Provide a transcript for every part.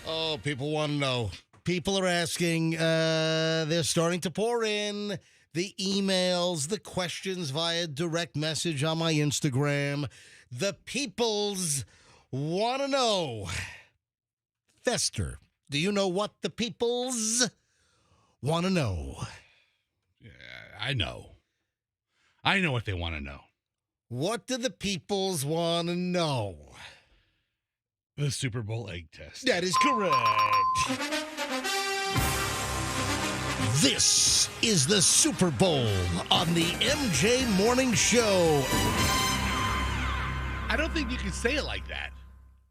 Oh, people want to know. People are asking, they're starting to pour in the emails, the questions via direct message on my Instagram. The peoples want to know. Fester, do you know what the peoples want to know? Yeah, I know. I know what they want to know. What do the peoples want to know? The Super Bowl egg test. That is correct. This is the Super Bowl on the MJ Morning Show. I don't think you can say it like that.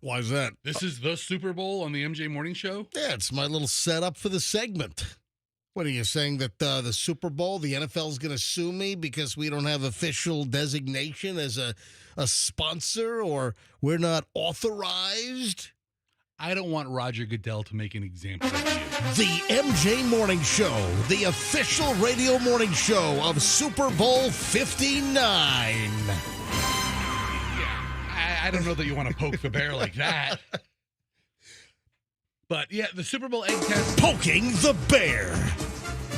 Why is that? This is the Super Bowl on the MJ Morning Show? Yeah, it's my little setup for the segment. What are you saying, that the Super Bowl, the NFL is going to sue me because we don't have official designation as a sponsor, or we're not authorized? I don't want Roger Goodell to make an example of you. The MJ Morning Show, the official radio morning show of Super Bowl 59. Yeah, I don't know that you want to poke the bear like that. But, yeah, the Super Bowl egg test. Poking the bear.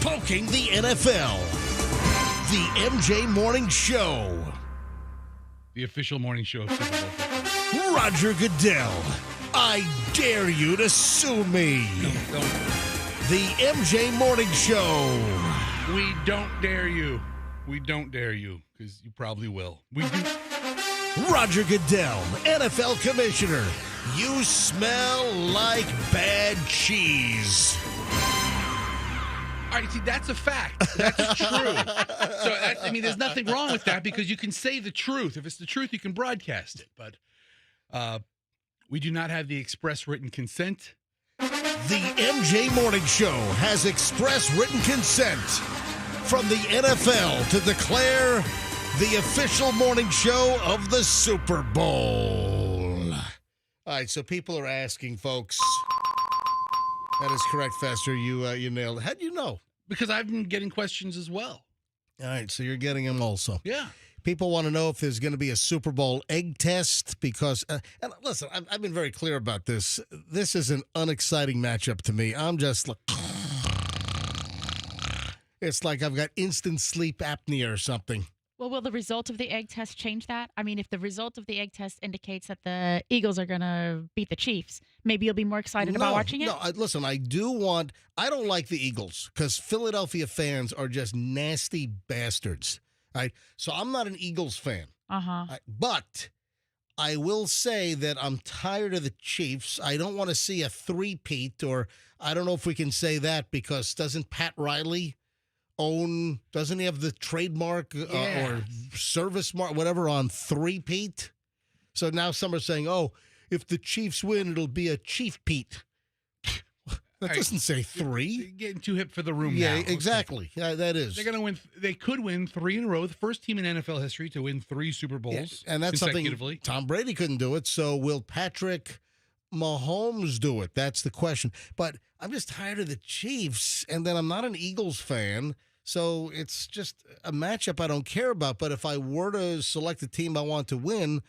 Poking the NFL. The MJ Morning Show. The official morning show of Super Bowl. Roger Goodell, I dare you to sue me. No, don't. The MJ Morning Show. We don't dare you. We don't dare you, because you probably will. We do. Roger Goodell, NFL Commissioner. You smell like bad cheese. All right, see, that's a fact. That's true. There's nothing wrong with that, because you can say the truth. If it's the truth, you can broadcast it. But we do not have the express written consent. The MJ Morning Show has express written consent from the NFL to declare the official morning show of the Super Bowl. All right, so people are asking, folks. That is correct, Fester. You nailed it. How do you know? Because I've been getting questions as well. All right, so you're getting them also. Yeah. People want to know if there's going to be a Super Bowl egg test because, and listen, I've been very clear about this. This is an unexciting matchup to me. I'm just like, it's like I've got instant sleep apnea or something. Well, will the result of the egg test change that? I mean, if the result of the egg test indicates that the Eagles are going to beat the Chiefs, maybe you'll be more excited about watching it? No, listen, I don't like the Eagles because Philadelphia fans are just nasty bastards. Right? So I'm not an Eagles fan. But I will say that I'm tired of the Chiefs. I don't want to see a three-peat, or I don't know if we can say that, because doesn't Pat Riley doesn't he have the trademark or service mark, whatever, on three-peat? So now some are saying, oh, if the Chiefs win, it'll be a Chief-peat. That doesn't say three. You're getting too hip for the room now. Yeah, exactly. Yeah, that is. They're going to win. They could win 3 in a row. The first team in NFL history to win 3 Super Bowls and that's consecutively. Something Tom Brady couldn't do it. So will Patrick Mahomes do it? That's the question. But I'm just tired of the Chiefs, and then I'm not an Eagles fan. So it's just a matchup I don't care about. But if I were to select a team I want to win,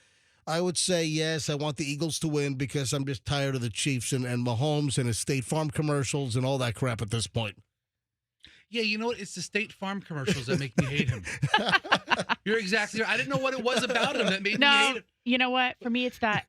I would say, yes, I want the Eagles to win because I'm just tired of the Chiefs and Mahomes and his State Farm commercials and all that crap at this point. Yeah, you know what? It's the State Farm commercials that make me hate him. You're exactly right. I didn't know what it was about him that made me hate him. You know what? For me, it's that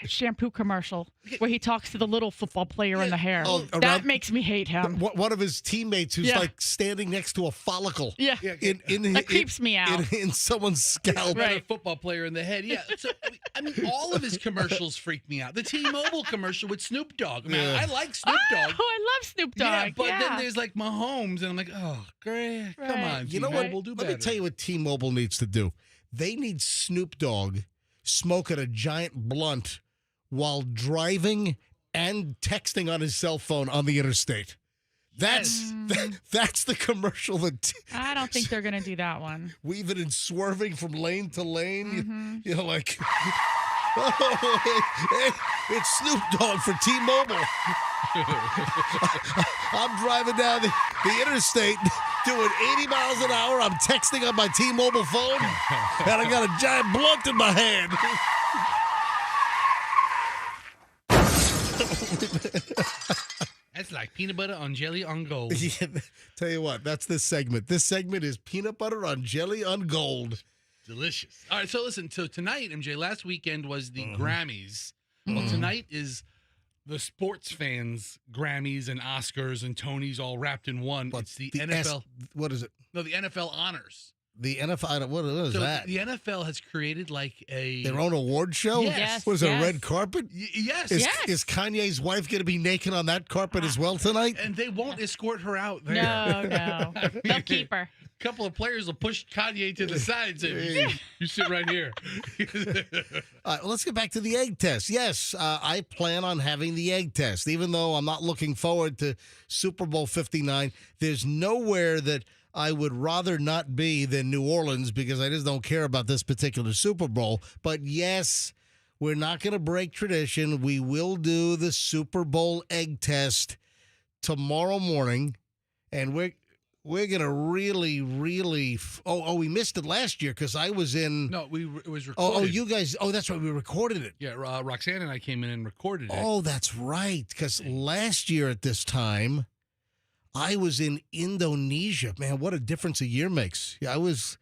shampoo commercial where he talks to the little football player in the hair. That makes me hate him. One of his teammates who's like standing next to a follicle. Yeah. That creeps me out. In someone's scalp. Right. A football player in the head. Yeah. So, I mean, all of his commercials freak me out. The T-Mobile commercial with Snoop Dogg. Man, I like Snoop Dogg. Oh, I love Snoop Dogg. Yeah, but then there's like Mahomes, and I'm like, oh, great. Come on, you know what? Do Let better. me tell you what T-Mobile needs to do. They need Snoop Dogg smoking a giant blunt while driving and texting on his cell phone on the interstate. That's the commercial that I don't think they're going to do that one. Weaving and swerving from lane to lane. You know, like, it's Snoop Dogg for T-Mobile. I'm driving down the interstate doing 80 miles an hour. I'm texting on my T-Mobile phone, and I got a giant blunt in my hand. That's like peanut butter on jelly on gold. Yeah, tell you what, that's this segment. This segment is peanut butter on jelly on gold. Delicious. All right, so listen, so tonight, MJ, last weekend was the Mm-hmm. Grammys. Well, tonight is the sports fans' Grammys and Oscars and Tonys all wrapped in one. But It's the NFL. What is it? No, the NFL honors. The NFL, what is So that? the NFL has created like a Their own award show? Yes. What is it, a Yes. red carpet? Yes. Is Kanye's wife going to be naked on that carpet as well tonight? And they won't escort her out there. No. They'll keep her. A couple of players will push Kanye to the side and say, you sit right here. Well, let's get back to the egg test. Yes, I plan on having the egg test, even though I'm not looking forward to Super Bowl 59. There's nowhere that I would rather not be than New Orleans because I just don't care about this particular Super Bowl. But yes, we're not going to break tradition. We will do the Super Bowl egg test tomorrow morning, and we're going to really we missed it last year because I was in. No, it was recorded. You guys. Oh, that's right. We recorded it. Yeah, Roxanne and I came in and recorded it. Oh, that's right. Because last year at this time, I was in Indonesia. Man, what a difference a year makes. Yeah, I was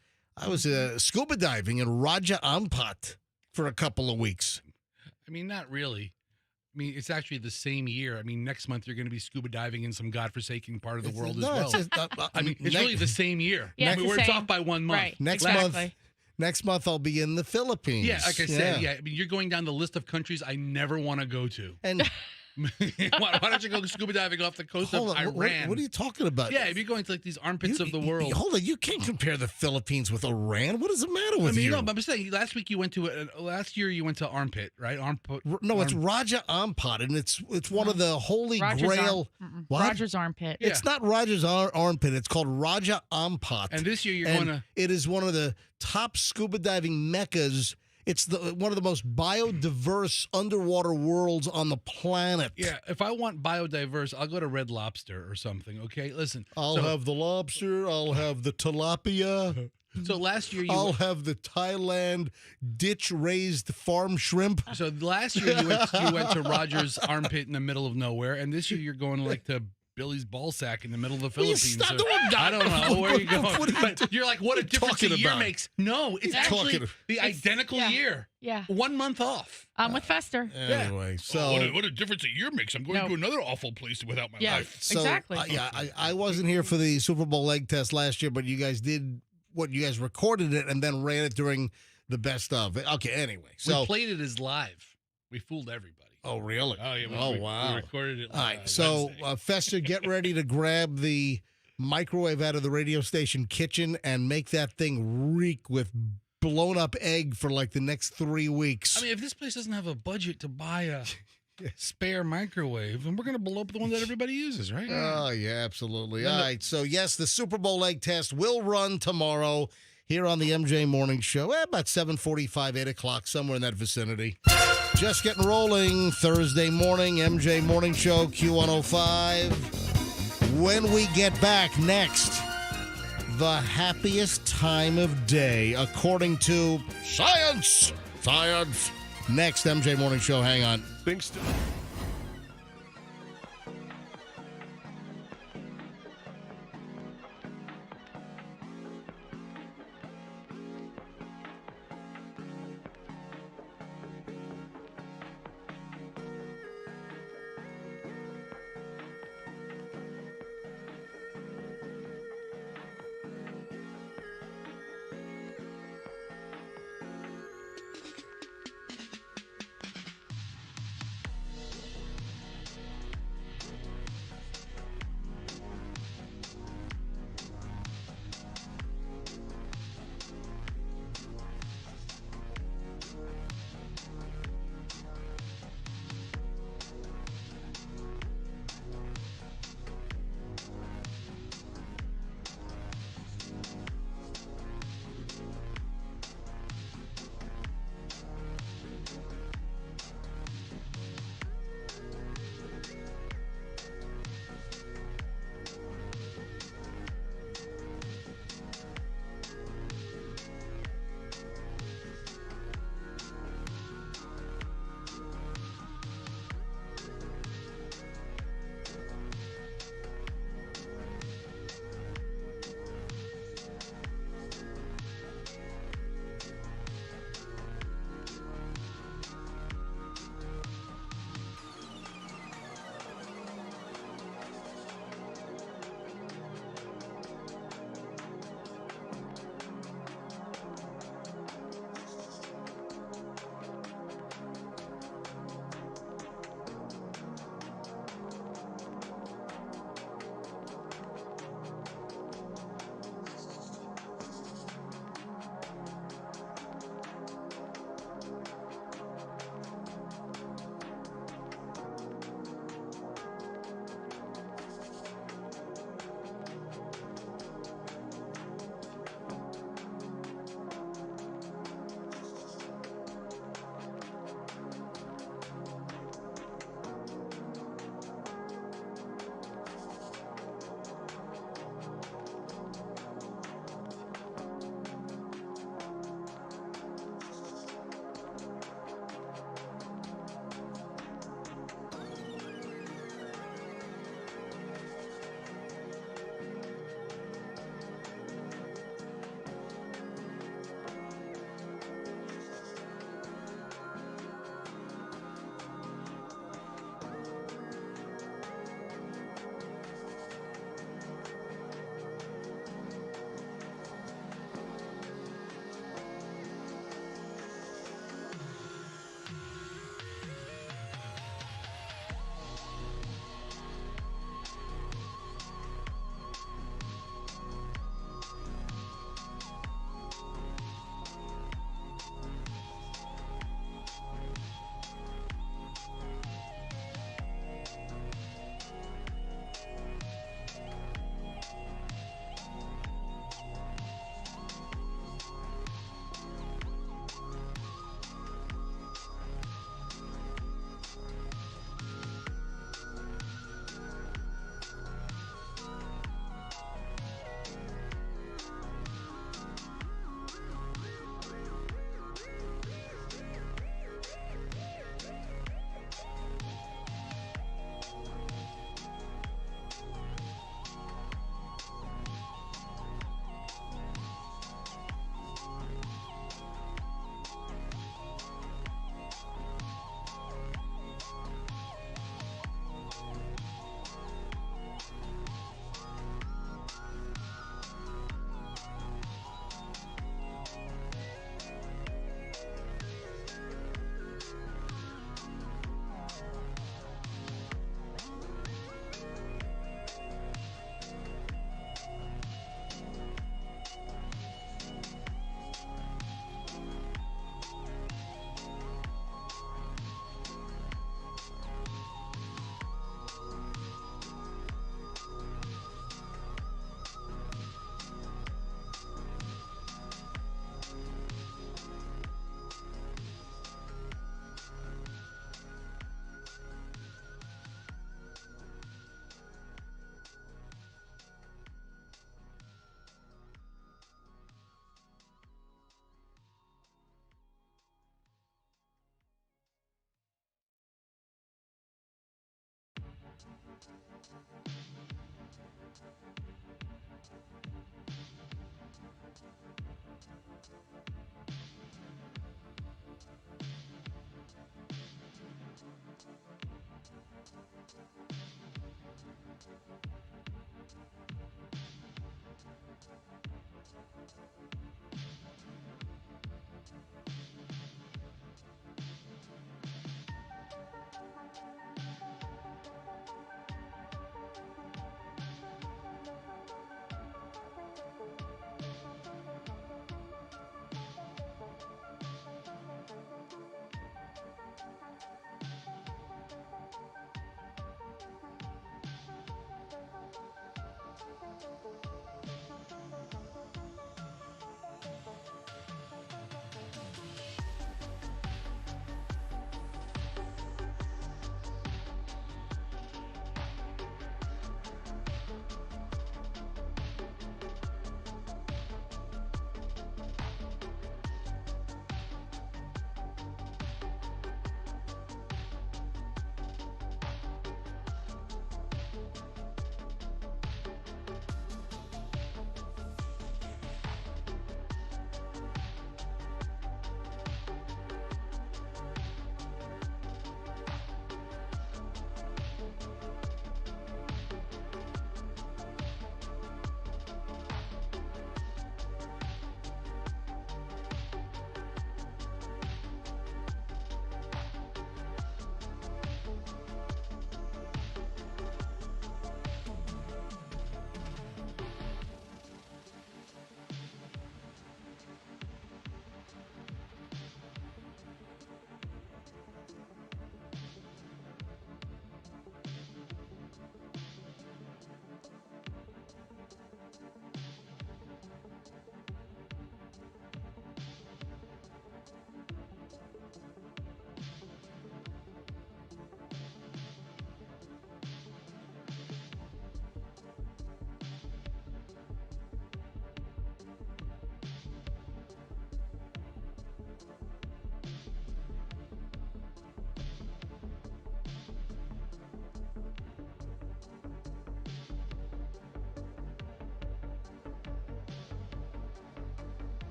scuba diving in Raja Ampat for a couple of weeks. I mean, not really. I mean, it's actually the same year. I mean, next month you're going to be scuba diving in some godforsaken part of the world as well. I mean, it's really the same year. Yeah, I mean, it's it's off by 1 month. Right. Next month I'll be in the Philippines. Yeah, like I said, I mean, you're going down the list of countries I never want to go to. And why don't you go scuba diving off the coast of Iran? What are you talking about? Yeah, if you're going to like these armpits of the world. Hold on, you can't compare the Philippines with Iran. What is the matter with you? No, but I'm saying last year you went to Armpit, right? No, it's Raja Ampat, and it's one of the holy grail. Roger's armpit. Yeah. It's not Raja's armpit. It's called Raja Ampat. And this year you're going to. It is one of the top scuba diving meccas. It's one of the most biodiverse underwater worlds on the planet. Yeah, if I want biodiverse, I'll go to Red Lobster or something. Okay, listen. I'll have the lobster. I'll have the tilapia. So last year I'll have the Thailand ditch-raised farm shrimp. So last year you went to Roger's armpit in the middle of nowhere, and this year you're going like to Billy's ball sack in the middle of the Philippines. Stop So, I don't know where you're going. But you're like, what a difference a year about? makes. No, it's actually the identical year. Yeah. 1 month off. I'm with Fester. Anyway, so what a difference a year makes. I'm going to another awful place without my life. So, exactly. I wasn't here for the Super Bowl egg test last year, but you guys did you guys recorded it and then ran it during the best of. Okay, anyway. So we played it as live. We fooled everybody. Oh, really? Oh, yeah. Wow. We recorded it. All right. So, Fester, get ready to grab the microwave out of the radio station kitchen and make that thing reek with blown up egg for like the next 3 weeks. I mean, if this place doesn't have a budget to buy a spare microwave, then we're going to blow up the one that everybody uses, right? Oh, yeah, absolutely. All right. So, yes, the Super Bowl egg test will run tomorrow here on the MJ Morning Show, about 7:45, 8 o'clock, somewhere in that vicinity. Just getting rolling Thursday morning, MJ Morning Show, Q105. When we get back next, the happiest time of day, according to science. Science. Next, MJ Morning Show. Hang on. Thanks to...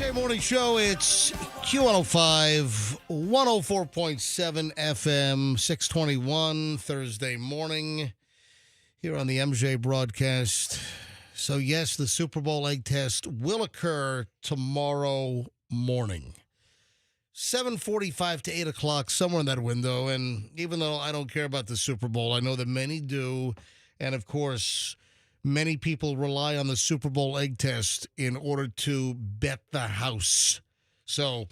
MJ Morning Show. It's Q105, 104.7 FM, 621, Thursday morning here on the MJ broadcast. So, yes, the Super Bowl egg test will occur tomorrow morning. 7:45 to 8 o'clock, somewhere in that window. And even though I don't care about the Super Bowl, I know that many do. And, of course, many people rely on the Super Bowl egg test in order to bet the house. So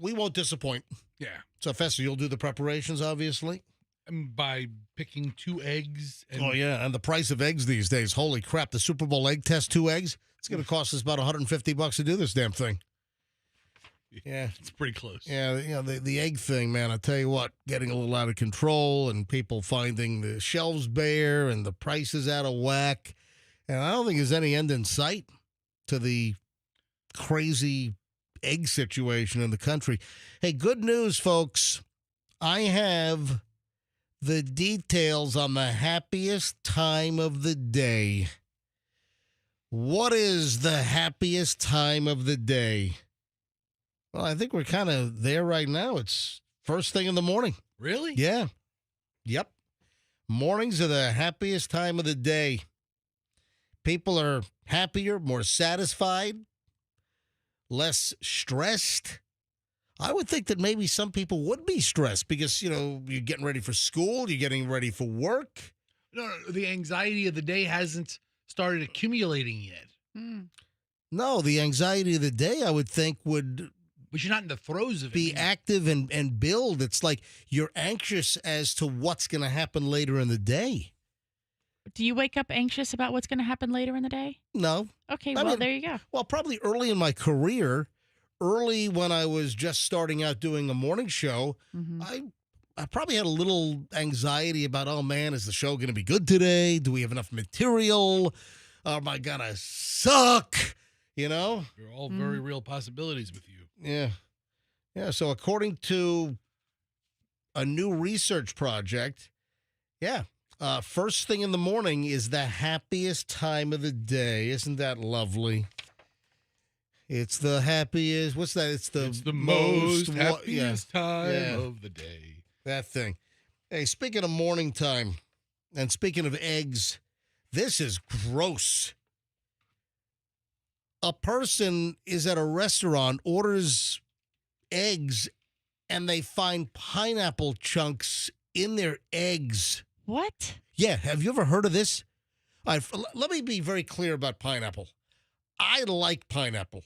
we won't disappoint. Yeah. So, Fester, you'll do the preparations, obviously? And by picking 2 eggs. And Oh, yeah. And the price of eggs these days. Holy crap. The Super Bowl egg test, 2 eggs. It's going to cost us about $150 to do this damn thing. Yeah. It's pretty close. Yeah, you know, the egg thing, man, I tell you what, getting a little out of control and people finding the shelves bare and the prices out of whack. And I don't think there's any end in sight to the crazy egg situation in the country. Hey, good news, folks. I have the details on the happiest time of the day. What is the happiest time of the day? Well, I think we're kind of there right now. It's first thing in the morning. Really? Yeah. Yep. Mornings are the happiest time of the day. People are happier, more satisfied, less stressed. I would think that maybe some people would be stressed because, you know, you're getting ready for school, you're getting ready for work. No, the anxiety of the day hasn't started accumulating yet. No, the anxiety of the day, I would think, would But you're not in the throes of it. be active and build. It's like you're anxious as to what's going to happen later in the day. Do you wake up anxious about what's going to happen later in the day? No. Okay, I well, mean, there you go. Well, probably early in my career, early when I was just starting out doing a morning show, I probably had a little anxiety about, oh, man, is the show going to be good today? Do we have enough material? Am I going to suck? You know? They're all very real possibilities with you. Yeah. Yeah, so according to a new research project, first thing in the morning is the happiest time of the day. Isn't that lovely? It's the happiest. What's that? It's the most yeah, happiest time of the day. that thing. Hey, speaking of morning time and speaking of eggs, this is gross. A person is at a restaurant, orders eggs, and they find pineapple chunks in their eggs. What? Yeah, have you ever heard of this? Let me be very clear about pineapple. I like pineapple.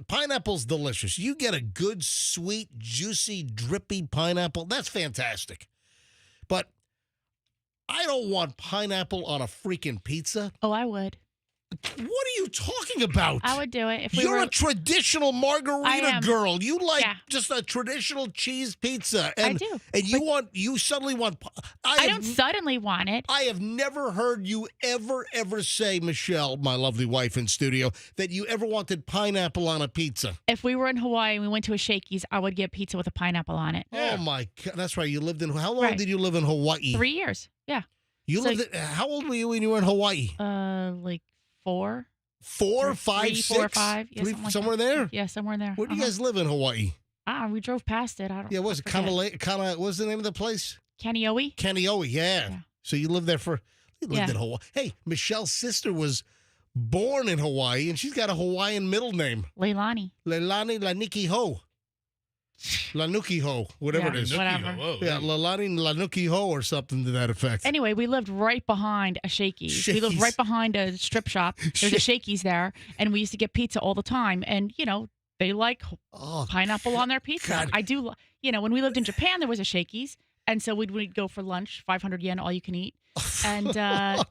Pineapple's delicious. You get a good, sweet, juicy, drippy pineapple, that's fantastic. But I don't want pineapple on a freaking pizza. Oh, I would. What are you talking about? I would do it if we You're were. a traditional margarita girl. You like just a traditional cheese pizza. And, I do. And you suddenly want. I don't suddenly want it. I have never heard you ever say, Michelle, my lovely wife in studio, that you ever wanted pineapple on a pizza. If we were in Hawaii and we went to a Shakey's, I would get pizza with a pineapple on it. Oh my God, that's right. You lived in. How long did you live in Hawaii? 3 years. Yeah. How old were you when you were in Hawaii? Like 4. 4, 5, 6, 4 or 5. Yeah, somewhere there. Yeah, somewhere in there. Where do you guys live in Hawaii? We drove past it. I don't. Yeah, was it kind of? What's the name of the place? Kaneohe. Kaneohe, yeah. So you lived there you lived in Hawaii. Hey, Michelle's sister was born in Hawaii, and she's got a Hawaiian middle name. Leilani Lanikiho. Lanukiho, whatever it is. Whatever. Yeah, Leilani Lanukiho or something to that effect. Anyway, we lived right behind a Shakey's. We lived right behind a strip shop. There's a Shakey's there, and we used to get pizza all the time. And, you know, they like pineapple on their pizza. God. I do. You know, when we lived in Japan, there was a Shakey's. And so we'd go for lunch, 500 yen, all you can eat. And,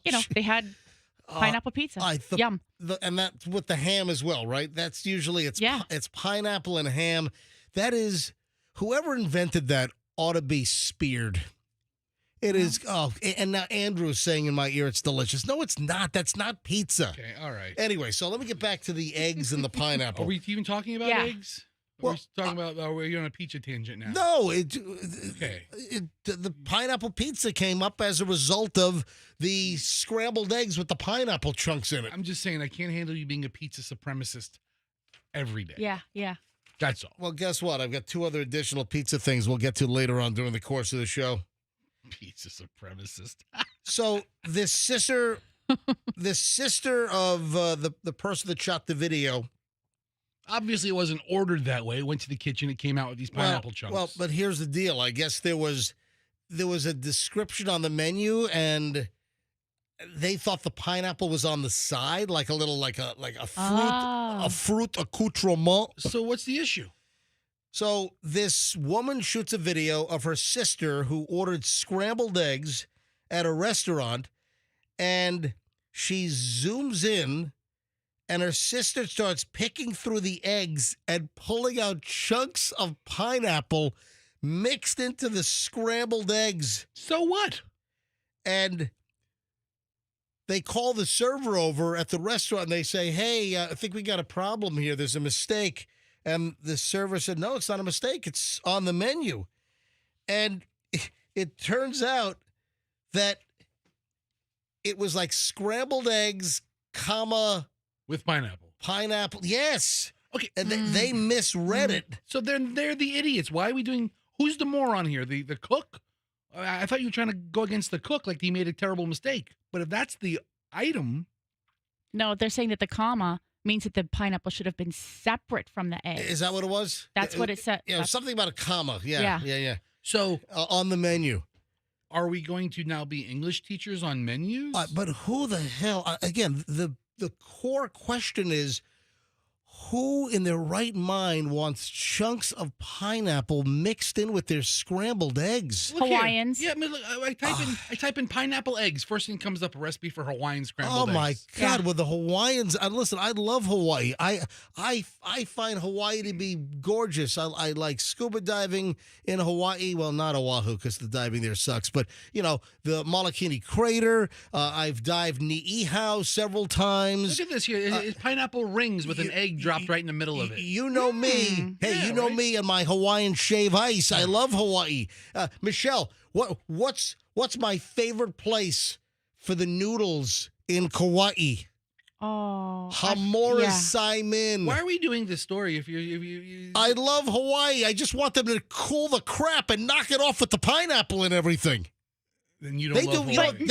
you know, they had pineapple pizza. Yum. And that's with the ham as well, right? That's usually, it's pineapple and ham. That is, whoever invented that ought to be speared. It is, and now Andrew's saying in my ear it's delicious. No, it's not. That's not pizza. Okay, all right. Anyway, so let me get back to the eggs and the pineapple. Are we even talking about eggs? Well, we're talking about, are we on a pizza tangent now? No, the pineapple pizza came up as a result of the scrambled eggs with the pineapple chunks in it. I'm just saying, I can't handle you being a pizza supremacist. every day. Yeah. That's all. Well, guess what? I've got 2 other additional pizza things we'll get to later on during the course of the show. Pizza supremacist. So this sister of the person that shot the video. Obviously, it wasn't ordered that way. It went to the kitchen. It came out with these pineapple chunks. Well, but here's the deal. I guess there was a description on the menu, and they thought the pineapple was on the side, like a little, like a fruit accoutrement. So what's the issue? So this woman shoots a video of her sister who ordered scrambled eggs at a restaurant, and she zooms in, and her sister starts picking through the eggs and pulling out chunks of pineapple mixed into the scrambled eggs. So what? And they call the server over at the restaurant, and they say, hey, I think we got a problem here. There's a mistake. And the server said, no, it's not a mistake. It's on the menu. And it turns out that it was like scrambled eggs, with pineapple. Yes. Okay. And they misread it. So they're the idiots. Why are we doing? Who's the moron here? The cook? I thought you were trying to go against the cook, like he made a terrible mistake. But if that's the item, no, they're saying that the comma means that the pineapple should have been separate from the egg. Is that what it was? That's what it said. Yeah, something about a comma. Yeah. So on the menu. Are we going to now be English teachers on menus? But who the hell? Again, the core question is, who in their right mind wants chunks of pineapple mixed in with their scrambled eggs? Look Hawaiians. Here. Yeah, I mean, look, I type in pineapple eggs. First thing comes up, a recipe for Hawaiian scrambled eggs. Oh my God! With the Hawaiians, listen, I love Hawaii. I find Hawaii to be gorgeous. I like scuba diving in Hawaii. Well, not Oahu because the diving there sucks. But the Molokini Crater. I've dived Niihau several times. Look at this here. It's pineapple rings with an egg dropped right in the middle of it. You know me. Hey, you know me and my Hawaiian shave ice. I love Hawaii. Michelle, what's my favorite place for the noodles in Kauai? Oh, Hamora Saimin. Why are we doing this story? If you I love Hawaii. I just want them to cool the crap and knock it off with the pineapple and everything. Then you don't love Hawaii.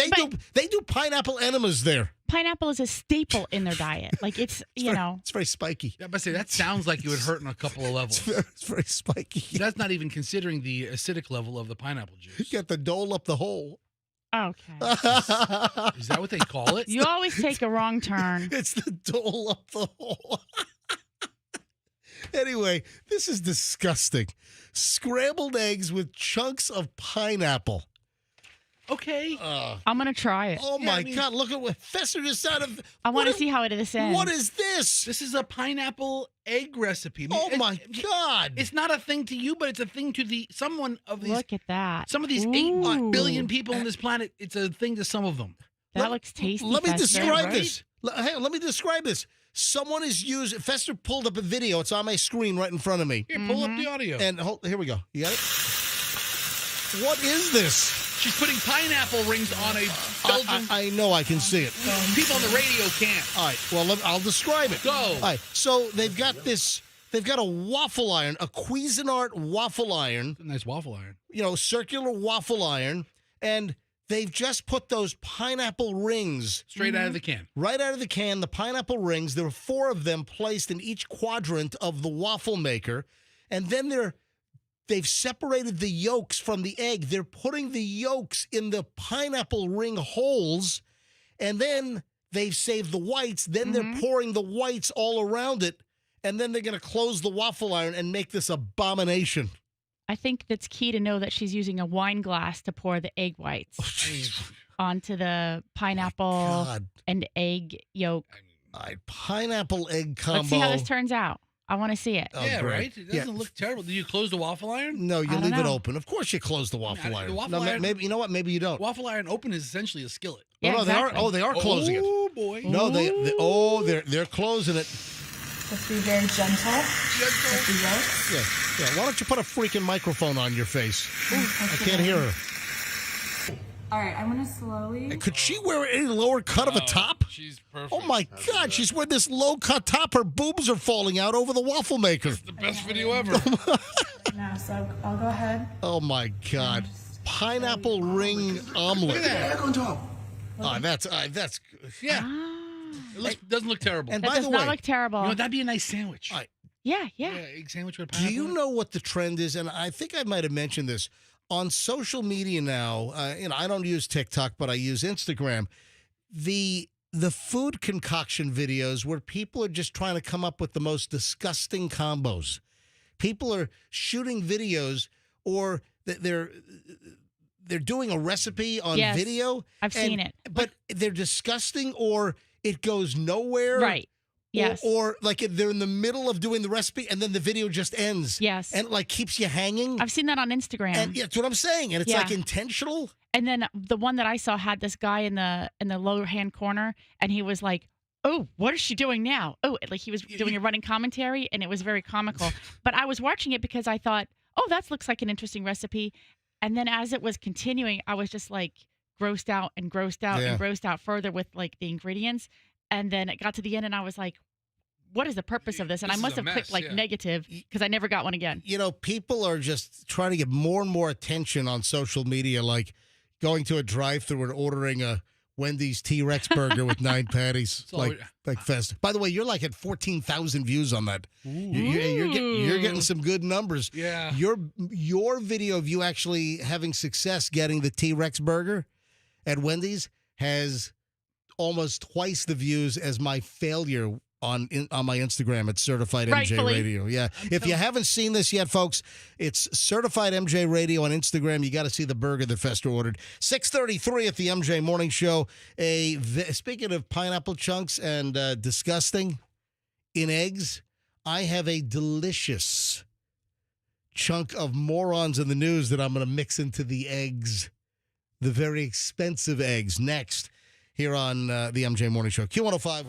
They do pineapple enemas there. Pineapple is a staple in their diet. Like it's it's very spiky. Yeah, but say that sounds like it would hurt on a couple of levels. It's very spiky. That's not even considering the acidic level of the pineapple juice. Get the dole up the hole. Okay. Is that what they call it? You always take a wrong turn. It's the dole up the hole. Anyway, this is disgusting. Scrambled eggs with chunks of pineapple. Okay. I'm going to try it. Oh, my God. Look at what Fester just said. I want to see how it is. What is this? This is a pineapple egg recipe. Oh, my God. It's not a thing to you, but it's a thing to Look at that. Some of these 8 billion people on this planet, it's a thing to some of them. That looks tasty. Let me describe this. Hey, let me describe this. Someone is using. Fester pulled up a video. It's on my screen right in front of me. Here, pull up the audio. And here we go. You got it? What is this? She's putting pineapple rings on a Belgian. I know. I can see it. People on the radio can't. All right. Well, I'll describe it. Go. All right. So they've got this. They've got a waffle iron, a Cuisinart waffle iron. A nice waffle iron. Circular waffle iron, and they've just put those pineapple rings straight out of the can. Right out of the can. The pineapple rings. There are 4 of them placed in each quadrant of the waffle maker, and then they've separated the yolks from the egg. They're putting the yolks in the pineapple ring holes, and then they've saved the whites. Then they're pouring the whites all around it, and then they're going to close the waffle iron and make this abomination. I think that's key to know that she's using a wine glass to pour the egg whites onto the pineapple and egg yolk. Pineapple egg combo. Let's see how this turns out. I want to see it. Yeah, right? It doesn't look terrible. Do you close the waffle iron? No, you leave it open. Of course you close the waffle iron. The waffle iron. Maybe, you know what? Maybe you don't. Waffle iron open is essentially a skillet. Yeah, exactly. They are closing it. Oh, boy. No, they're closing it. Let's be very gentle. With the yolks. Yeah. Why don't you put a freaking microphone on your face? I can't hear her. All right, I'm going to slowly. Could she wear any lower cut of a top? She's perfect. Oh, my God. She's wearing this low-cut top. Her boobs are falling out over the waffle maker. It's the best video ever. Now, so I'll go ahead. Oh, my God. Pineapple ring omelet. Look at that. Oh, that's Yeah. Doesn't look terrible. And That by does the not way, look terrible. You know, that'd be a nice sandwich. Yeah. Egg sandwich with a do pineapple. you know what the trend is? And I think I might have mentioned this. On social media now, I don't use TikTok, but I use Instagram. The food concoction videos where people are just trying to come up with the most disgusting combos. People are shooting videos, or they're doing a recipe on video. I've seen it. But they're disgusting, or it goes nowhere. Right. Yes. Or like they're in the middle of doing the recipe and then the video just ends. Yes. And it like keeps you hanging. I've seen that on Instagram. And that's what I'm saying. And it's like intentional. And then the one that I saw had this guy in the lower hand corner, and he was like, "Oh, what is she doing now?" Oh, like he was doing a running commentary, and it was very comical. But I was watching it because I thought, "Oh, that looks like an interesting recipe." And then as it was continuing, I was just like grossed out and grossed out and grossed out further with like the ingredients. And then it got to the end, and I was like, what is the purpose of this? And I must have clicked like negative because I never got one again. You know, people are just trying to get more and more attention on social media, like going to a drive-thru and ordering a Wendy's T-Rex burger with 9 patties, like fast. By the way, you're like at 14,000 views on that. You're getting some good numbers. Yeah. Your video of you actually having success getting the T-Rex burger at Wendy's has almost twice the views as my failure on my Instagram at Certified MJ Rightfully. Radio. Yeah. If you haven't seen this yet, folks, it's Certified MJ Radio on Instagram. You got to see the burger that Fester ordered. 6:33 at the MJ Morning Show. Speaking of pineapple chunks and disgusting in eggs, I have a delicious chunk of morons in the news that I'm going to mix into the eggs, the very expensive eggs, next here on the MJ Morning Show. Q105.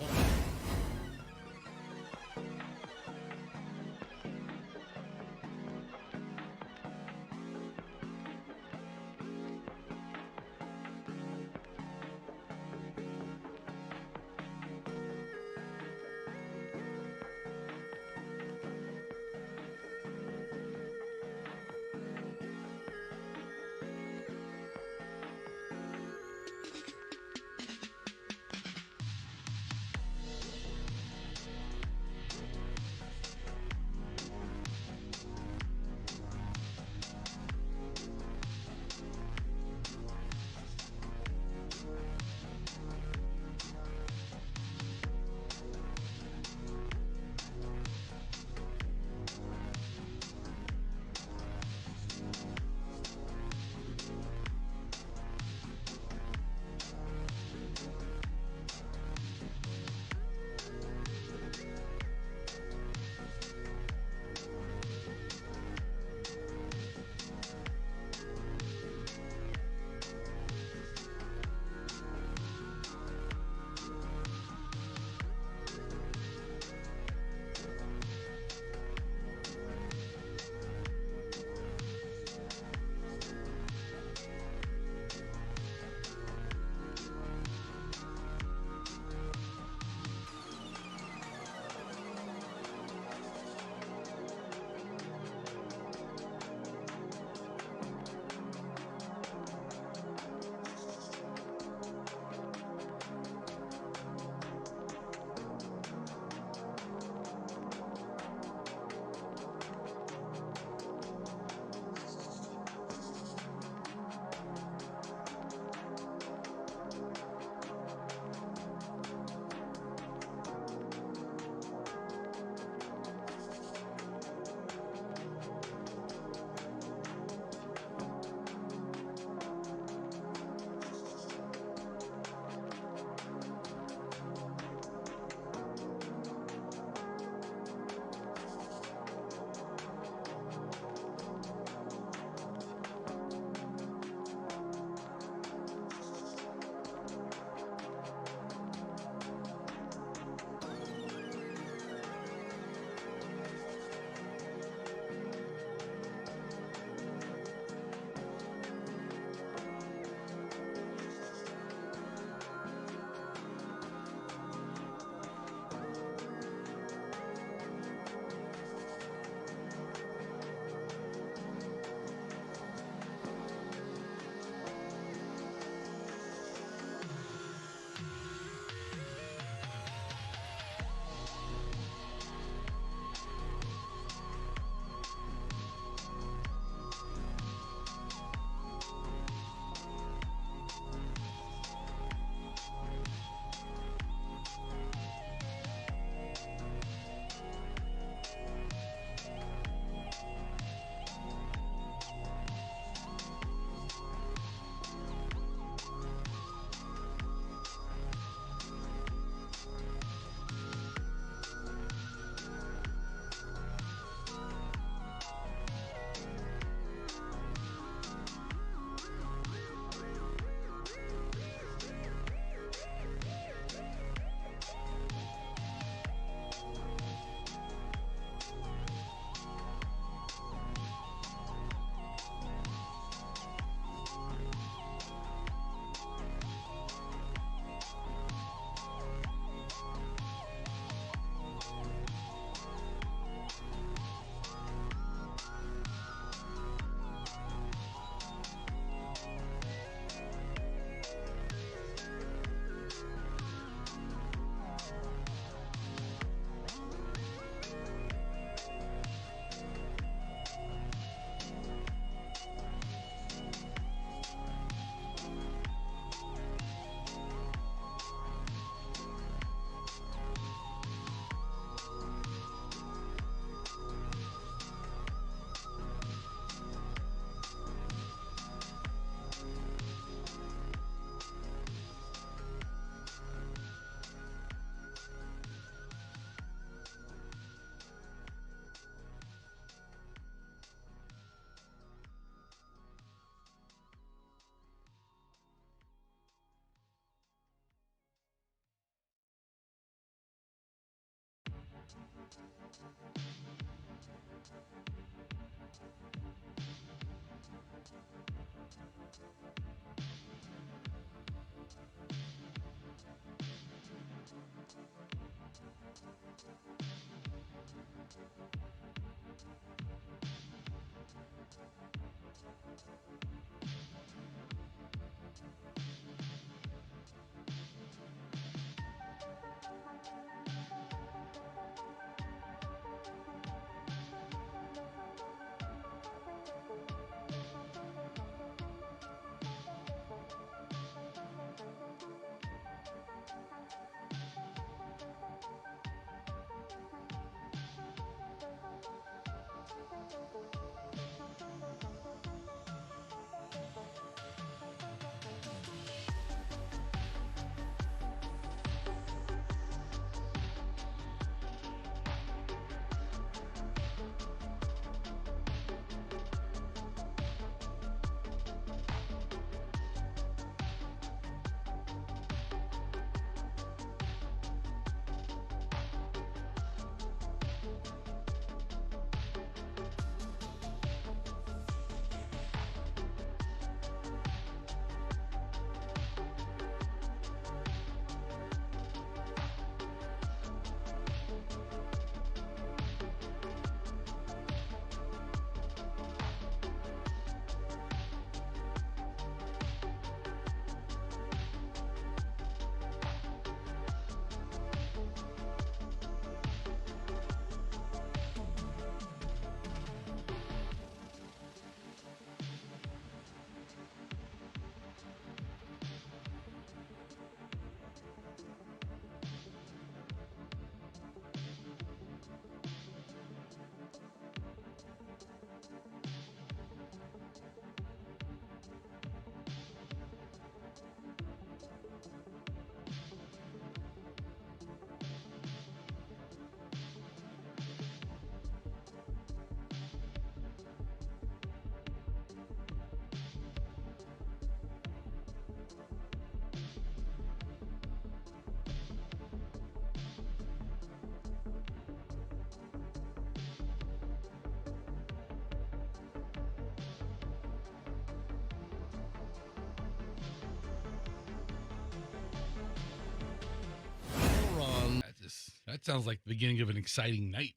That sounds like the beginning of an exciting night.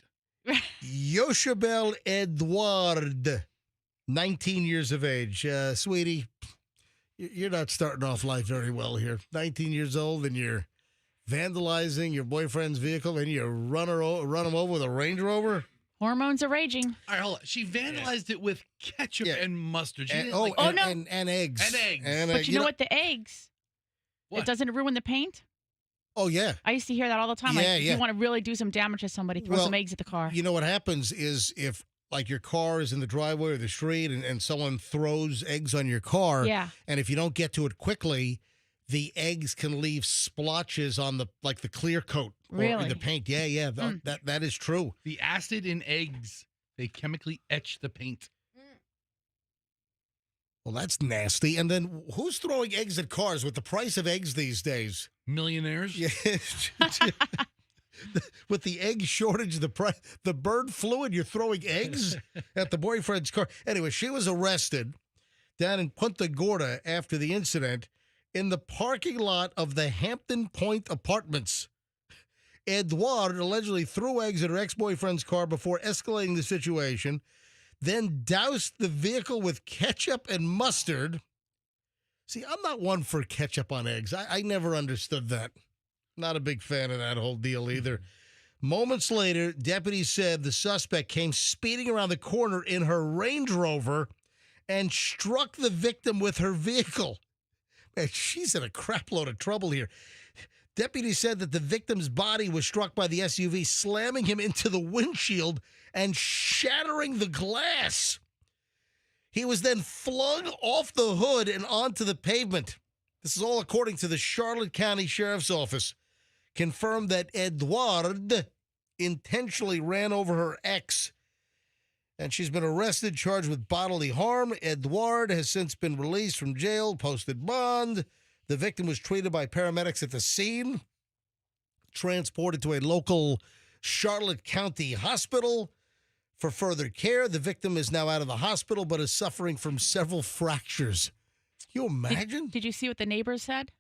Yoshebel Edward, 19 years of age. Sweetie, you're not starting off life very well here. 19 years old and you're vandalizing your boyfriend's vehicle and you run him over with a Range Rover? Hormones are raging. All right, hold on. She vandalized it with ketchup and mustard. She And, didn't and, no. and eggs. And eggs. But you know what? The eggs, What? it doesn't ruin the paint. Oh, yeah. I used to hear that all the time. Yeah, Like, if you want to really do some damage to somebody, throw some eggs at the car. You know what happens is if, like, your car is in the driveway or the street and someone throws eggs on your car, and if you don't get to it quickly, the eggs can leave splotches on the clear coat or in the paint. Yeah. That is true. The acid in eggs, they chemically etch the paint. Well, that's nasty. And then who's throwing eggs at cars with the price of eggs these days? Millionaires? Yeah. With the egg shortage, the bird flu, and you're throwing eggs at the boyfriend's car. Anyway, she was arrested down in Punta Gorda after the incident in the parking lot of the Hampton Point Apartments. Edouard allegedly threw eggs at her ex-boyfriend's car before escalating the situation, then doused the vehicle with ketchup and mustard. See, I'm not one for ketchup on eggs. I never understood that. Not a big fan of that whole deal either. Moments later, deputies said the suspect came speeding around the corner in her Range Rover and struck the victim with her vehicle. Man, she's in a crap load of trouble here. Deputies said that the victim's body was struck by the SUV, slamming him into the windshield and shattering the glass. He was then flung off the hood and onto the pavement. This is all according to the Charlotte County Sheriff's Office. Confirmed that Edouard intentionally ran over her ex. And she's been arrested, charged with bodily harm. Edouard has since been released from jail, posted bond. The victim was treated by paramedics at the scene, transported to a local Charlotte County hospital for further care. The victim is now out of the hospital, but is suffering from several fractures. Can you imagine? Did you see what the neighbors said?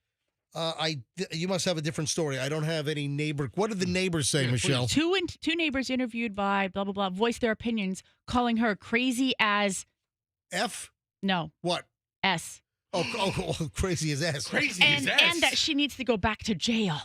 You must have a different story. I don't have any neighbor. What did the neighbors say, Michelle? Two neighbors interviewed by blah blah blah voiced their opinions, calling her crazy as F? no What? S. Oh, crazy as S. Crazy And as S. and that she needs to go back to jail.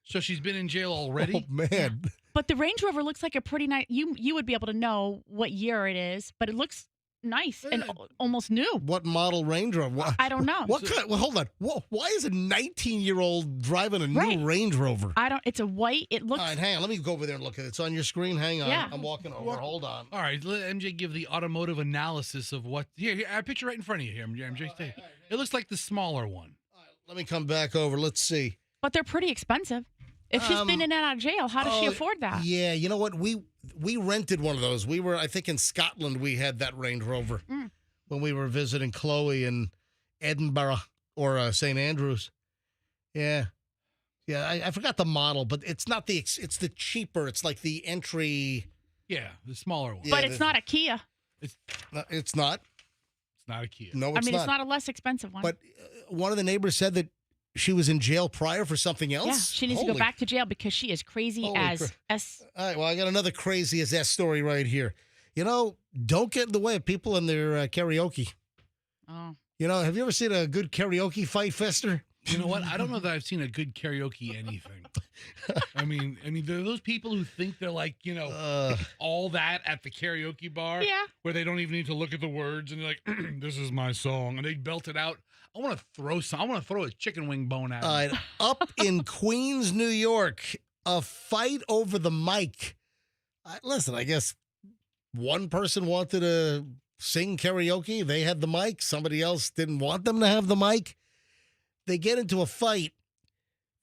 So she's been in jail already? Oh, man. But the Range Rover looks like a pretty nice. You would be able to know what year it is, but it looks nice and almost new. What model Range Rover? I don't know. What kind? Well, hold on. Why is a 19-year-old driving a new Range Rover? I don't. It's a white. It looks. All right, hang on. Let me go over there and look at it. It's on your screen. Hang on. Yeah. I'm walking over. Hold on. All right, let MJ give the automotive analysis of what. Here, I picture right in front of you here, MJ. It looks like the smaller one. All right, let me come back over. Let's see. But they're pretty expensive. If she's been in and out of jail, how does she afford that? Yeah, you know what? We rented one of those. We were, I think, in Scotland. We had that Range Rover when we were visiting Chloe in Edinburgh or St. Andrews. Yeah, I forgot the model, but it's not the. It's the cheaper. It's like the entry. Yeah, the smaller one. Yeah, But it's not a Kia. It's not. It's not a Kia. No, it's not. It's not a less expensive one. But one of the neighbors said that she was in jail prior for something else. Yeah, she needs to go back to jail because she is crazy as S. All right, well, I got another crazy as S story right here. You know, don't get in the way of people in their karaoke. Oh. You know, have you ever seen a good karaoke fight, Fester? You know what? I don't know that I've seen a good karaoke anything. I mean, there are those people who think they're like, all that at the karaoke bar. Yeah. Where they don't even need to look at the words and they're like, this is my song. And they belt it out. I want to throw a chicken wing bone at them. All right, up in Queens, New York, a fight over the mic. Listen, I guess one person wanted to sing karaoke. They had the mic. Somebody else didn't want them to have the mic. They get into a fight.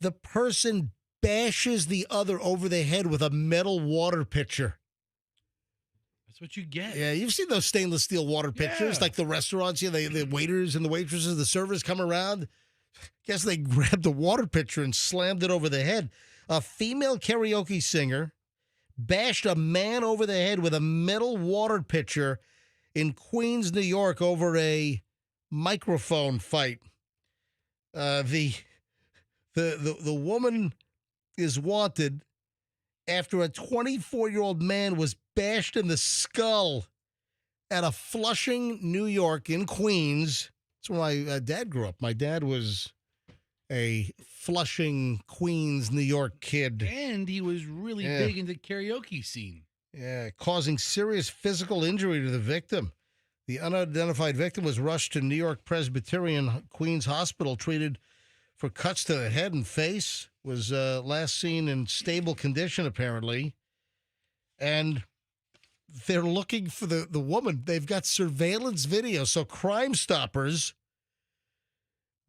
The person bashes the other over the head with a metal water pitcher. That's what you get. Yeah, you've seen those stainless steel water pitchers, Yeah. like the restaurants. Yeah, the waiters and the waitresses, the servers come around. Guess they grabbed the water pitcher and slammed it over the head. A female karaoke singer bashed a man over the head with a metal water pitcher in Queens, New York, over a microphone fight. The woman is wanted after a 24-year-old man was bashed in the skull at a Flushing, New York, in Queens. That's where my dad grew up. My dad was a Flushing, Queens, New York kid. And he was really big into the karaoke scene. Yeah, causing serious physical injury to the victim. The unidentified victim was rushed to New York Presbyterian Queens Hospital, treated for cuts to the head and face, was last seen in stable condition, apparently. And they're looking for the woman. They've got surveillance video. So Crime Stoppers,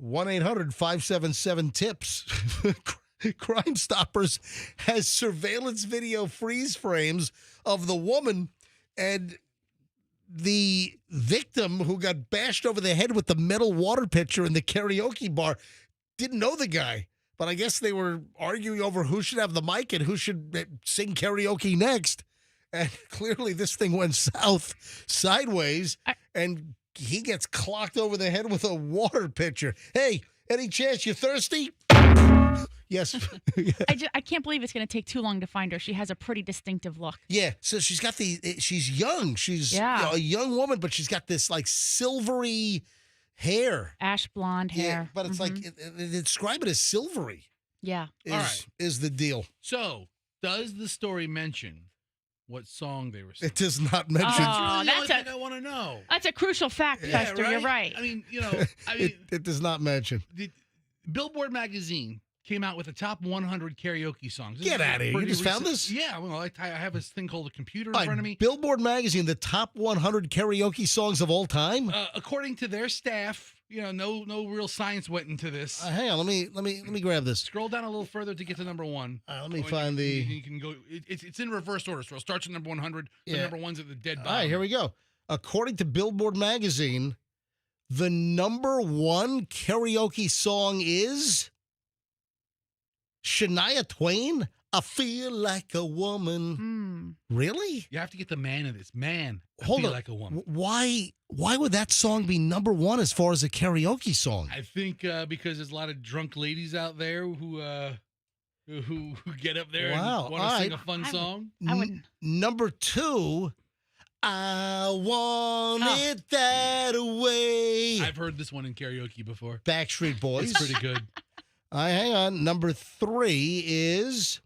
1-800-577-TIPS. Crime Stoppers has surveillance video freeze frames of the woman and the victim who got bashed over the head with the metal water pitcher in the karaoke bar. Didn't know the guy, but I guess they were arguing over who should have the mic and who should sing karaoke next. And clearly this thing went sideways, and he gets clocked over the head with a water pitcher. Hey, any chance you thirsty? Yes. I can't believe it's going to take too long to find her. She has a pretty distinctive look. Yeah, so she's got she's young. She's a young woman, but she's got this like silvery hair. Ash blonde hair. Yeah, but it's like, describe it as silvery. Yeah. All right. Is the deal. So, does the story mention what song they were singing? It does not mention. Oh, That's the only thing I want to know. That's a crucial fact, Fester. You're right. I mean, It does not mention. The Billboard magazine came out with the top 100 karaoke songs. Get out of here. You just found this? Yeah. Well, I have this thing called a computer in front of me. Billboard magazine, the top 100 karaoke songs of all time? According to their staff, no real science went into this. Hang on, let me grab this. Scroll down a little further to get to number one. Let me find You can go. It's in reverse order. So it starts at number 100. The number one's at the dead bottom. All right, here we go. According to Billboard magazine, the number one karaoke song is Shania Twain, I feel like a woman. Really? You have to get the man in this. Man, I Hold feel on. like a woman. Why would that song be number one as far as a karaoke song? I think because there's a lot of drunk ladies out there who get up there Wow. and want to sing a fun song. I wouldn't. Number two, I want it that way. I've heard this one in karaoke before. Backstreet Boys. It's pretty good. Hang on. Number three is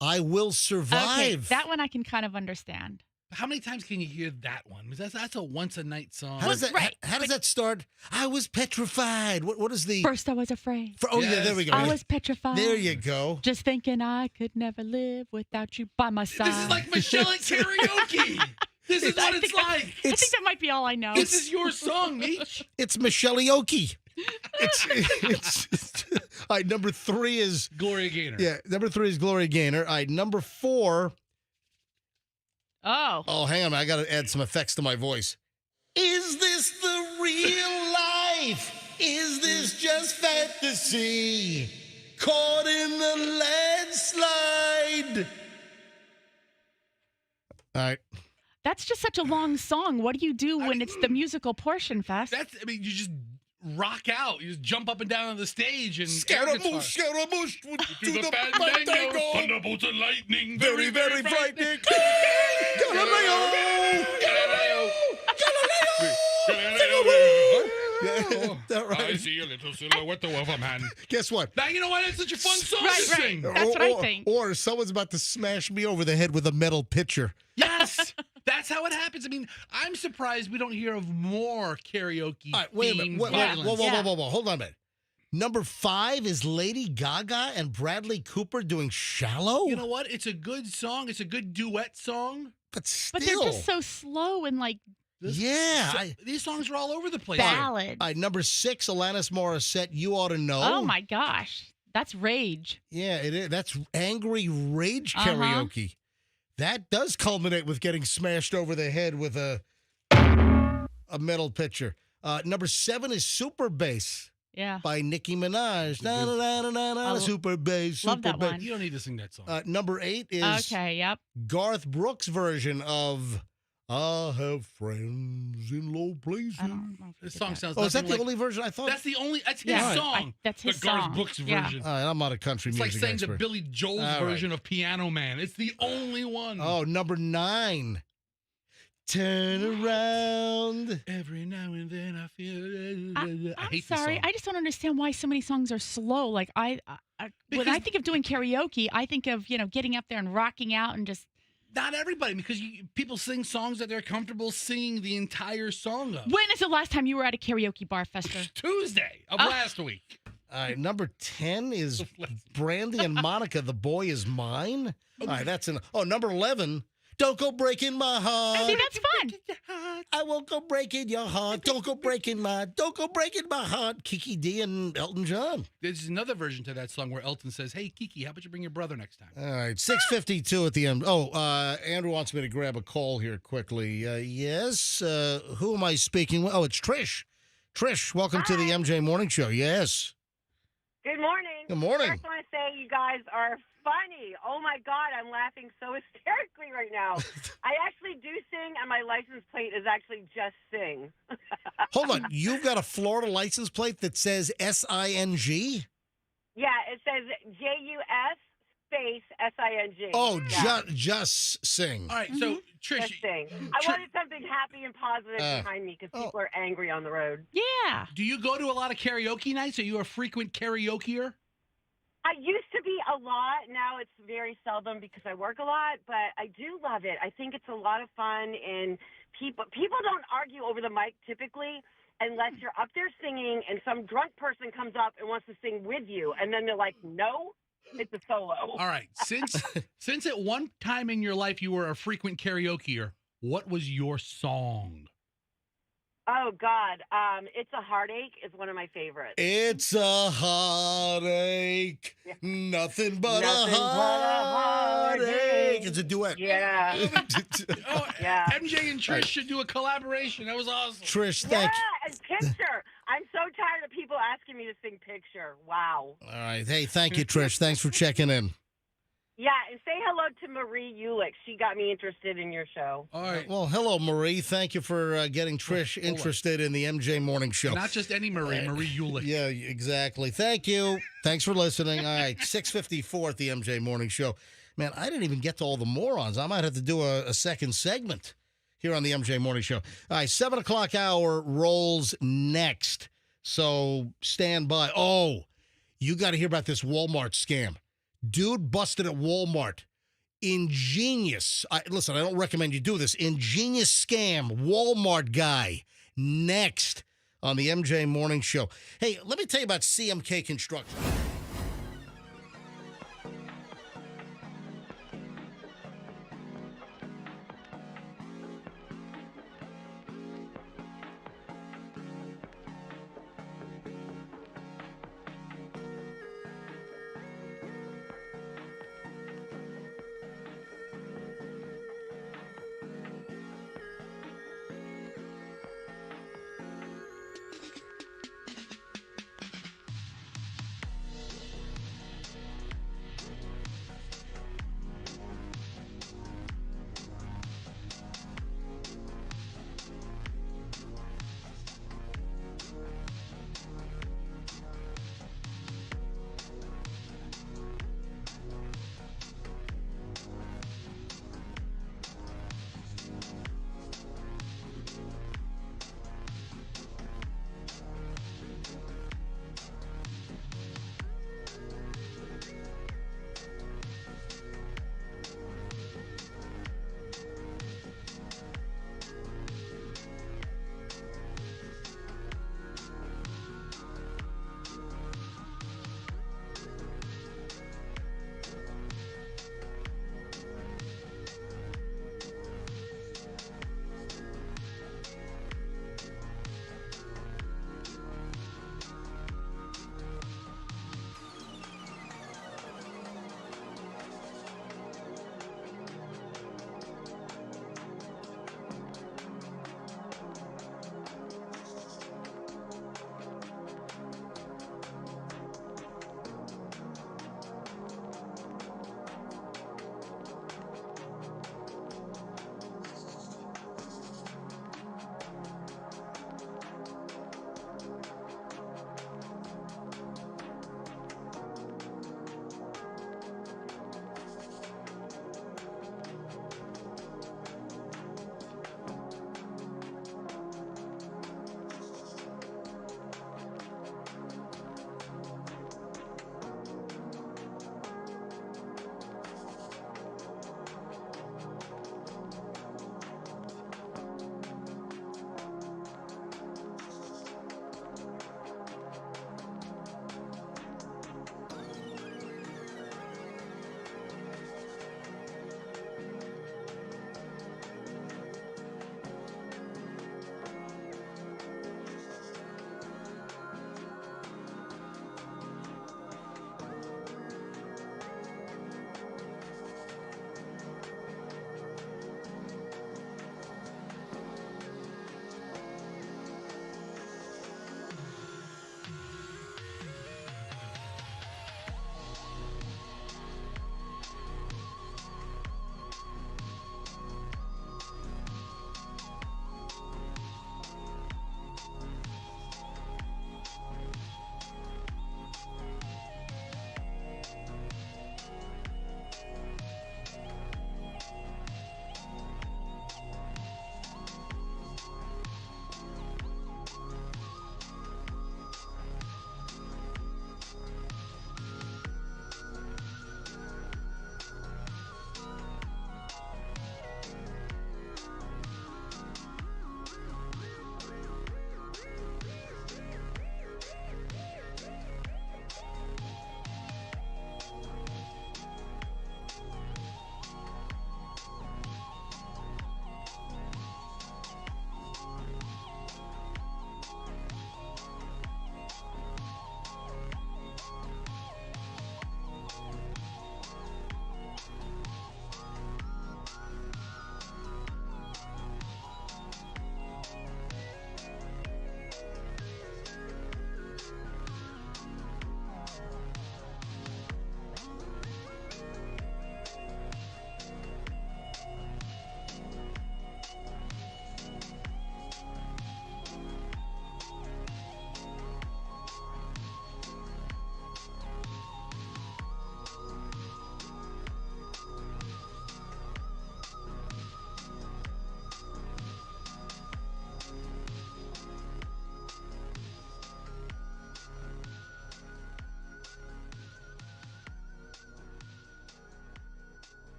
I Will Survive. Okay, that one I can kind of understand. How many times can you hear that one? Because that's a once a night song. How does that start? I was petrified. What is the First I was afraid. yeah, there we go. I was petrified. There you go. Just thinking I could never live without you by my side. This is like Michelle at karaoke. This is what it's like. I think that might be all I know. This is your song, Meech. It's Michelle-ioki. It's all right. Number three is Gloria Gaynor. Yeah, number three is Gloria Gaynor. All right, number four. Oh, hang on. I got to add some effects to my voice. Is this the real life? Is this just fantasy? Caught in the landslide. All right. that's just such a long song. What do you do when it's the musical portion, Fest? You just rock out. You just jump up and down on the stage and Scaramouche, Scaramouche, to the fandango, thunderbolts and lightning, very, very frightening. Galileo, Galileo, All right. I see a little silhouette of a man. Guess what? Now you know why that's such a fun song to Right. sing. That's what I think. Or someone's about to smash me over the head with a metal pitcher. Yes, that's how it happens. I mean, I'm surprised we don't hear of more karaoke. All right, wait a minute. Whoa, violence. Hold on a minute. Number five is Lady Gaga and Bradley Cooper doing Shallow. You know what? It's a good song. It's a good duet song. But still. But they're just so slow and like These songs are all over the place. ballads. All right, number six, Alanis Morissette, You Ought to Know. Oh my gosh, that's rage. Yeah, it is. That's angry rage Uh-huh. karaoke. That does culminate with getting smashed over the head with a metal pitcher. Number seven is Super Bass Yeah. by Nicki Minaj. Na, na, na, na, na, na, Super Bass. Love Super that Bass. one. You don't need to sing that song. Number eight is Okay. Yep. Garth Brooks' version of I Have Friends in Low Places. I don't know. If This we song did sounds. Oh, is that nothing the like- only version? I thought. That's his Yeah. song. That's his the Garth song. Brooks Yeah. version. All right, I'm not a country It's like music saying expert. the Billy Joel's All right. version of Piano Man. It's the only one. Oh, number nine. Turn around. Every now and then I feel. I I'm hate sorry. this song. I just don't understand why so many songs are slow. Like when Because- I think of doing karaoke, I think of getting up there and rocking out and just. Not everybody, because people sing songs that they're comfortable singing the entire song of. When is the last time you were at a karaoke bar, Fester? Tuesday of last week. All right, number 10 is Brandy and Monica, The Boy Is Mine. All right, that's number 11, Don't Go Breaking My Heart. I think that's fun. I won't go breaking your heart. Don't go breaking my heart. Kiki D and Elton John. There's another version to that song where Elton says, "Hey, Kiki, how about you bring your brother next time?" All right, 6:52 at the end. Andrew wants me to grab a call here quickly. Yes, who am I speaking with? Oh, it's Trish. Trish, welcome to the MJ Morning Show. Yes. Good morning. Good morning. First, I want to say you guys are funny. Oh, my God, I'm laughing so hysterically right now. I actually do sing, and my license plate is actually just sing. Hold on. You've got a Florida license plate that says SING? Yeah, it says JUS space SING. Oh, yeah. just sing. All right, so Trish, Just sing. I wanted something happy and positive behind me because people are angry on the road. Yeah. do you go to a lot of karaoke nights? Are you a frequent karaokeer? I used to be a lot. Now it's very seldom because I work a lot, but I do love it. I think it's a lot of fun, and people don't argue over the mic typically unless you're up there singing and some drunk person comes up and wants to sing with you, and then they're like, no, it's a solo. All right, since at one time in your life you were a frequent karaokeer, what was your song? Oh, God. It's a Heartache is one of my favorites. It's a heartache. Nothing but Nothing a but a heartache. heartache. It's a duet. Yeah. Oh, Yeah. MJ and Trish should do a collaboration. That was awesome. Trish, Yeah, thank and Picture. I'm so tired of people asking me to sing Picture. Wow. you. All right. Hey, thank you, Trish. Thanks for checking in. hello to Marie Ulick. She got me interested in your show. All right. Well, hello, Marie. Thank you for getting Trish interested in the MJ Morning Show. Not just any Marie, Marie Ulick. Yeah, exactly. Thank you. Thanks for listening. All right, 6:54 at the MJ Morning Show. Man, I didn't even get to all the morons. I might have to do a second segment here on the MJ Morning Show. All right, 7 o'clock hour rolls next. So stand by. Oh, you got to hear about this Walmart scam. Dude busted at Walmart. Ingenious. Listen, I don't recommend you do this. Ingenious scam. Walmart guy. Next on the MJ Morning Show. Hey, let me tell you about CMK Construction.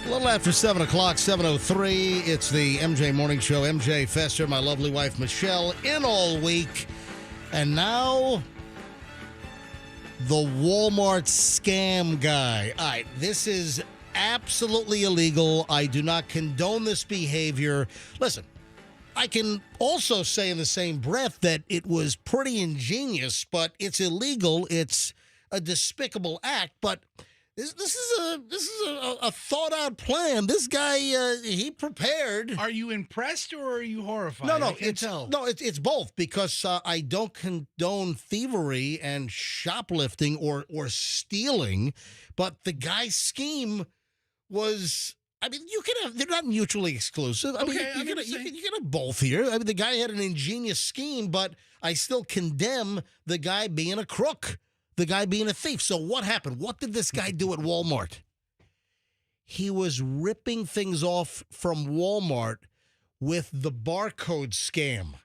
A little after 7 o'clock, 7:03. It's the MJ Morning Show. MJ Fester, my lovely wife Michelle, in all week. And now, the Walmart scam guy. All right, this is absolutely illegal. I do not condone this behavior. Listen, I can also say in the same breath that it was pretty ingenious, but it's illegal. It's a despicable act, but this is a thought out plan. This guy he prepared. Are you impressed or are you horrified? No, it's both, because I don't condone thievery and shoplifting or stealing, but the guy's scheme was. I mean, you can have. They're not mutually exclusive. I mean, you can have both here. I mean, the guy had an ingenious scheme, but I still condemn the guy being a crook. The guy being a thief. So what happened? What did this guy do at Walmart? He was ripping things off from Walmart with the barcode scam.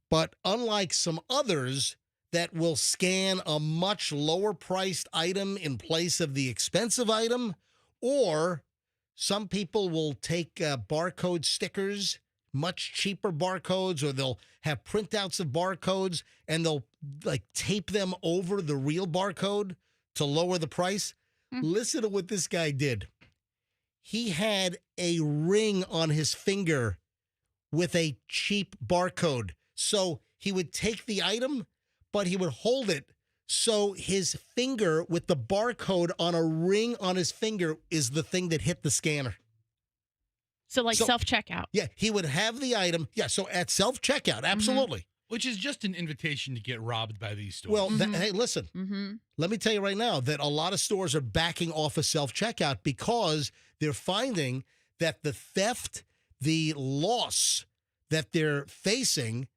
But unlike some others, that will scan a much lower priced item in place of the expensive item, or some people will take barcode stickers, much cheaper barcodes, or they'll have printouts of barcodes and they'll like tape them over the real barcode to lower the price. Listen to what this guy did. He had a ring on his finger with a cheap barcode. So he would take the item, but he would hold it so his finger with the barcode on a ring on his finger is the thing that hit the scanner. So self-checkout. Yeah, he would have the item. Yeah, so at self-checkout, absolutely. Which is just an invitation to get robbed by these stores. Well, hey, listen, let me tell you right now that a lot of stores are backing off of self-checkout because they're finding that the theft, the loss that they're facing,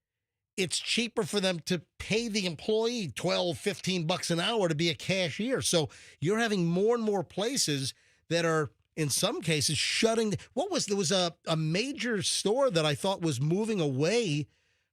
it's cheaper for them to pay the employee $12, $15 an hour to be a cashier. So you're having more and more places that are, in some cases, shutting. There was a major store that I thought was moving away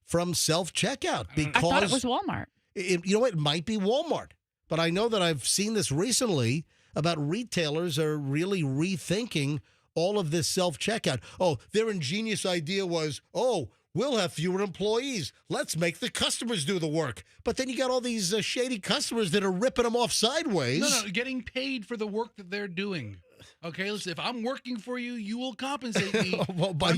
from self-checkout because I thought it was Walmart. You know what? It might be Walmart. But I know that I've seen this recently about retailers are really rethinking all of this self-checkout. Oh, their ingenious idea was, we'll have fewer employees. Let's make the customers do the work. But then you got all these shady customers that are ripping them off sideways. No, getting paid for the work that they're doing. Okay, listen, if I'm working for you, you will compensate me. Well, by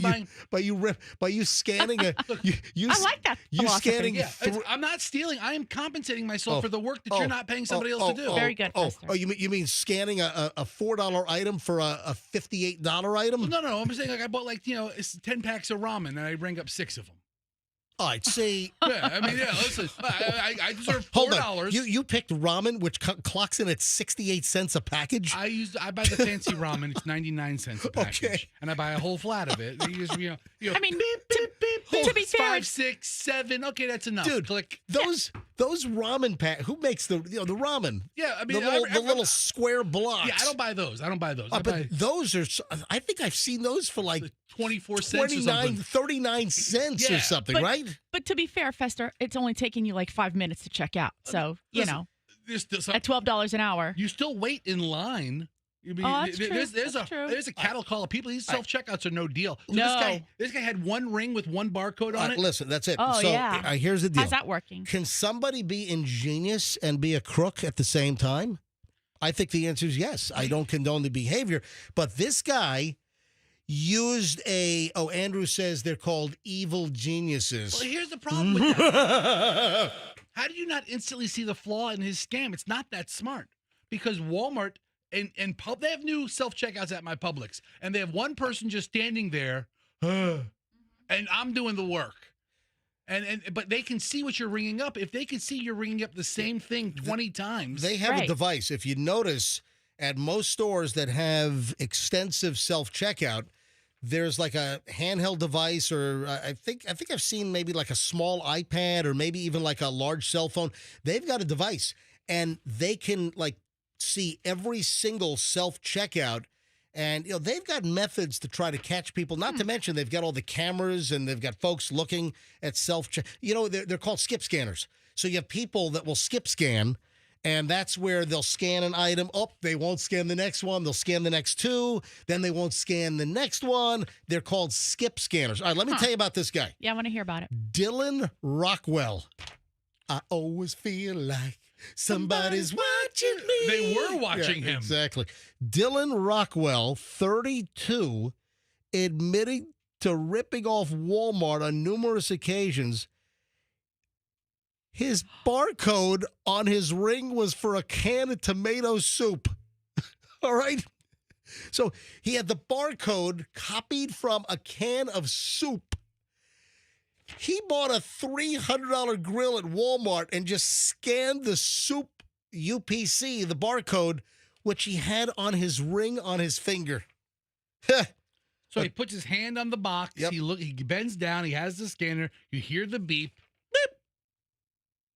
you scanning a. I like that. You scanning. Yeah, I'm not stealing. I am compensating myself for the work that you're not paying somebody else to do. Very good. You mean scanning a $4 item for a $58 item? No. I'm saying I bought it's 10 packs of ramen and I rang up 6 of them. All right, see. Yeah, listen, I deserve $4. Hold on. You picked ramen, which clocks in at 68 cents a package? I buy the fancy ramen. It's 99 cents a package. Okay. And I buy a whole flat of it. Beep, to be fair, 5, 6, 7. Okay, that's enough. Dude, click. Those ramen pack. Who makes the ramen? Yeah, I mean the little square blocks. Yeah, I don't buy those. But those are. I think I've seen those for like 24 cents or something. 39 cents or something, right? But to be fair, Fester, it's only taking you like 5 minutes to check out. So at $12 an hour, you still wait in line. That's true. There's a cattle call of people. These self-checkouts are no deal. So no. This guy had one ring with one barcode on it. Listen, that's it. Oh, so yeah. Here's the deal. How's that working? Can somebody be ingenious and be a crook at the same time? I think the answer is yes. I don't condone the behavior. But this guy used Andrew says they're called evil geniuses. Well, here's the problem with that. How do you not instantly see the flaw in his scam? It's not that smart. Because Walmart and they have new self-checkouts at my Publix, and they have one person just standing there, and I'm doing the work. But they can see what you're ringing up. If they can see you're ringing up the same thing 20 times. They have a device. If you notice, at most stores that have extensive self-checkout, there's like a handheld device, or I think I've seen maybe like a small iPad or maybe even like a large cell phone. They've got a device, and they can like see every single self-checkout. And, they've got methods to try to catch people, not to mention they've got all the cameras and they've got folks looking at self-check. They're called skip scanners. So you have people that will skip scan, and that's where they'll scan an item. They won't scan the next one. They'll scan the next 2. Then they won't scan the next one. They're called skip scanners. All right, let me tell you about this guy. Yeah, I want to hear about it. Dylan Rockwell. I always feel like somebody's watching me. They were watching him. Exactly. Dylan Rockwell, 32, admitting to ripping off Walmart on numerous occasions. His barcode on his ring was for a can of tomato soup. All right? So he had the barcode copied from a can of soup. He bought a $300 grill at Walmart and just scanned the soup UPC, the barcode, which he had on his ring on his finger. So he puts his hand on the box. Yep. He bends down. He has the scanner. You hear the beep. Beep.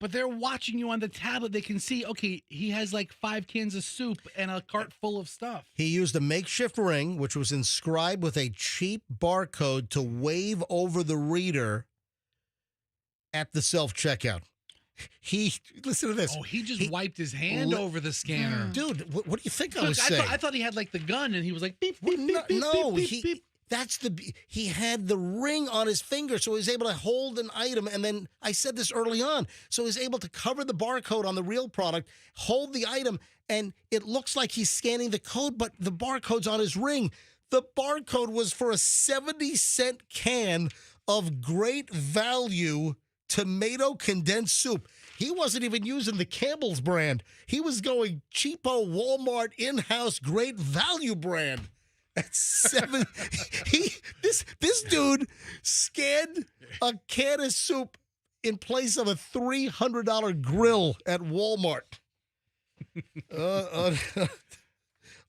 But they're watching you on the tablet. They can see, okay, he has like 5 cans of soup and a cart full of stuff. He used a makeshift ring, which was inscribed with a cheap barcode to wave over the reader at the self-checkout. He listen to this. Oh, he just wiped his hand over the scanner. Dude, what do you think I Look, was saying? I thought he had like the gun, and he was like, beep, beep, beep, no, beep, no, beep, beep, beep. he had the ring on his finger, so he was able to hold an item. And then I said this early on, so he was able to cover the barcode on the real product, hold the item, and it looks like he's scanning the code, but the barcode's on his ring. The barcode was for a 70-cent can of great value tomato condensed soup. He wasn't even using the Campbell's brand. He was going cheapo Walmart in-house great value brand. At this dude scanned a can of soup in place of a $300 grill at Walmart.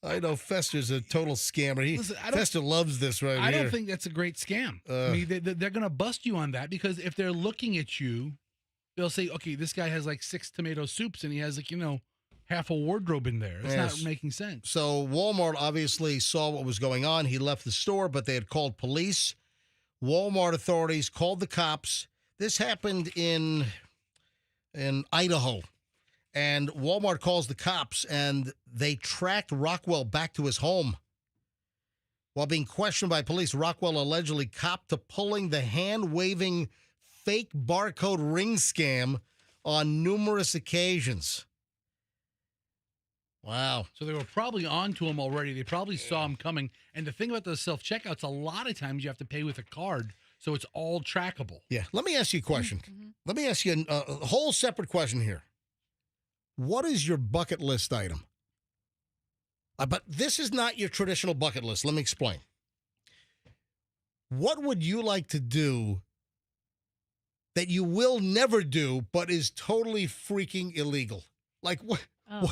I know Fester's a total scammer. Fester loves this right here. I don't think that's a great scam. I mean, they're going to bust you on that because if they're looking at you, they'll say, okay, this guy has like 6 tomato soups and he has like, half a wardrobe in there. It's not making sense. So Walmart obviously saw what was going on. He left the store, but they had called police. Walmart authorities called the cops. This happened in Idaho. And Walmart calls the cops, and they tracked Rockwell back to his home. While being questioned by police, Rockwell allegedly copped to pulling the hand-waving fake barcode ring scam on numerous occasions. Wow. So they were probably on to him already. They probably saw him coming. And the thing about those self-checkouts, a lot of times you have to pay with a card, so it's all trackable. Yeah. Let me ask you a question. Mm-hmm. Let me ask you a whole separate question here. What is your bucket list item? But this is not your traditional bucket list. Let me explain. What would you like to do that you will never do, but is totally freaking illegal? Like what? Oh.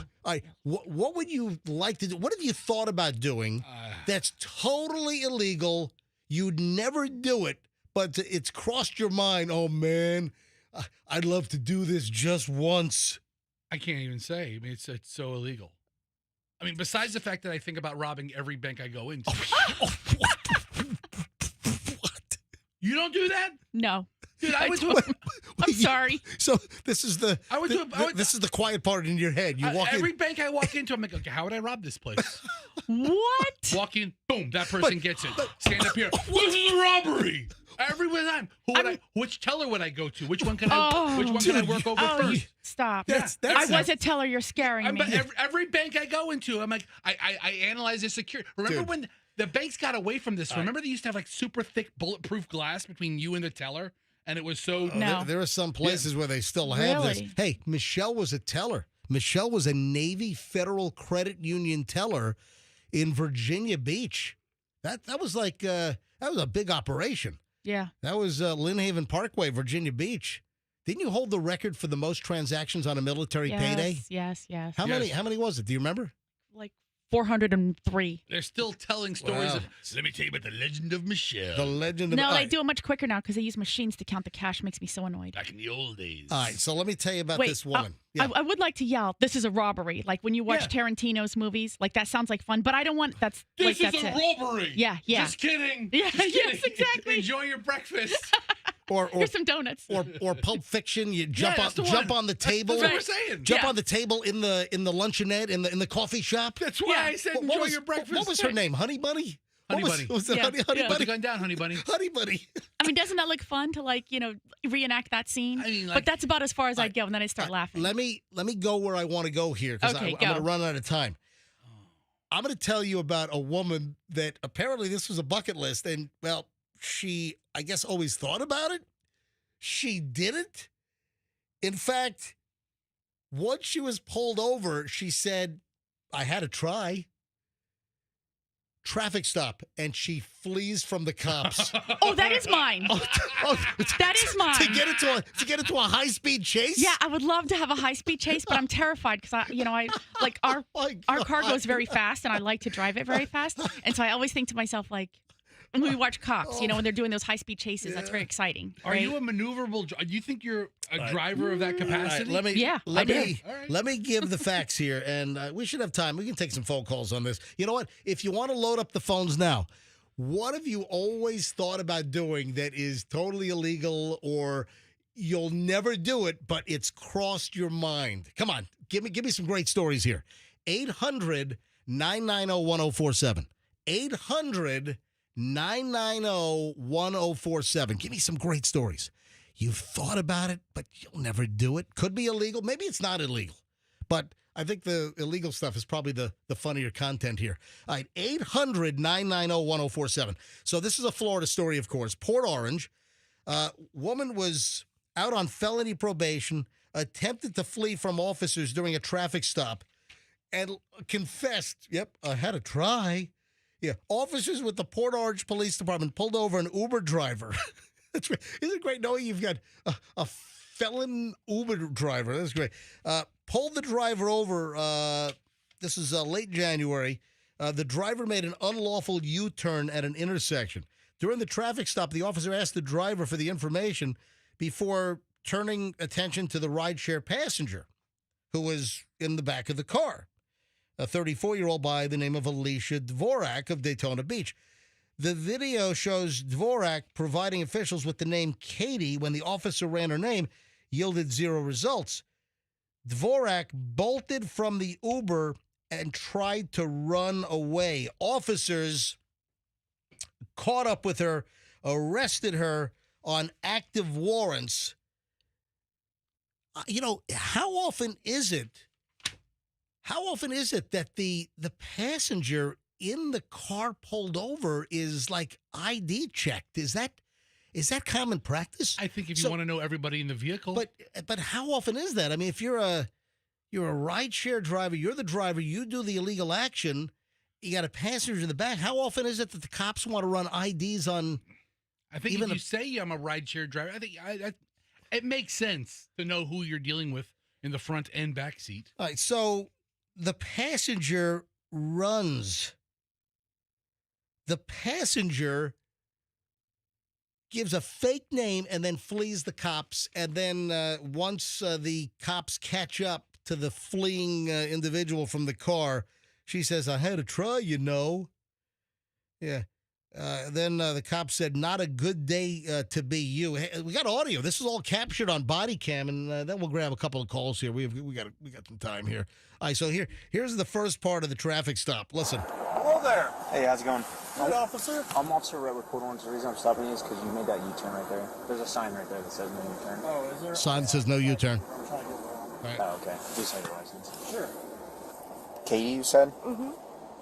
What would you like to do? What have you thought about doing that's totally illegal? You'd never do it, but it's crossed your mind. Oh man, I'd love to do this just once. I can't even say. I mean, it's so illegal. I mean, besides the fact that I think about robbing every bank I go into. What? You don't do that? No. Dude, I went to I'm sorry. So this is the this is the quiet part in your head. You walk every bank I walk into, I'm like, okay, how would I rob this place? What? Walk in, boom, that person gets it. Stand up here. This is a robbery. Every time. Which teller would I go to? Which one can I work over first? Stop. I was a teller. You're scaring me. Every bank I go into, I'm like, I analyze the security. Remember when the banks got away from this? Remember they used to have like super thick bulletproof glass between you and the teller? And it was so... No. There are some places where they still have this. Hey, Michelle was a teller. Michelle was a Navy Federal Credit Union teller in Virginia Beach. That was like... that was a big operation. Yeah. That was Lynn Haven Parkway, Virginia Beach. Didn't you hold the record for the most transactions on a military payday? Yes. How many was it? Do you remember? Like 403. They're still telling stories. Wow. Let me tell you about the legend of Michelle. The legend of... No, they do it much quicker now because they use machines to count the cash. Makes me so annoyed. Back in the old days. All right, so let me tell you about this woman. I would like to yell, this is a robbery. Like when you watch Tarantino's movies, like that sounds like fun, but I don't want... This is a robbery. Yeah. Just kidding. Yeah, Just kidding. Yes, exactly. Enjoy your breakfast. Or here's some donuts. Or Pulp Fiction. You jump on the table. That's what we're saying. Jump on the table in the luncheonette in the coffee shop. That's why I said enjoy your breakfast. What was her name? Honey Bunny? Honey Bunny. Was it Honey Bunny? Put the gun down, Honey Bunny. Honey Bunny. I mean, doesn't that look fun to reenact that scene? I mean, but that's about as far as I'd go, and then I start laughing. Let me go where I want to go here because I'm going to run out of time. I'm going to tell you about a woman that apparently this was a bucket list, and well, she I guess always thought about it. She didn't. In fact, once she was pulled over, she said, I had to try. Traffic stop, and she flees from the cops. Oh, that is mine. That is mine. To get into a high-speed chase? Yeah, I would love to have a high-speed chase, but I'm terrified because our car goes very fast, and I like to drive it very fast. And so I always think to myself, like, when we watch Cops, when they're doing those high-speed chases, that's very exciting. Right? Are you a maneuverable? Do you think you're a driver of that capacity? Right, let me give the facts here, and we should have time. We can take some phone calls on this. You know what? If you want to load up the phones now, what have you always thought about doing that is totally illegal or You'll never do it, but it's crossed your mind. Come on, give me some great stories here. 800-990-1047. 800-990-1047. Give me some great stories. You've thought about it, but you'll never do it. Could be illegal. Maybe it's not illegal. But I think the illegal stuff is probably the funnier content here. All right, 800-990-1047. So this is a Florida story, of course. Port Orange. Woman was out on felony probation, attempted to flee from officers during a traffic stop, and confessed, yep, I had to try. Yeah, officers with the Port Orange Police Department pulled over an Uber driver. That's great. Isn't it great knowing you've got a felon Uber driver? That's great. Pulled the driver over. This is late January. The driver made an unlawful U-turn at an intersection. During the traffic stop, the officer asked the driver for the information before turning attention to the rideshare passenger who was in the back of the car, a 34-year-old by the name of Alicia Dvorak of Daytona Beach. The video shows Dvorak providing officials with the name Katie. When the officer ran her name, yielded 0 results. Dvorak bolted from the Uber and tried to run away. Officers caught up with her, arrested her on active warrants. How often is it that the passenger in the car pulled over is like ID checked? Is that common practice? I think if you want to know everybody in the vehicle. But how often is that? I mean, if you're a rideshare driver, you're the driver, you do the illegal action, you got a passenger in the back. How often is it that the cops want to run IDs on? I think if you say I'm a rideshare driver, I think it makes sense to know who you're dealing with in the front and back seat. All right, so the passenger runs. The passenger gives a fake name and then flees the cops. And then once the cops catch up to the fleeing individual from the car, she says, I had to try, Yeah. Then the cop said, not a good day to be you. Hey, we got audio. This is all captured on body cam, and then we'll grab a couple of calls here. We got some time here. All right, so here's the first part of the traffic stop. Listen. Hello there. Hey, how's it going? Good officer. I'm Officer Redwood Port Orange. The reason I'm stopping you is because you made that U-turn right there. There's a sign right there that says no U-turn. Oh, is there? Sign says no U-turn. I'm trying to get around. All right. Oh, okay. Please have your license. Sure. Katie, you said? Mm-hmm.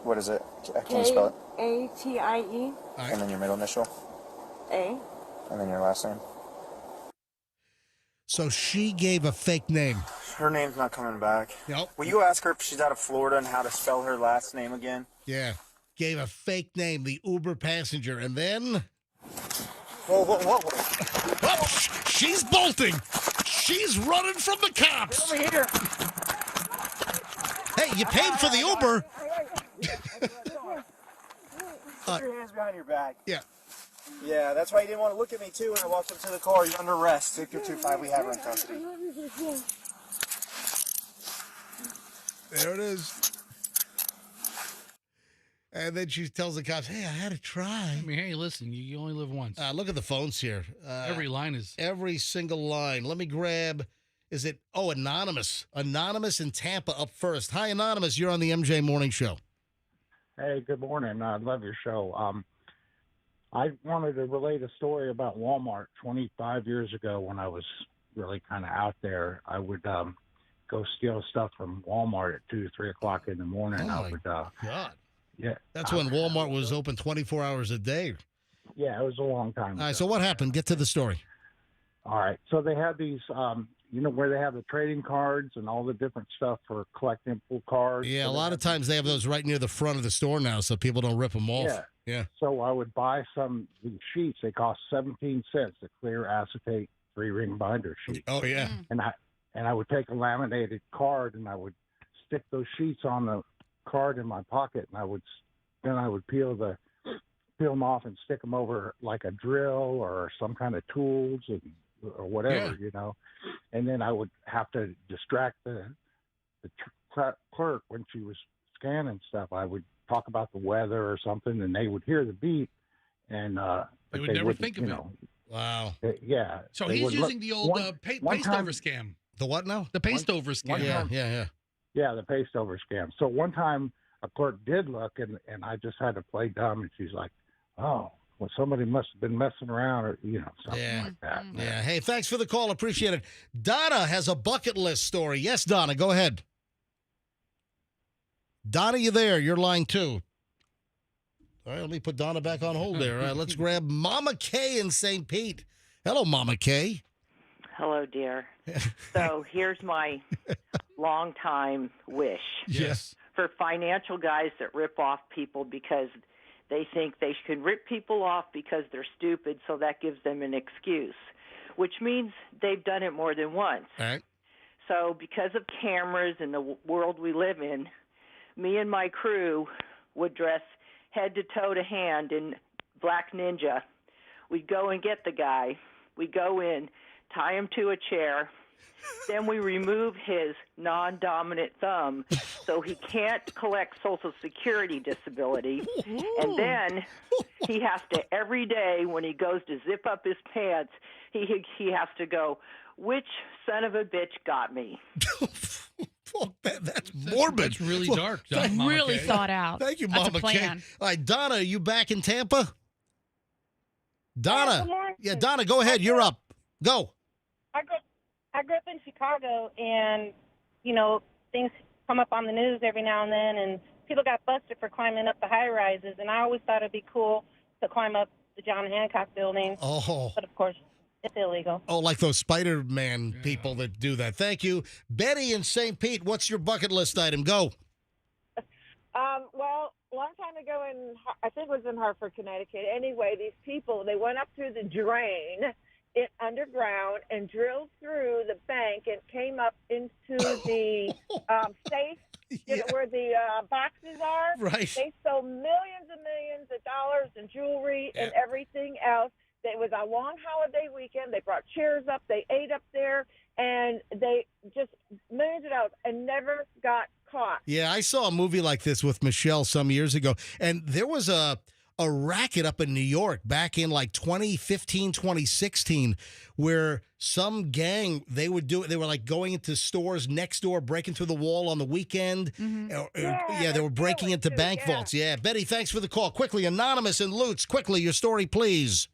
What is it? Can you spell it? Katie. Right. And then your middle initial? A. And then your last name? So she gave a fake name. Her name's not coming back. Nope. Will you ask her if she's out of Florida and how to spell her last name again? Yeah. Gave a fake name, the Uber passenger, and then... Whoa. Oh, she's bolting. She's running from the cops. Over here. Hey, you paid for the Uber. Put your hands behind your back. Yeah. Yeah, that's why you didn't want to look at me, too, when I walked up to the car. You're under arrest. 6225, we have her in custody. There it is. And then she tells the cops, hey, I had to try. I mean, hey, listen, you only live once. Look at the phones here. Every line is... Every single line. Let me grab, Anonymous. Anonymous in Tampa up first. Hi, Anonymous. You're on the MJ Morning Show. Hey, good morning. I love your show. I wanted to relate a story about Walmart 25 years ago when I was really kind of out there. I would go steal stuff from Walmart at 2, 3 o'clock in the morning. Oh, I would, God. Yeah. That's when Walmart was open 24 hours a day. Yeah, it was a long time ago. All right, so what happened? Get to the story. All right. So they have these, where they have the trading cards and all the different stuff for collecting pool cards. Yeah, so a lot of times they have those right near the front of the store now so people don't rip them off. Yeah. So I would buy these sheets. They cost 17 cents, a clear acetate 3-ring binder sheet. Oh, yeah. And I would take a laminated card and I would stick those sheets on the card in my pocket, and I would peel them off and stick them over like a drill or some kind of tools or whatever, and then I would have to distract the clerk when she was scanning stuff. I would talk about the weather or something, and they would hear the beep, and they would never think of it. Wow. Yeah. So they he's would using look- the old one paste time- over scam. The what now? The paste over scam. Yeah. Yeah, the paste over scam. So one time a clerk did look, and I just had to play dumb, and she's like, "Oh, well, somebody must have been messing around, or something like that." Yeah. Hey, thanks for the call. Appreciate it. Donna has a bucket list story. Yes, Donna, go ahead. Donna, you there? You're line 2. All right, let me put Donna back on hold there. All right, let's grab Mama Kay in St. Pete. Hello, Mama Kay. Hello, dear. So here's my long-time wish. Yes. For financial guys that rip off people because they think they can rip people off because they're stupid, so that gives them an excuse, which means they've done it more than once. All right. So because of cameras and the world we live in, me and my crew would dress head to toe to hand in Black Ninja. We'd go and get the guy. We'd go in, tie him to a chair. Then we remove his non-dominant thumb so he can't collect Social Security disability. And then he has to, every day when he goes to zip up his pants, he has to go, "Which son of a bitch got me?" That's morbid. That's really dark. Mama Really Kay. thought out. Thank you, That's Mama a Kay. plan. All right, Donna, are you back in Tampa? Donna. good morning. Yeah, Donna, go ahead. You're up. Go. I grew up in Chicago, and things come up on the news every now and then, and people got busted for climbing up the high rises. And I always thought it'd be cool to climb up the John Hancock building, but of course it's illegal. Oh, like those Spider-Man people that do that. Thank you, Betty in St. Pete. What's your bucket list item? Go. Well, a long time ago I think it was in Hartford, Connecticut. Anyway, these people, they went up through the drain underground and drilled through the bank and came up into the safe, where the boxes are. Right. They sold millions and millions of dollars in jewelry and everything else. It was a long holiday weekend. They brought chairs up. They ate up there, and they just millions of dollars and never got caught. Yeah, I saw a movie like this with Michelle some years ago, and there was a racket up in New York back in like 2015, 2016, where some gang, they were like going into stores next door, breaking through the wall on the weekend. They were breaking into bank vaults. Yeah, Betty, thanks for the call. Quickly, Anonymous and Lutz, quickly, your story, please.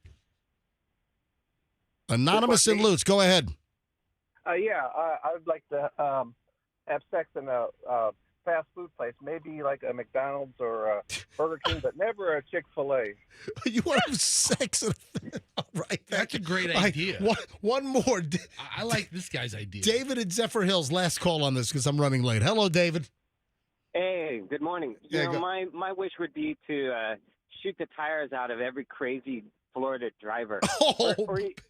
Anonymous and Lutz, go ahead. I would like to have sex in a fast food place, maybe like a McDonald's or a Burger King, but never a Chick-fil-A. You want to have sex? All right. That's a great idea. One more. I like this guy's idea. David in Zephyr Hills, last call on this because I'm running late. Hello, David. Hey, good morning. My wish would be to shoot the tires out of every crazy Florida driver.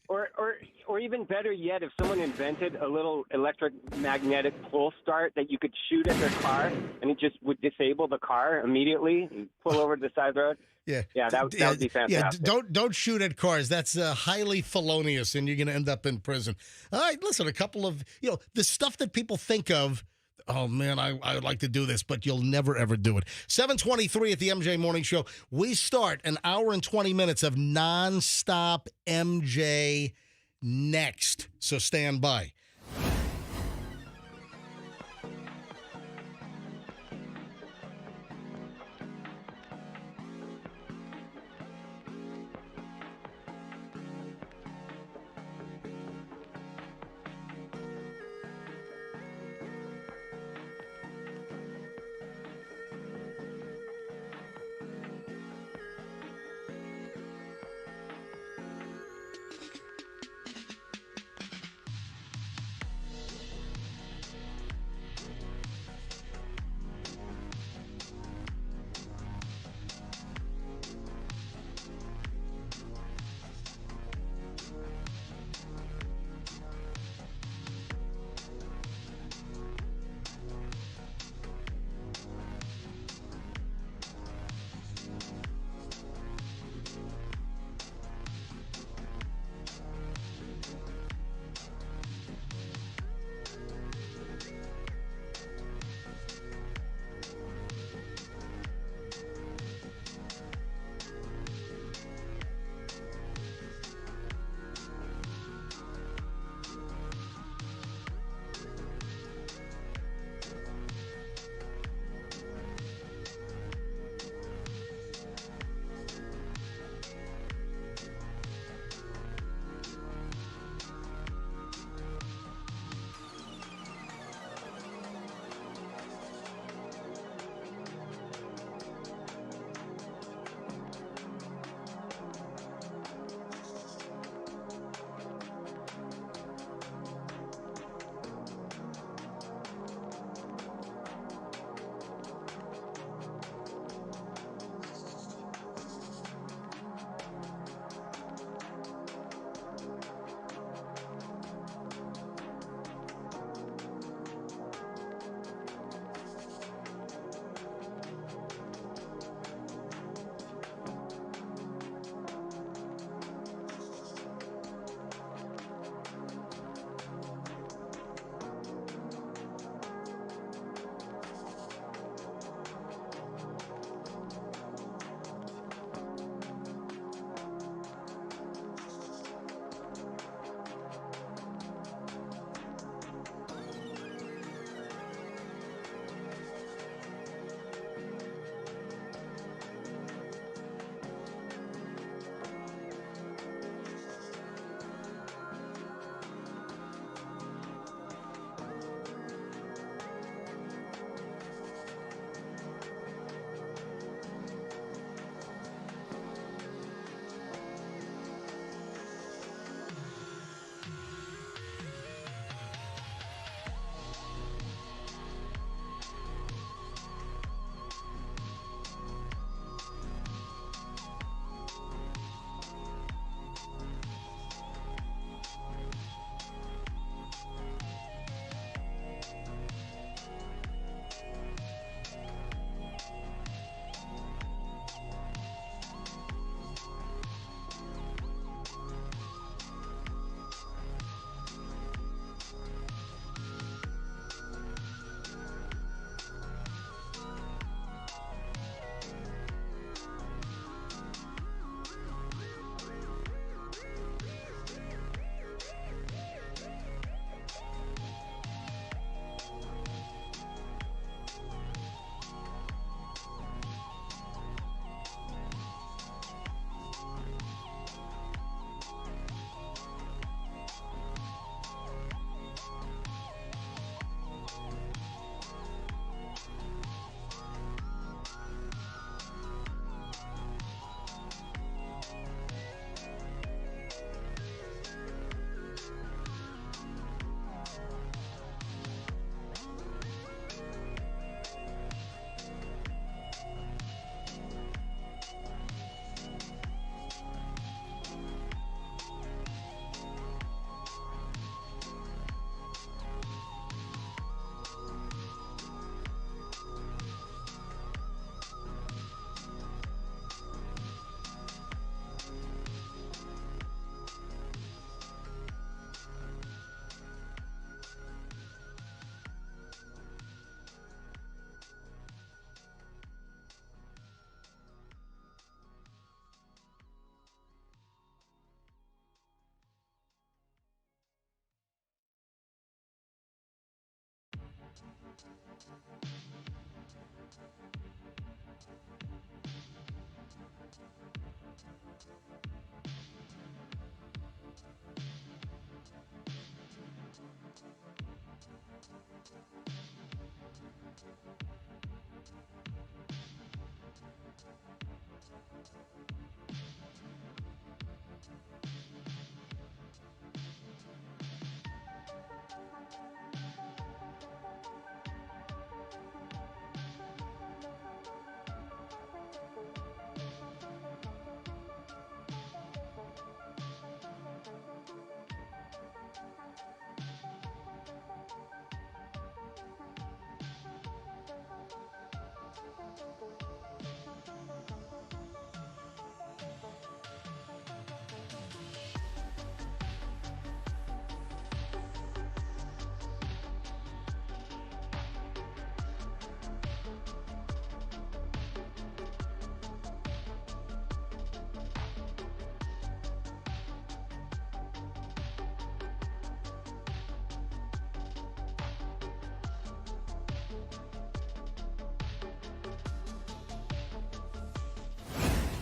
Or even better yet, if someone invented a little electromagnetic pull start that you could shoot at their car and it just would disable the car immediately and pull over to the side of the road. Yeah, that would be fantastic. Yeah, don't shoot at cars. That's highly felonious, and you're going to end up in prison. All right, listen, a couple of, the stuff that people think of, oh, man, I would like to do this, but you'll never, ever do it. 7:23 at the MJ Morning Show. We start an hour and 20 minutes of nonstop MJ next, so stand by.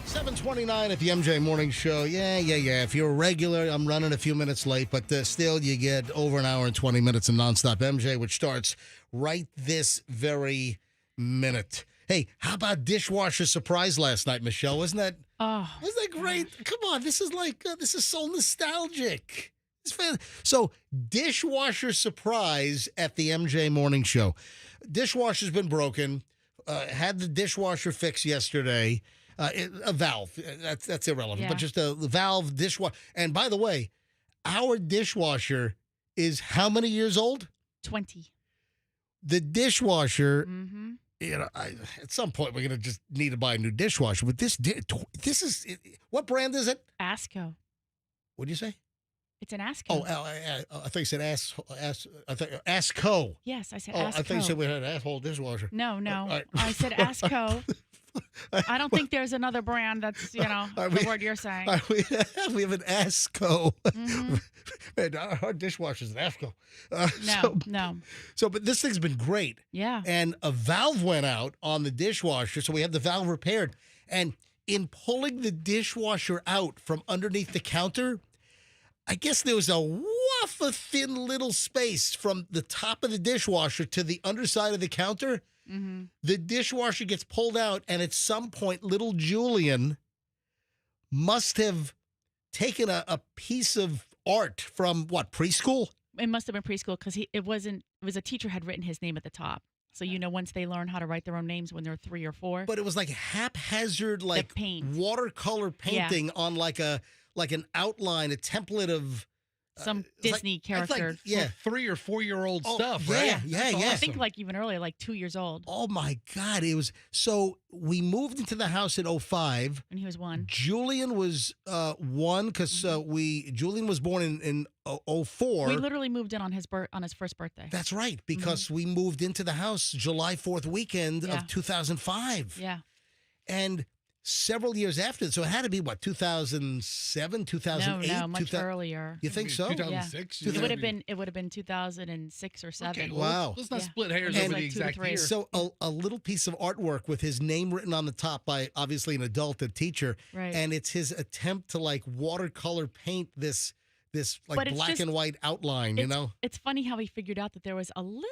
7:29 at the MJ Morning Show. Yeah. If you're a regular, I'm running a few minutes late, but still you get over an hour and 20 minutes of nonstop MJ, which starts right this very minute. Hey, how about Dishwasher surprise last night, Michelle? Wasn't that great? Come on, this is so nostalgic. So, Dishwasher surprise at the MJ Morning Show. Dishwasher's been broken. Had the dishwasher fixed yesterday. A valve. That's irrelevant. Yeah. But just a valve dishwasher. And by the way, our dishwasher is how many years old? 20. The dishwasher, at some point we're going to just need to buy a new dishwasher. But this is, what brand is it? Asco. What did you say? It's an Asco. Oh, I thought you said Asco. Yes, I said Asco. Asco. I thought you said we had an asshole dishwasher. No. Right. I said Asco. I don't think there's another brand that's, the word you're saying. We have an Asco. Man, our dishwasher's an Asco. No. So, but this thing's been great. Yeah. And a valve went out on the dishwasher, so we have the valve repaired. And in pulling the dishwasher out from underneath the counter, I guess there was a thin little space from the top of the dishwasher to the underside of the counter. Mm-hmm. The dishwasher gets pulled out, and at some point, little Julian must have taken a piece of art from preschool? It must have been preschool because it was a teacher had written his name at the top. So, once they learn how to write their own names when they're 3 or 4. But it was like haphazard, like paint. Watercolor painting on like an outline, a template of some Disney character. Yeah. 3 or 4 year old stuff, right? Yeah. I think even earlier, like 2 years old. Oh my God. It was so we moved into the house in 2005. And he was 1. Julian was 1 because Julian was born in 2004. We literally moved in on his first birthday. That's right, because we moved into the house July 4th weekend of 2005. Yeah. And several years after, so it had to be 2007, 2008? No, much earlier. You think so? 2006. Yeah. It would have been 2006 or 7. Okay, well, let's not split hairs over the exact year. So a little piece of artwork with his name written on the top by obviously an adult, a teacher, right. And it's his attempt to watercolor paint this black and white outline. It's funny how he figured out that there was a little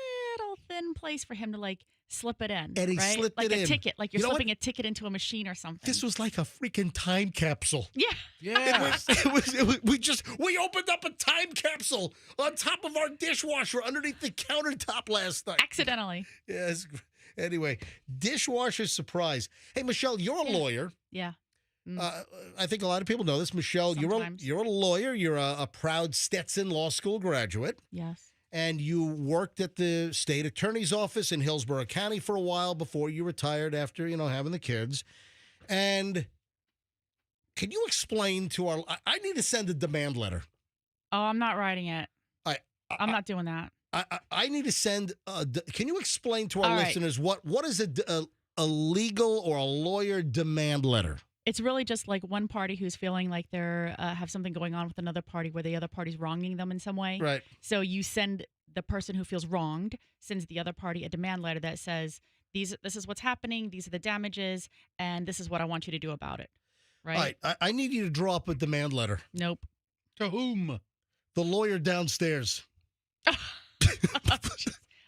thin place for him to slip it in, and he right? slipped like it a in. ticket, like you're slipping a ticket into a machine or something. This was like a freaking time capsule. Yeah. We opened up a time capsule on top of our dishwasher underneath the countertop last night. Accidentally. Yes. Anyway, dishwasher surprise. Hey, Michelle, you're a lawyer. Yeah. I think a lot of people know this. Michelle, you're a lawyer. You're a proud Stetson Law School graduate. Yes. And you worked at the state attorney's office in Hillsborough County for a while before you retired after, having the kids. And can you explain to I need to send a demand letter. Oh, I'm not writing it. I'm not doing that. I need to send, can you explain to our listeners what is a legal or a lawyer demand letter? It's really just like one party who's feeling like they're have something going on with another party where the other party's wronging them in some way. Right. So you send the person who feels wronged sends the other party a demand letter that says, this is what's happening, these are the damages, and this is what I want you to do about it. Right? All right. I need you to draw up a demand letter. Nope. To whom? The lawyer downstairs.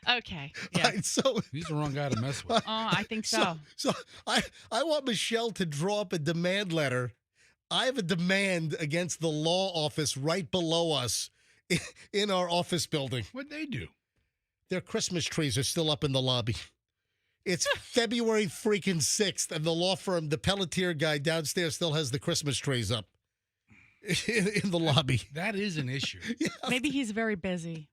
Okay. Yeah. Right, so he's the wrong guy to mess with. I think so. So I want Michelle to draw up a demand letter. I have a demand against the law office right below us in our office building. What'd they do? Their Christmas trees are still up in the lobby. It's February freaking 6th, and the law firm, the Pelletier guy downstairs, still has the Christmas trees up in the lobby. That is an issue. Yeah. Maybe he's very busy.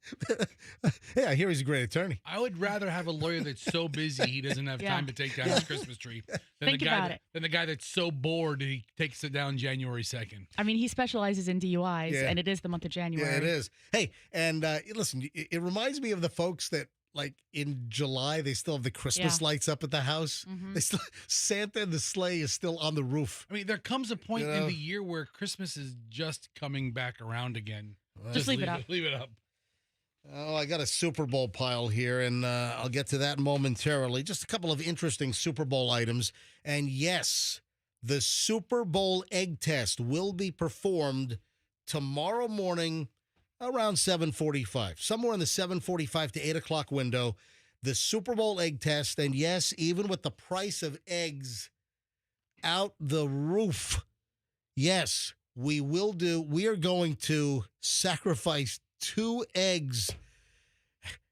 Yeah, I hear he's a great attorney. I would rather have a lawyer that's so busy he doesn't have time to take down his Christmas tree than the guy that's so bored he takes it down January 2nd. I mean, he specializes in DUIs, and it is the month of January. Yeah, it is. Hey, and listen, it reminds me of the folks that, like, in July, they still have the Christmas lights up at the house. Mm-hmm. They still, Santa and the sleigh is still on the roof. I mean, there comes a point in the year where Christmas is just coming back around again. Just leave it up. Leave it up. Oh, I got a Super Bowl pile here, and I'll get to that momentarily. Just a couple of interesting Super Bowl items. And yes, the Super Bowl egg test will be performed tomorrow morning around 7:45, somewhere in the 7:45 to 8 o'clock window. The Super Bowl egg test, and yes, even with the price of eggs out the roof, yes, we are going to sacrifice 2 eggs.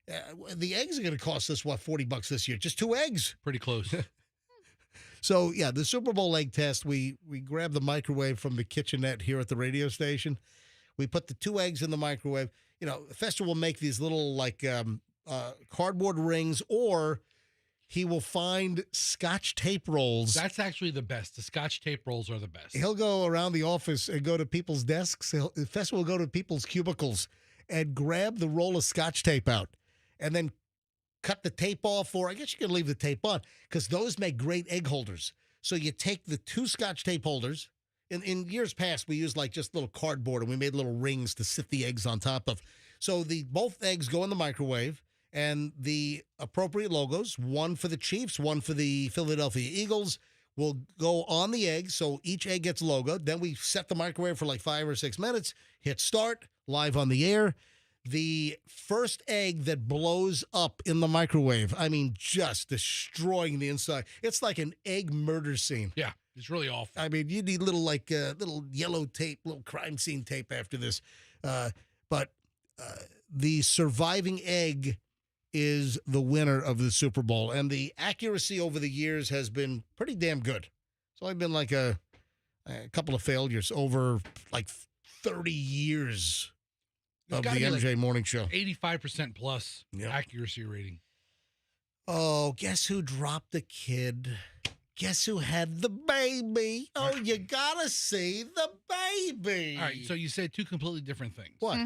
The eggs are going to cost us, what, $40 this year? Just 2 eggs. Pretty close. So, yeah, the Super Bowl egg test, we grab the microwave from the kitchenette here at the radio station. We put the 2 eggs in the microwave. You know, Fester will make these little, like, cardboard rings, or he will find Scotch tape rolls. That's actually the best. The Scotch tape rolls are the best. He'll go around the office and go to people's desks. Fester will go to people's cubicles and grab the roll of Scotch tape out and then cut the tape off, or I guess you can leave the tape on, because those make great egg holders. So you take the 2 Scotch tape holders. In years past, we used like just little cardboard, and we made little rings to sit the eggs on top of. So both eggs go in the microwave, and the appropriate logos, one for the Chiefs, one for the Philadelphia Eagles, will go on the egg. So each egg gets logoed. Then we set the microwave for like 5 or 6 minutes, hit start, live on the air. The first egg that blows up in the microwave, I mean, just destroying the inside. It's like an egg murder scene. Yeah, it's really awful. I mean, you need little yellow tape, little crime scene tape after this. But the surviving egg is the winner of the Super Bowl. And the accuracy over the years has been pretty damn good. It's only been like a couple of failures over like 30 years of the MJ Morning Show. 85% plus accuracy rating. Oh, guess who dropped the kid? Guess who had the baby? Oh, you gotta see the baby. All right, so you said 2 completely different things. What?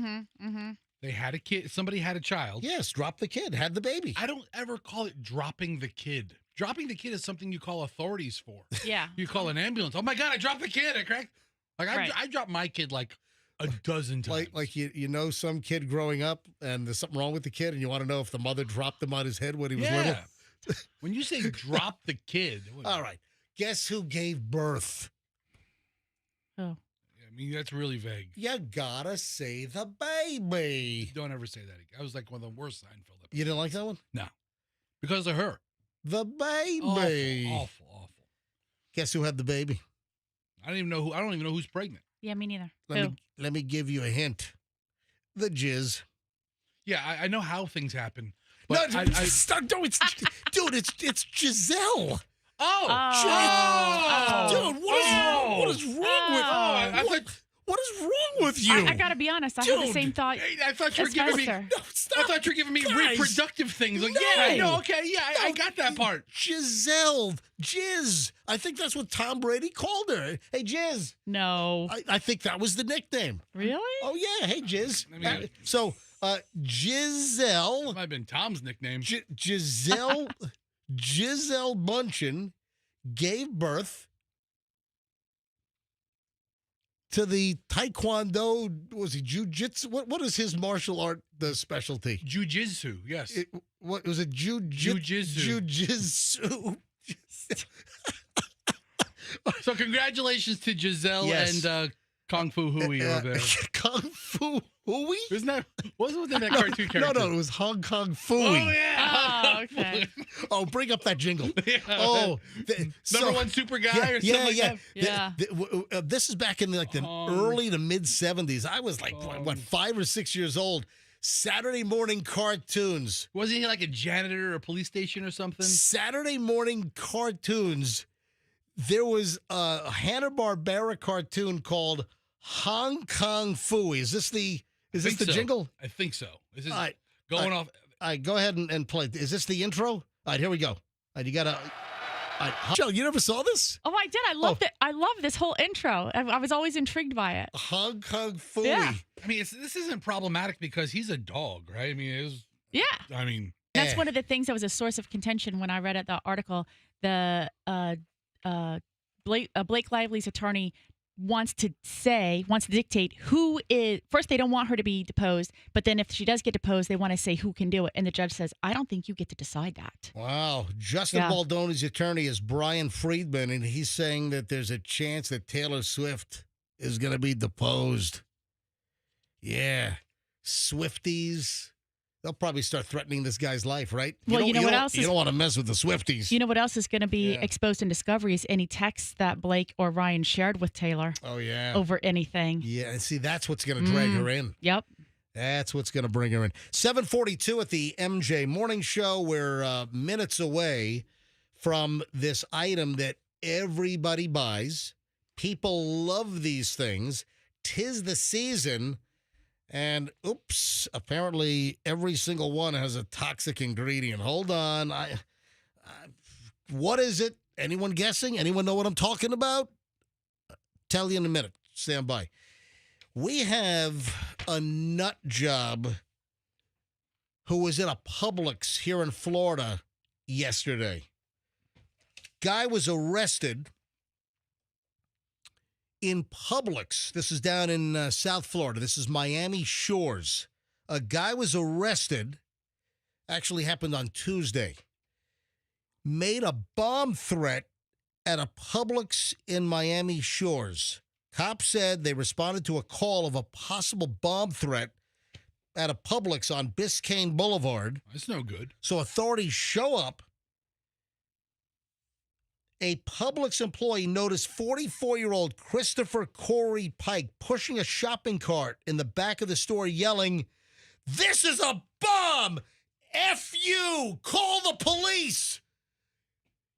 They had a kid. Somebody had a child. Yes, dropped the kid, had the baby. I don't ever call it dropping the kid. Dropping the kid is something you call authorities for. Yeah. You call an ambulance. Oh, my God, I dropped the kid. I cracked. Like, I dropped my kid like a dozen times. Like you know some kid growing up and there's something wrong with the kid and you want to know if the mother dropped him on his head when he was little. When you say drop the kid. All right. Guess who gave birth? Oh. I mean, that's really vague. You gotta say the baby. Don't ever say that again. That was like one of the worst Seinfeld episodes. You didn't like that one? No. Because of her. The baby. Awful. Guess who had the baby? I don't even know who's pregnant. Yeah, me neither. Let me give you a hint. The jizz. Yeah, I know how things happen. But no, stop, dude, it's Giselle. Dude, what is wrong with what is wrong with you? I gotta be honest. I had the same thought. I thought you were giving me. I thought you were giving me reproductive things. Like, I got that part. Giselle, Jizz. I think that's what Tom Brady called her. Hey, Jizz. No. I think that was the nickname. Really? Oh yeah. Hey, Jizz. I mean, Giselle. That might have been Tom's nickname. Giselle Bundchen gave birth to the Taekwondo. Was he Jiu-Jitsu? What is his martial art specialty? Jiu-Jitsu, yes. What was it? Jiu-Jitsu. Jiu-Jitsu. So congratulations to Giselle and Kung Fu Hui over there. Kung Fu Hui? Wasn't that cartoon character? No, it was Hong Kong Fooey. Oh, yeah. Oh, okay. Oh, bring up that jingle. Yeah. Oh, Number one super guy or something like that? Yeah. This is back in the early to mid 70s. I was like, 5 or 6 years old. Saturday morning cartoons. Wasn't he like a janitor or a police station or something? Saturday morning cartoons. There was a Hanna-Barbera cartoon called Hong Kong Fooey. Is this the jingle? I think so. This is off. All right, go ahead and play. Is this the intro? All right, here we go. All right, you got to... Joe, you never saw this? Oh, I did. I loved it. I love this whole intro. I was always intrigued by it. Hong Kong Fooey. Yeah. I mean, this isn't problematic because he's a dog, right? I mean, That's one of the things that was a source of contention when I read the article. The Blake Lively's attorney wants to dictate who is, first they don't want her to be deposed, but then if she does get deposed, they want to say who can do it. And the judge says, I don't think you get to decide that. Wow. Justin Baldoni's attorney is Brian Friedman, and he's saying that there's a chance that Taylor Swift is going to be deposed. Yeah. Swifties. They'll probably start threatening this guy's life, right? Well, you know what else? You don't want to mess with the Swifties. You know what else is going to be exposed in discovery is any texts that Blake or Ryan shared with Taylor. Oh, yeah. Over anything. Yeah, and see, that's what's going to drag her in. Yep. That's what's going to bring her in. 7:42 at the MJ Morning Show. We're minutes away from this item that everybody buys. People love these things. 'Tis the season. And, oops, apparently every single one has a toxic ingredient. Hold on. What is it? Anyone guessing? Anyone know what I'm talking about? Tell you in a minute. Stand by. We have a nut job who was in a Publix here in Florida yesterday. Guy was arrested in Publix. This is down in South Florida. This is Miami Shores. A guy was arrested, actually happened on Tuesday, made a bomb threat at a Publix in Miami Shores. Cops said they responded to a call of a possible bomb threat at a Publix on Biscayne Boulevard. That's no good. So authorities show up. A Publix employee noticed 44-year-old Christopher Corey Pike pushing a shopping cart in the back of the store yelling, "This is a bomb! F you! Call the police!"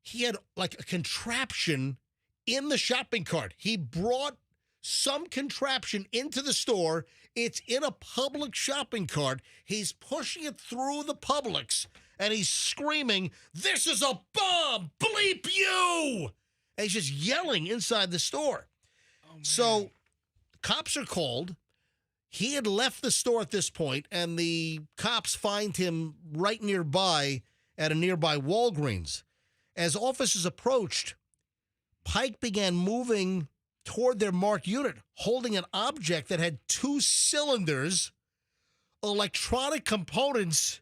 He had like a contraption in the shopping cart. He brought some contraption into the store. It's in a Publix shopping cart. He's pushing it through the Publix. And he's screaming, "This is a bomb! Bleep you!" And he's just yelling inside the store. So cops are called. He had left the store at this point, and the cops find him right nearby at a nearby Walgreens. As officers approached, Pike began moving toward their marked unit, holding an object that had 2 cylinders, electronic components,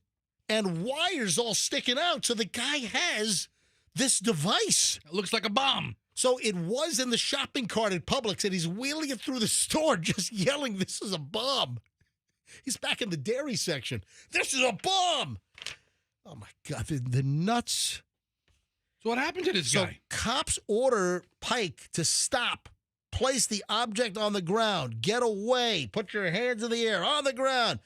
and wires all sticking out. So the guy has this device. It looks like a bomb. So it was in the shopping cart at Publix, and he's wheeling it through the store, just yelling, "This is a bomb." He's back in the dairy section. "This is a bomb." Oh, my God. The nuts. So what happened to this guy? Cops order Pike to stop, place the object on the ground, get away, put your hands in the air, on the ground.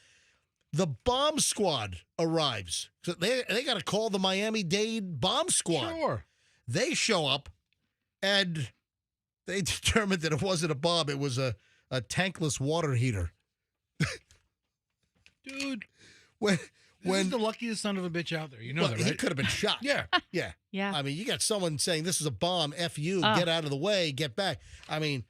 The bomb squad arrives. So they got to call the Miami-Dade bomb squad. Sure. They show up, and they determined that it wasn't a bomb. It was a tankless water heater. Dude. When the luckiest son of a bitch out there. You know that, right? He could have been shot. Yeah. Yeah. Yeah. I mean, you got someone saying, "This is a bomb, F you, get out of the way, get back." I mean,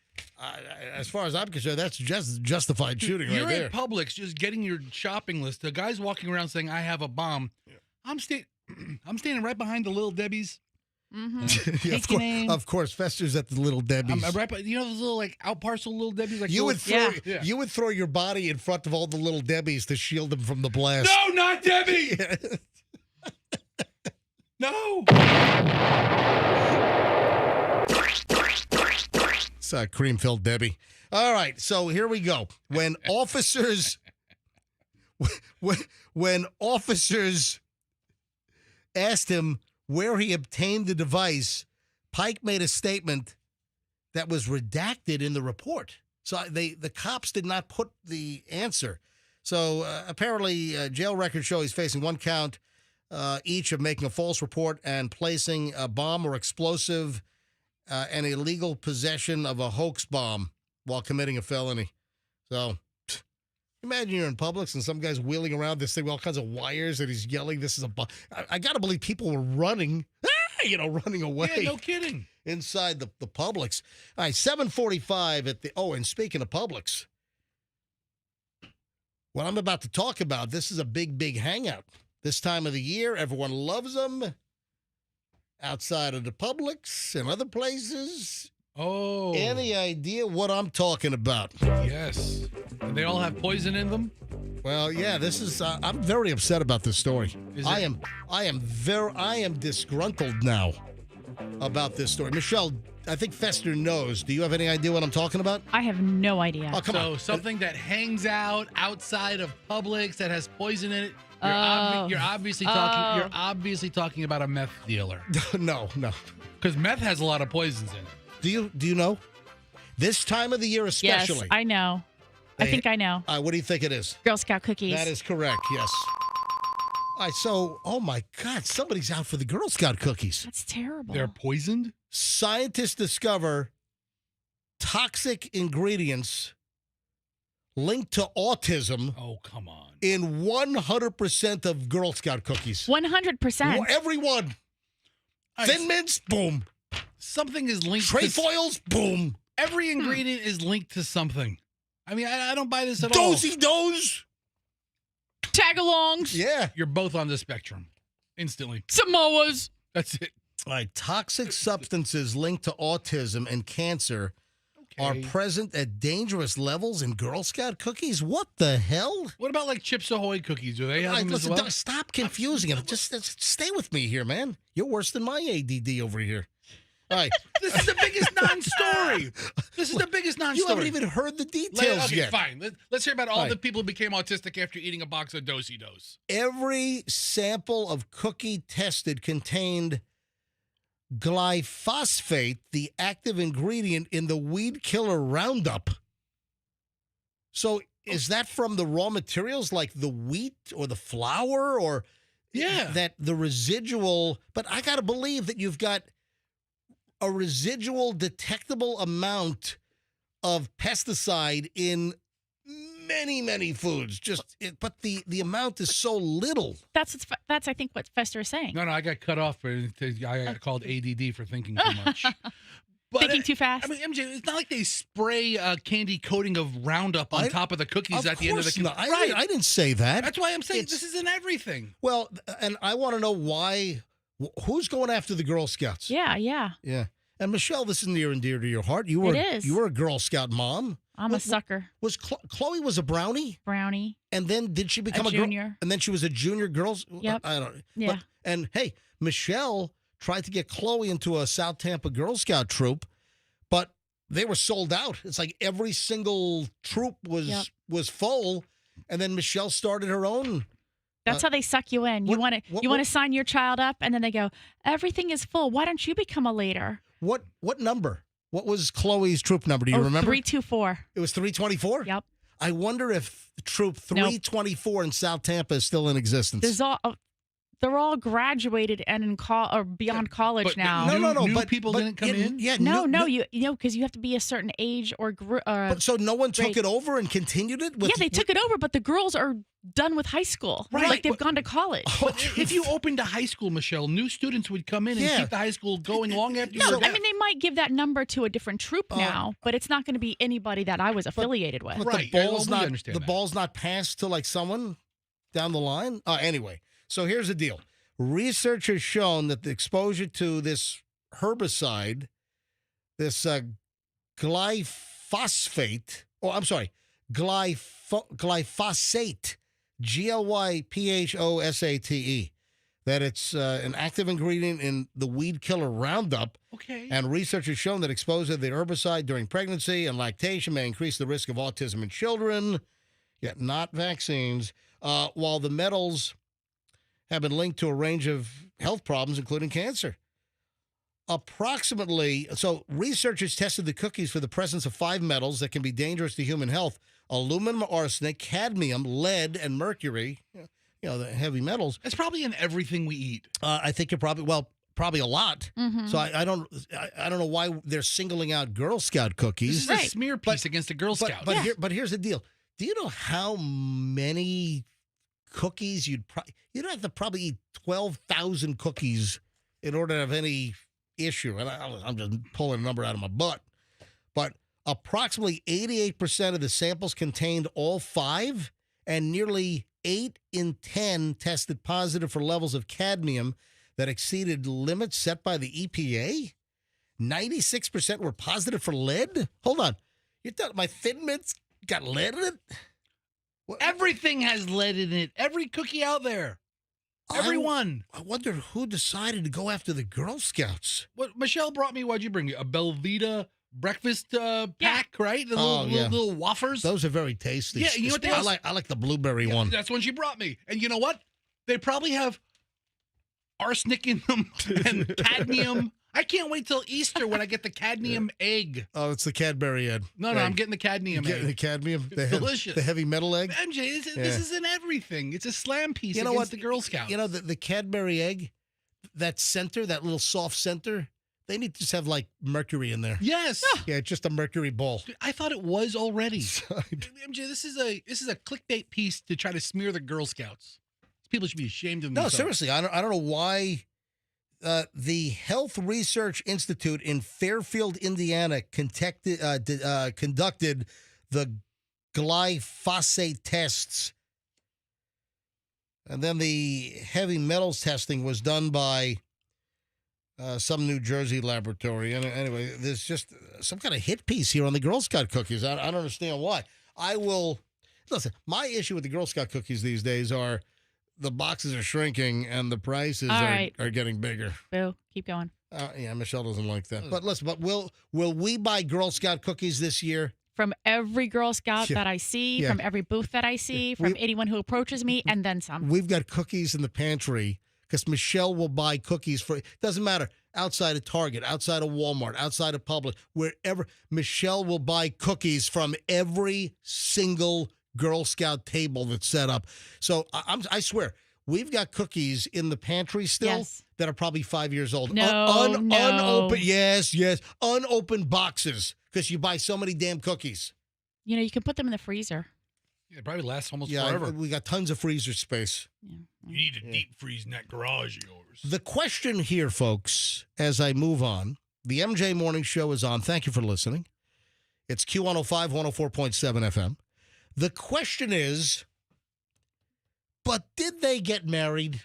as far as I'm concerned, that's just justified shooting right there. You're at Publix just getting your shopping list. The guy's walking around saying, "I have a bomb." Yeah. I'm standing right behind the Little Debbie's, Mm-hmm. Yeah, of course, Fester's at the Little Debbie's. Right, but you know those little like out parcel Little Debbie's. Like you would throw your body in front of all the Little Debbie's to shield them from the blast. No, not Debbie. No. It's a cream-filled Debbie. All right, so here we go. When officers asked him where he obtained the device, Pike made a statement that was redacted in the report. So the cops did not put the answer. So apparently, jail records show he's facing one count each of making a false report and placing a bomb or explosive and illegal possession of a hoax bomb while committing a felony. So imagine you're in Publix and some guy's wheeling around this thing with all kinds of wires and he's yelling, this is a bomb. I got to believe people were running, running away. Yeah, no kidding. Inside the Publix. All right, 7:45 at the, and speaking of Publix, what I'm about to talk about, this is a big, big hangout. This time of the year, everyone loves them. Outside of the Publix and other places. Oh. Any idea what I'm talking about? Yes. And they all have poison in them? Well, yeah, this is, I'm very upset about this story. I am disgruntled now about this story. Michelle, I think Fester knows. Do you have any idea what I'm talking about? I have no idea. Oh, come on. Something that hangs out outside of Publix that has poison in it. You're obviously talking about a meth dealer. No. Because meth has a lot of poisons in it. Do you know? This time of the year especially. Yes, I know. I think I know. What do you think it is? Girl Scout cookies. That is correct, yes. All right, so, oh my God, somebody's out for the Girl Scout cookies. That's terrible. They're poisoned? Scientists discover toxic ingredients linked to autism. Oh, come on. In 100% of Girl Scout cookies. 100%. Every one. Thin mints, boom. Something is linked Trefoils, boom. Every ingredient is linked to something. I mean, I don't buy this at all. Dozy-dos. Tagalongs. Yeah. You're both on the spectrum. Instantly. Samoas. That's it. All right. Toxic substances linked to autism and cancer are present at dangerous levels in Girl Scout cookies. What the hell? What about like Chips Ahoy cookies? Do they have them as well? Stop confusing it. Just stay with me here, man. You're worse than my ADD over here. All right. This is the biggest non-story. You haven't even heard the details yet. Fine. Let's hear about all the people who became autistic after eating a box of Dosey-Dos. Every sample of cookie tested contained glyphosate, the active ingredient in the weed killer Roundup. So is that from the raw materials like the wheat or the flour or that the residual? But I got to believe that you've got a residual detectable amount of pesticide in many, many foods. But the amount is so little. That's I think what Fester is saying. No, I got cut off. I got called ADD for thinking too much. Thinking too fast. I mean, MJ, it's not like they spray a candy coating of Roundup on top of the cookies at the end of the cookie. I didn't say that. That's why I'm saying this is in everything. Well, and I want to know why. Who's going after the Girl Scouts? Yeah. And Michelle, this is near and dear to your heart. You were a Girl Scout mom. I'm a sucker. Was Chloe was a brownie? Brownie. And then did she become a junior? Girl? And then she was a junior girls? Yep. I don't know. Yeah. And hey, Michelle tried to get Chloe into a South Tampa Girl Scout troop, but they were sold out. It's like every single troop was full, and then Michelle started her own. That's how they suck you in. You want to sign your child up, and then they go, everything is full. Why don't you become a leader? What number? What was Chloe's troop number? Do you remember? 324. It was 324? Yep. I wonder if troop 324 in South Tampa is still in existence. They're all graduated and in or beyond college now. But people didn't come in? Yeah, because you have to be a certain age or group. So no one took it over and continued it? They took it over, but the girls are done with high school. Right. Like they've gone to college. But if you opened a high school, Michelle, new students would come in and keep the high school going long after you were I mean, they might give that number to a different troop now, but it's not going to be anybody that I was affiliated with. But the ball's not passed to like someone down the line? Anyway. So here's the deal. research has shown that the exposure to this herbicide, this glyphosate, glyphosate, Glyphosate, that it's an active ingredient in the weed killer Roundup. Okay. And research has shown that exposure to the herbicide during pregnancy and lactation may increase the risk of autism in children, yet not vaccines, while the metals have been linked to a range of health problems, including cancer. So researchers tested the cookies for the presence of 5 metals that can be dangerous to human health: aluminum, arsenic, cadmium, lead, and mercury. The heavy metals. It's probably in everything we eat. I think you're probably a lot. Mm-hmm. So I don't know why they're singling out Girl Scout cookies. This is a smear piece against a Girl Scout. But here's the deal. Do you know how many cookies you'd have to probably eat 12,000 cookies in order to have any issue? And I'm just pulling a number out of my butt. But approximately 88% of the samples contained all 5, and nearly 8 in 10 tested positive for levels of cadmium that exceeded limits set by the EPA. 96% were positive for lead. Hold on. You thought my Thin Mints got lead in it? Everything has lead in it. Every cookie out there. Everyone. I wonder who decided to go after the Girl Scouts. What Michelle brought me, what'd you bring me? A Belvita breakfast pack, right? The little wafers. Those are very tasty. Yeah, you know what they I like the blueberry one. That's one she brought me. And you know what? They probably have arsenic in them and cadmium. I can't wait till Easter when I get the cadmium egg. Oh, it's the Cadbury egg. No, I'm getting the cadmium egg. The cadmium? Delicious. The heavy metal egg? MJ, this is in everything. It's a slam piece against the Girl Scouts. You know, the Cadbury egg, that center, that little soft center, they need to just have, like, mercury in there. Yes. Yeah, just a mercury ball. Dude, I thought it was already. MJ, this is a clickbait piece to try to smear the Girl Scouts. People should be ashamed of themselves. No, seriously, I don't know why... the Health Research Institute in Fairfield, Indiana, conducted the glyphosate tests. And then the heavy metals testing was done by some New Jersey laboratory. And anyway, there's just some kind of hit piece here on the Girl Scout cookies. I don't understand why. Listen, my issue with the Girl Scout cookies these days are the boxes are shrinking and the prices are getting bigger. Boo. Keep going. Yeah, Michelle doesn't like that. But listen, will we buy Girl Scout cookies this year? From every Girl Scout that I see, from every booth that I see, from anyone who approaches me, and then some. We've got cookies in the pantry because Michelle will buy cookies for, doesn't matter, outside of Target, outside of Walmart, outside of Publix, wherever. Michelle will buy cookies from every single Girl Scout table that's set up. So I swear, we've got cookies in the pantry still that are probably 5 years old. Unopened, yes, unopened boxes because you buy so many damn cookies. You know, you can put them in the freezer. Yeah, it probably lasts almost forever. We got tons of freezer space. Yeah. You need to deep freeze in that garage of yours. The question here, folks, as I move on, the MJ Morning Show is on. Thank you for listening. It's Q105, 104.7 FM. The question is, but did they get married?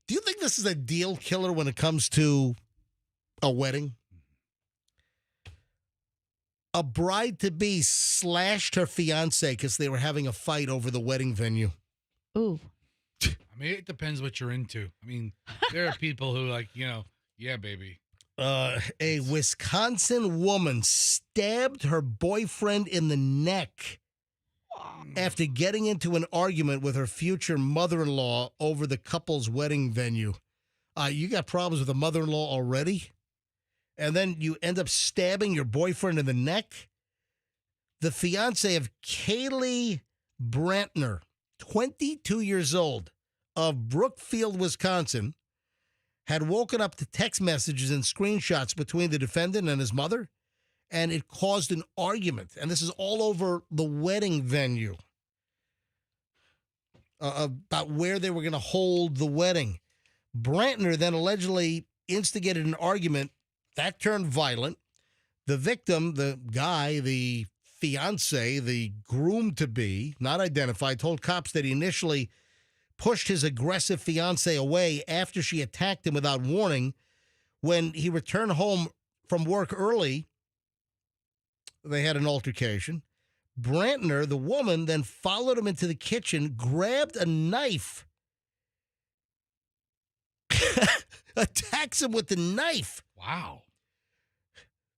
Do you think this is a deal killer when it comes to a wedding? A bride-to-be slashed her fiancé because they were having a fight over the wedding venue. Ooh. I mean, it depends what you're into. I mean, there are people who yeah, baby. A Wisconsin woman stabbed her boyfriend in the neck after getting into an argument with her future mother-in-law over the couple's wedding venue. You got problems with a mother-in-law already? And then you end up stabbing your boyfriend in the neck? The fiance of Kaylee Brantner, 22 years old, of Brookfield, Wisconsin, had woken up to text messages and screenshots between the defendant and his mother, and it caused an argument. And this is all over the wedding venue about where they were going to hold the wedding. Brantner then allegedly instigated an argument that turned violent. The victim, the guy, the fiance, the groom-to-be, not identified, told cops that he initially pushed his aggressive fiancée away after she attacked him without warning. When he returned home from work early, they had an altercation. Brantner, the woman, then followed him into the kitchen, grabbed a knife, attacks him with the knife. Wow.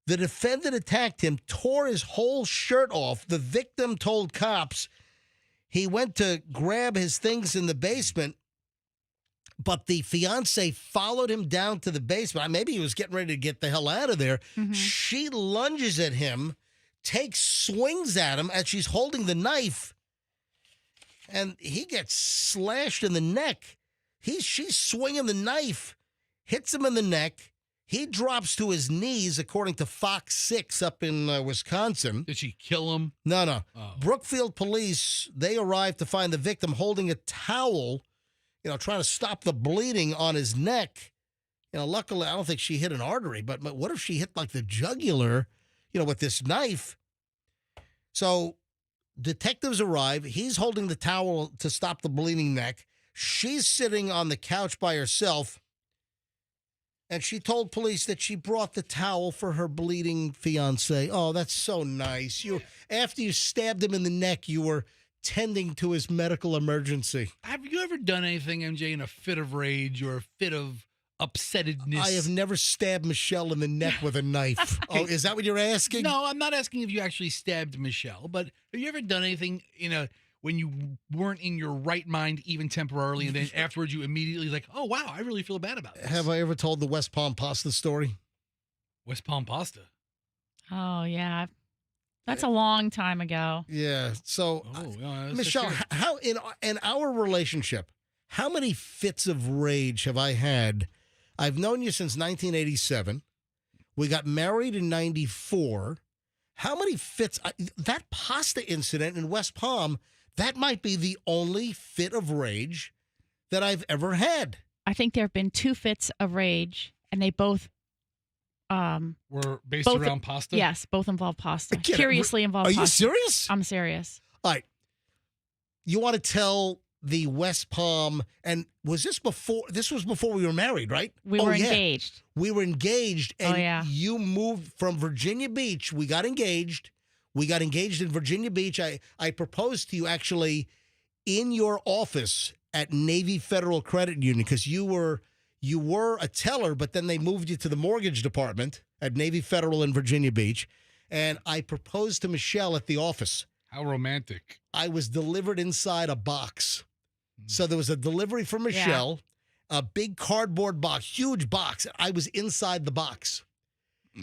The defendant attacked him, tore his whole shirt off. The victim told cops he went to grab his things in the basement, but the fiancée followed him down to the basement. Maybe he was getting ready to get the hell out of there. Mm-hmm. She lunges at him, swings at him as she's holding the knife, and he gets slashed in the neck. She's swinging the knife, hits him in the neck. He drops to his knees, according to Fox 6 up in Wisconsin. Did she kill him? No. Oh. Brookfield police, they arrived to find the victim holding a towel, trying to stop the bleeding on his neck. Luckily, I don't think she hit an artery, but what if she hit like the jugular, with this knife? So detectives arrive. He's holding the towel to stop the bleeding neck. She's sitting on the couch by herself, and she told police that she brought the towel for her bleeding fiancé. Oh, that's so nice. After you stabbed him in the neck, you were tending to his medical emergency. Have you ever done anything, MJ, in a fit of rage or a fit of upsettedness? I have never stabbed Michelle in the neck with a knife. Oh, is that what you're asking? No, I'm not asking if you actually stabbed Michelle, but have you ever done anything when you weren't in your right mind even temporarily, and then afterwards you immediately like, oh, wow, I really feel bad about this? Have I ever told the West Palm pasta story? West Palm pasta? Oh, yeah. That's a long time ago. Yeah. So, Michelle, how in our relationship, how many fits of rage have I had? I've known you since 1987. We got married in 94. How many fits? That pasta incident in West Palm, that might be the only fit of rage that I've ever had. I think there have been 2 fits of rage, and they both were based around pasta? Yes, both involve pasta. Curiously involved pasta. Are you serious? I'm serious. All right. You want to tell the West Palm, and was this before? This was before we were married, right? We were engaged. We were engaged, and you moved from Virginia Beach. We got engaged. We got engaged in Virginia Beach. I proposed to you actually in your office at Navy Federal Credit Union, because you were a teller, but then they moved you to the mortgage department at Navy Federal in Virginia Beach, and I proposed to Michelle at the office. How romantic. I was delivered inside a box. So there was a delivery for Michelle, a big cardboard box, huge box. I was inside the box,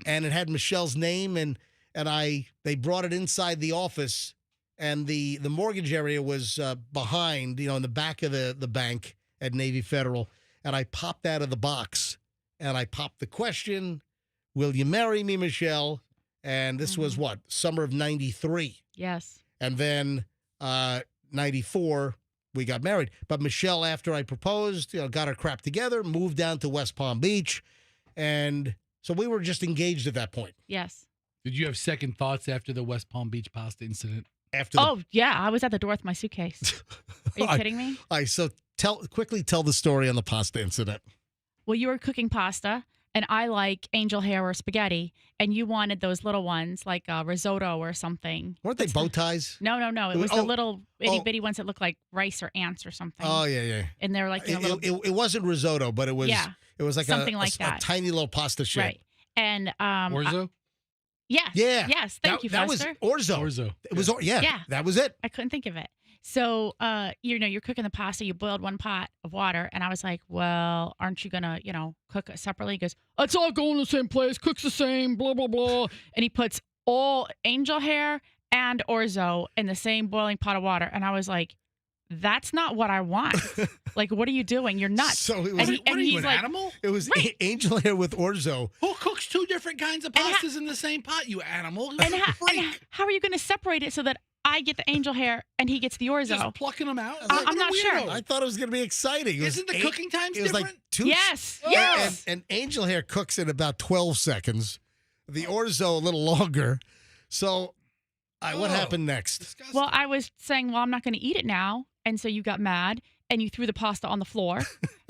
and it had Michelle's name, and they brought it inside the office, and the mortgage area was behind, in the back of the bank at Navy Federal, and I popped out of the box, and I popped the question, will you marry me, Michelle? And this was what? Summer of 93. Yes. And then 94, we got married. But Michelle, after I proposed, got her crap together, moved down to West Palm Beach. And so we were just engaged at that point. Yes. Did you have second thoughts after the West Palm Beach pasta incident? Yeah. I was at the door with my suitcase. Are you kidding me? All right. So quickly tell the story on the pasta incident. Well, you were cooking pasta, and I like angel hair or spaghetti, and you wanted those little ones like risotto or something. Weren't they bow ties? No. It was the little itty-bitty ones that look like rice or ants or something. Oh, yeah. And they're like, it wasn't risotto, but it was like something a like that. A tiny little pasta shape. Right. And orzo? Yeah. Yes. Thank you, That Foster. was orzo. It was, that was it. I couldn't think of it. So, you're cooking the pasta. You boiled 1 pot of water. And I was like, well, aren't you going to, cook it separately? He goes, it's all going to the same place. Cooks the same, blah, blah, blah. And he puts all angel hair and orzo in the same boiling pot of water. And I was like, that's not what I want. Like, what are you doing? You're nuts. So it was, what are you, an animal? It was angel hair with orzo. Who cooks 2 different kinds of pastas in the same pot, you animal? And how are you going to separate it so that I get the angel hair and he gets the orzo? Just plucking them out? I'm not sure. I thought it was going to be exciting. Isn't the cooking times different? It was like 2. Yes. Yes. And angel hair cooks in about 12 seconds. The orzo a little longer. So what happened next? Well, I was saying, well, I'm not going to eat it now. And so you got mad. and you threw the pasta on the floor.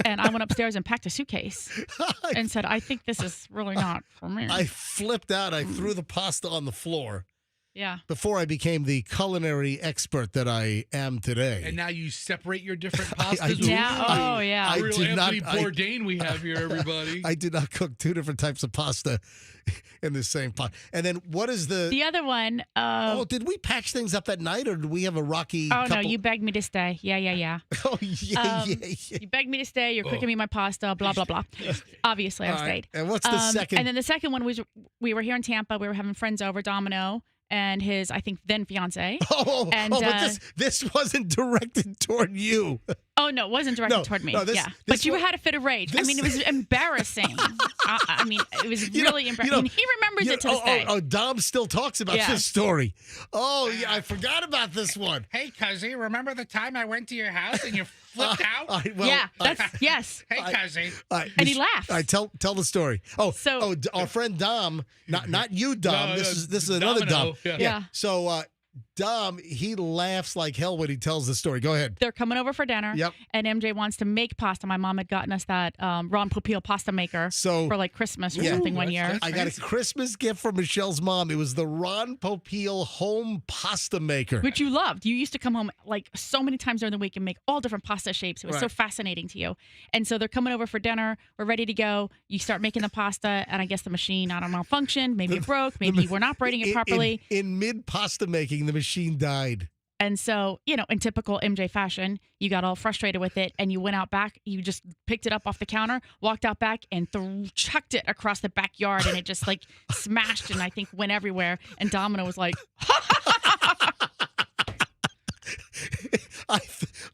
And I went upstairs and packed a suitcase and said, I think this is really not for me. I flipped out. I threw the pasta on the floor. Yeah. Before I became the culinary expert that I am today. And now you separate your different pastas. Yeah. Real Anthony Bourdain we have here, everybody. I did not cook 2 different types of pasta in the same pot. And then what is the other one? Did we patch things up that night, or did we have a rocky? Oh no, you begged me to stay. Yeah. Oh yeah. You begged me to stay. You're cooking me my pasta. Blah blah blah. Obviously, I stayed. And what's the second? And then the second one was we were here in Tampa. We were having friends over, Domino and his, I think, then fiance. But this wasn't directed toward you. Oh no, it wasn't directed toward me. But you had a fit of rage. I mean, it was embarrassing. I mean, it was really embarrassing. He remembers it to this day. Dom still talks about this story. Oh yeah, I forgot about this one. Hey, Cuzzy, remember the time I went to your house and you flipped out? Yes. Hey, Cuzzy. And he laughed. Tell the story. Our friend Dom, not you, Dom. This is another Dom. Yeah. So Dom, he laughs like hell when he tells the story. Go ahead. They're coming over for dinner. Yep. And MJ wants to make pasta. My mom had gotten us that Ron Popeil pasta maker for like Christmas or something one year. I got a Christmas gift from Michelle's mom. It was the Ron Popeil home pasta maker. Which you loved. You used to come home like so many times during the week and make all different pasta shapes. It was so fascinating to you. And so they're coming over for dinner. We're ready to go. You start making the pasta, and I guess the machine, I don't know, functioned. Maybe it broke. Maybe you weren't operating it properly. In mid-pasta making, the machine died. And so, in typical MJ fashion, you got all frustrated with it, and you went out back. You just picked it up off the counter, walked out back, and chucked it across the backyard, and it just like smashed and I think went everywhere. And Domino was like,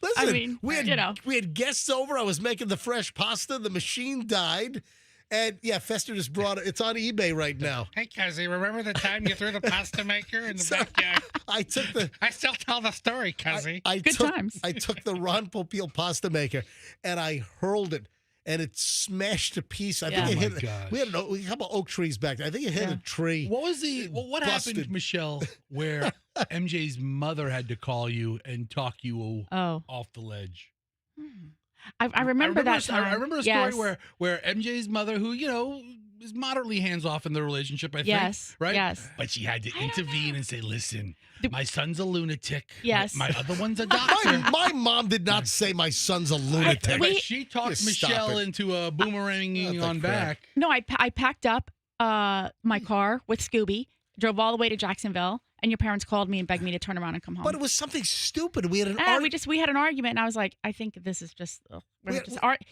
Listen, we had guests over. I was making the fresh pasta. The machine died. And Fester just brought it. It's on eBay right now. Hey, Cuzzy, remember the time you threw the pasta maker in the backyard? I still tell the story, Cuzzy. Good times. I took the Ron Popeil pasta maker and I hurled it, and it smashed to pieces. I think it hit. We had a couple oak trees back there. I think it hit a tree. What happened, Michelle, where MJ's mother had to call you and talk you off the ledge? I remember that time. I remember a story where MJ's mother, who, is moderately hands-off in the relationship, I think. Right? Yes. But she had to intervene and say, listen, my son's a lunatic. Yes. My other one's a doctor. My mom did not say my son's a lunatic. But she talked Michelle into boomeranging on back. No, I packed up my car with Scooby, drove all the way to Jacksonville, and your parents called me and begged me to turn around and come home. But it was something stupid. We had an we had an argument, and I was like, I think this is just.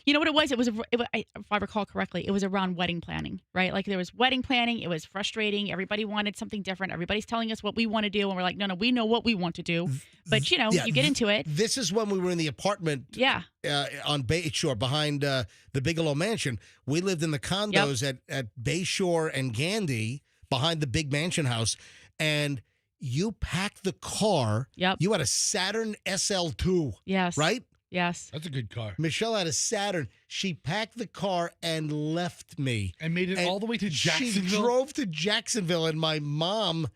You know what it was? If I recall correctly, it was around wedding planning, right? Like there was wedding planning. It was frustrating. Everybody wanted something different. Everybody's telling us what we want to do, and we're like, no, we know what we want to do. But you get into it. This is when we were in the apartment. On Bayshore behind the Bigelow Mansion. We lived in the condos at Bayshore and Gandy behind the big mansion house, and you packed the car. Yep. You had a Saturn SL2. Yes. Right? Yes. That's a good car. Michelle had a Saturn. She packed the car and left me. And made it all the way to Jacksonville? She drove to Jacksonville, and my mom...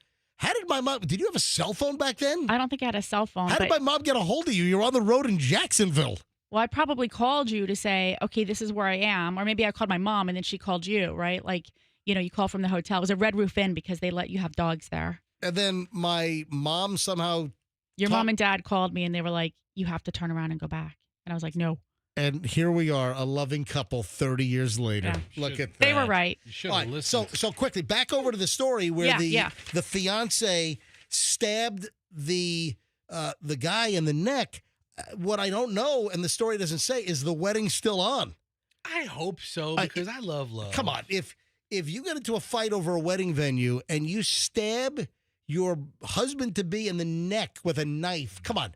Did you have a cell phone back then? I don't think I had a cell phone. How did my mom get a hold of you? You're on the road in Jacksonville. Well, I probably called you to say, okay, this is where I am. Or maybe I called my mom, and then she called you, right? Like, you call from the hotel. It was a Red Roof Inn because they let you have dogs there. And then my mom somehow... Your mom and dad called me, and they were like, you have to turn around and go back. And I was like, no. And here we are, a loving couple 30 years later. Yeah. Look at that. They were right. You should have listened. So quickly, back over to the story where the fiance stabbed the guy in the neck. What I don't know, and the story doesn't say, is the wedding still on? I hope so, because I love love. Come on. If you get into a fight over a wedding venue and you stab your husband-to-be in the neck with a knife, come on.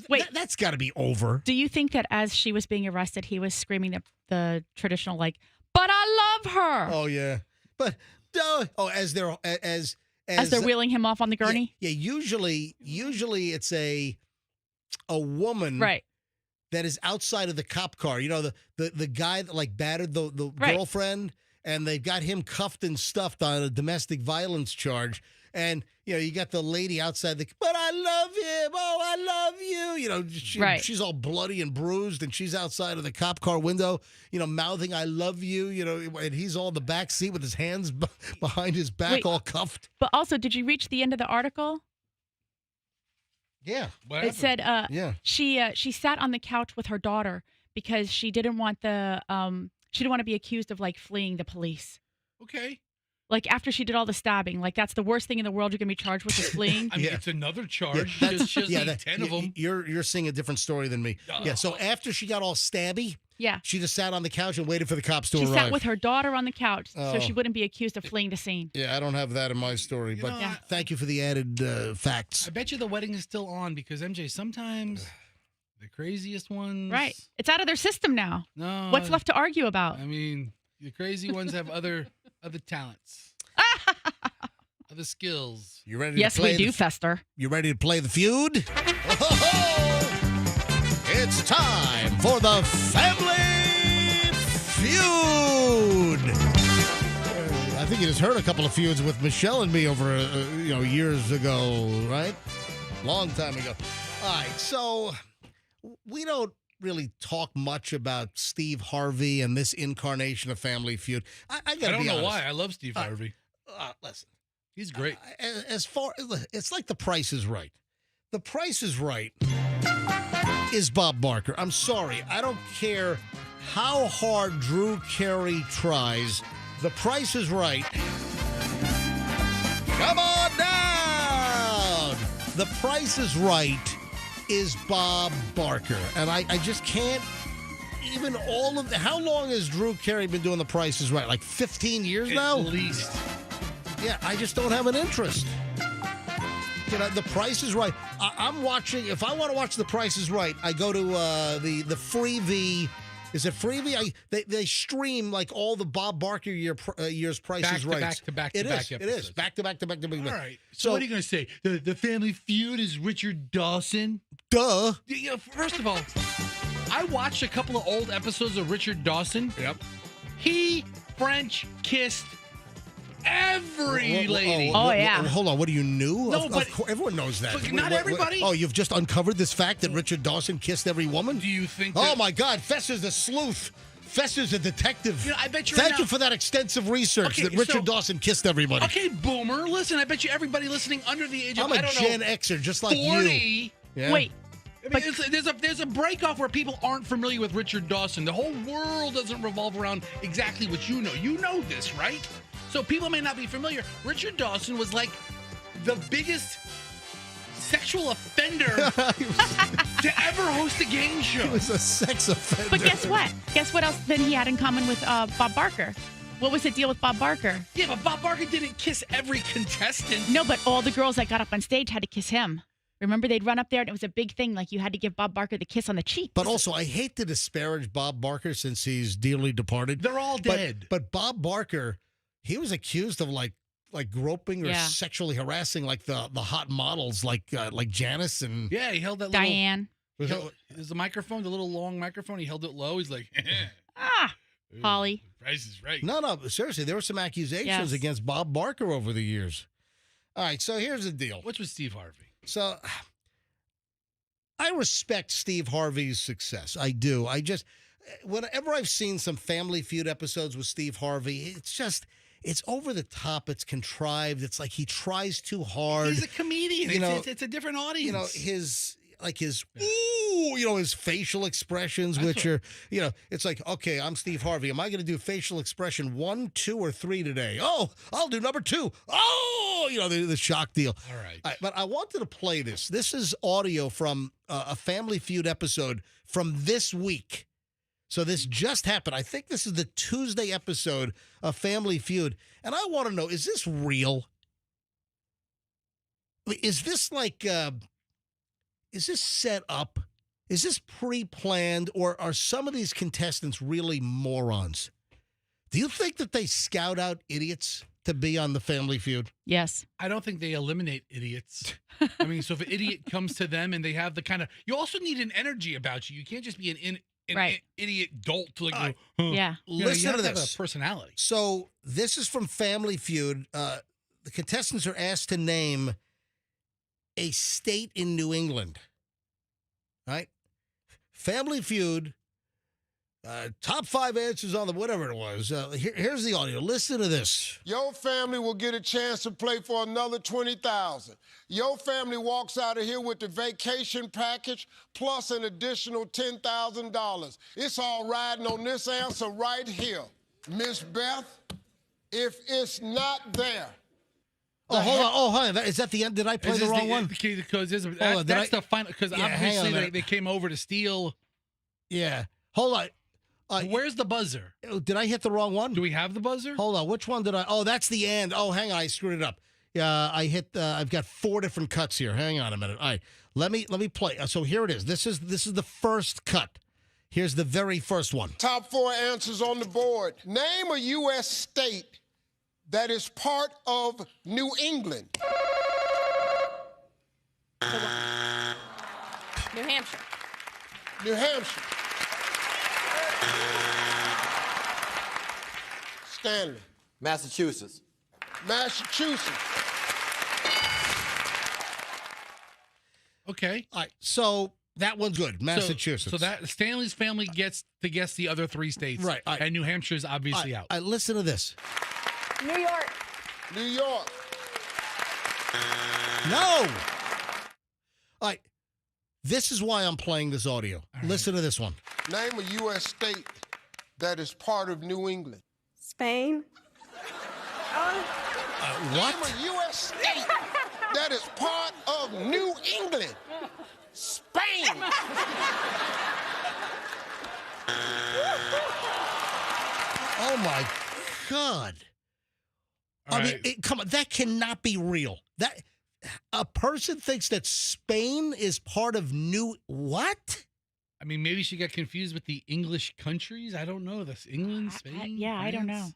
Wait, that's got to be over. Do you think that as she was being arrested, he was screaming the traditional, like, but I love her? Oh, yeah. But, as they're wheeling him off on the gurney? Yeah, usually it's a woman right. that is outside of the cop car. The guy that, like, battered the girlfriend and they've got him cuffed and stuffed on a domestic violence charge. And, you got the lady outside but I love him. Oh, I love you. She's all bloody and bruised, and she's outside of the cop car window, mouthing, I love you, and he's all in the back seat with his hands behind his back, all cuffed. But also, did you reach the end of the article? Yeah. It said she sat on the couch with her daughter because she didn't want she didn't want to be accused of fleeing the police. Okay. After she did all the stabbing, that's the worst thing in the world you're going to be charged with is fleeing. I mean, it's another charge. She has 10 of them. You're seeing a different story than me. Yeah, so after she got all stabby, she just sat on the couch and waited for the cops to arrive. She sat with her daughter on the couch so she wouldn't be accused of fleeing the scene. Yeah, I don't have that in my story, but thank you for the added facts. I bet you the wedding is still on because, MJ, sometimes the craziest ones... Right. It's out of their system now. No. What's left to argue about? I mean, the crazy ones have other talents. Other skills. You ready to yes, play we do, Fester. You ready to play the feud? It's time for the Family Feud. I think you just heard a couple of feuds with Michelle and me over, years ago, right? Long time ago. All right, so we don't really talk much about Steve Harvey and this incarnation of Family Feud. I gotta be honest. I don't know why. I love Steve Harvey. Listen. He's great. It's like The Price is Right. The Price is Right is Bob Barker. I'm sorry. I don't care how hard Drew Carey tries. The Price is Right. Come on down. The Price is Right is Bob Barker. And I just can't even how long has Drew Carey been doing The Price is Right? Like 15 years now? At least. Yeah, I just don't have an interest. The Price is Right. I'm watching. If I want to watch The Price is Right, I go to the Freevee. Is it Freevee? They stream all the Bob Barker year's Price is Right. Back to back. It is back to back. All right. So what are you going to say? The Family Feud is Richard Dawson? Duh. First of all, I watched a couple of old episodes of Richard Dawson. Yep. He French kissed every lady. Hold on. What, you knew? No, of course, everyone knows that. But not everybody. Oh, you've just uncovered this fact that Richard Dawson kissed every woman? Do you think Oh, my God. Fesser's a sleuth. Fesser's a detective. I bet Thank you for that extensive research that Richard Dawson kissed everybody. Okay, boomer. Listen, I bet you everybody listening under the age of, I'm a Gen Xer, just like 40. You. Yeah. Wait. I mean, there's a break-off where people aren't familiar with Richard Dawson. The whole world doesn't revolve around exactly what you know. You know this, right? So people may not be familiar. Richard Dawson was like the biggest sexual offender to ever host a game show. He was a sex offender. But guess what? Guess what else then he had in common with Bob Barker? What was the deal with Bob Barker? Yeah, but Bob Barker didn't kiss every contestant. No, but all the girls that got up on stage had to kiss him. Remember, they'd run up there, and it was a big thing. You had to give Bob Barker the kiss on the cheek. But also, I hate to disparage Bob Barker since he's dearly departed. They're all dead. But Bob Barker, he was accused of groping or sexually harassing the hot models like Janice and yeah, he held that Diane. There's the microphone, the little long microphone. He held it low. He's like, Holly. Price is Right. No, seriously, there were some accusations against Bob Barker over the years. All right, so here's the deal. What's with Steve Harvey? So, I respect Steve Harvey's success. I do. Whenever I've seen some Family Feud episodes with Steve Harvey, it's over the top. It's contrived. It's like he tries too hard. He's a comedian. It's a different audience. His facial expressions, it's like, okay, I'm Steve Harvey. Am I going to do facial expression 1, 2, or 3 today? Oh, I'll do number 2. Oh, the shock deal. All right. But I wanted to play this. This is audio from a Family Feud episode from this week. So this just happened. I think this is the Tuesday episode of Family Feud. And I want to know, is this real? Is this is this set up? Is this pre-planned, or are some of these contestants really morons? Do you think that they scout out idiots to be on the Family Feud? Yes. I don't think they eliminate idiots. I mean, so if an idiot comes to them and they have the kind of... You also need an energy about you. You can't just be an idiot dolt to like. Yeah. Listen to have this. a personality. So this is from Family Feud. The contestants are asked to name a state in New England. Right? Family Feud. Top 5 answers on the whatever it was. Here's the audio. Listen to this. Your family will get a chance to play for another $20,000. Your family walks out of here with the vacation package plus an additional $10,000. It's all riding on this answer right here. Miss Beth, if it's not there. Oh, hold on. Oh, hold on. Is that the end? Did I play the wrong one? Because that's the final. Because obviously they came over to steal. Yeah. Hold on. Where's the buzzer? Did I hit the wrong one? Do we have the buzzer? Hold on. Which one did I? Oh, that's the end. Oh, hang on. I screwed it up. Yeah, I hit. I've got 4 different cuts here. Hang on a minute. All right. Let me play. So here it is. This is the first cut. Here's the very first one. Top 4 answers on the board. Name a U.S. state that is part of New England. New Hampshire. New Hampshire. Stanley. Massachusetts. Massachusetts. Okay. All right. So that one's good. Massachusetts. So that Stanley's family gets to guess the other 3 states. Right. And New Hampshire's obviously out. Listen to this. New York. New York. No. All right. This is why I'm playing this audio. Listen to this one. Name a U.S. state that is part of New England. Spain. What? Name a U.S. state that is part of New England. Spain. Oh, my God. I mean, come on. That cannot be real. That a person thinks that Spain is part of What? I mean, maybe she got confused with the English countries. I don't know. This England, Spain. I don't know.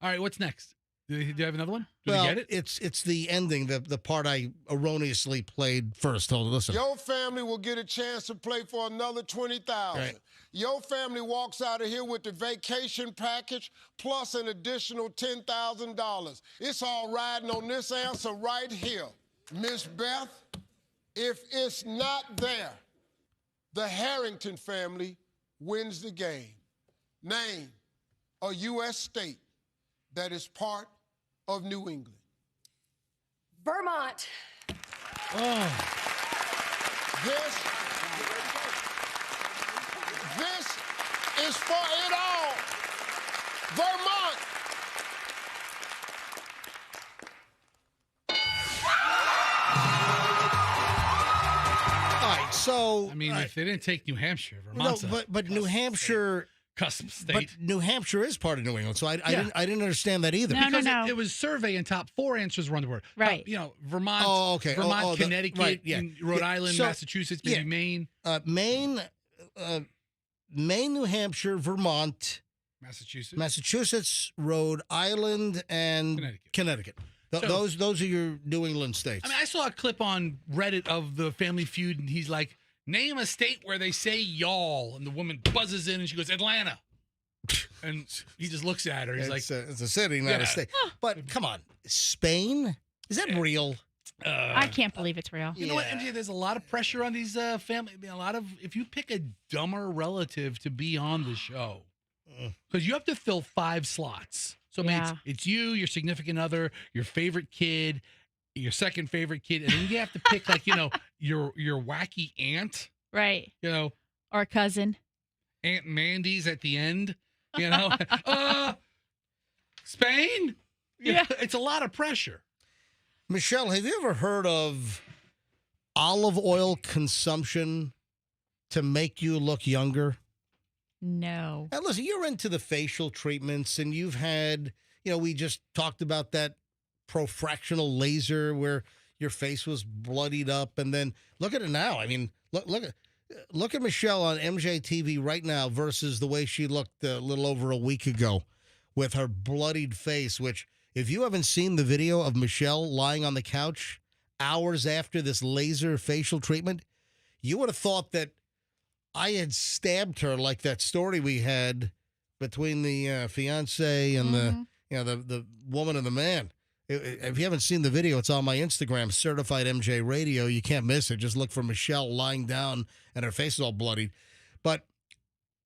All right, what's next? Do you have another one? Do Well, we get it? it's the ending, the part I erroneously played first. Hold on, listen. Your family will get a chance to play for another $20,000. Right. Your family walks out of here with the vacation package plus an additional $10,000. It's all riding on this answer right here. Miss Beth, if it's not there, the Harrington family wins the game. Name a U.S. state that is part of New England. Vermont. This is for it all. Vermont. All right, so I mean, if they didn't take New Hampshire, Vermont's but New Hampshire. custom state. But New Hampshire is part of New England, so I didn't understand that either. Because it was survey and top 4 answers were on the board. Right. Vermont, okay. Vermont, Connecticut, Rhode Island, So, Massachusetts, maybe Maine. Maine, New Hampshire, Vermont, Massachusetts, Rhode Island, and Connecticut. Those are your New England states. I mean, I saw a clip on Reddit of the Family Feud, and he's like, name a state where they say y'all. And the woman buzzes in and she goes, Atlanta. And he just looks at her. He's like, it's a city, not a state. But come on, Spain? Is that real? I can't believe it's real. You know what, MJ? There's a lot of pressure on these family. If you pick a dumber relative to be on the show, because you have to fill 5 slots. So I mean, it's you, your significant other, your favorite kid, your second favorite kid, and then you have to pick your wacky aunt, right? Or a cousin. Aunt Mandy's at the end. Spain. Yeah, it's a lot of pressure. Michelle, have you ever heard of olive oil consumption to make you look younger? No. Now, listen, you're into the facial treatments, and you've had, we just talked about that fractional laser where your face was bloodied up, and then look at it now. I mean, look at Michelle on MJTV right now versus the way she looked a little over a week ago with her bloodied face, which, if you haven't seen the video of Michelle lying on the couch hours after this laser facial treatment, you would have thought that I had stabbed her like that story we had between the fiance and the woman and the man. If you haven't seen the video, it's on my Instagram, Certified MJ Radio. You can't miss it. Just look for Michelle lying down and her face is all bloodied. But,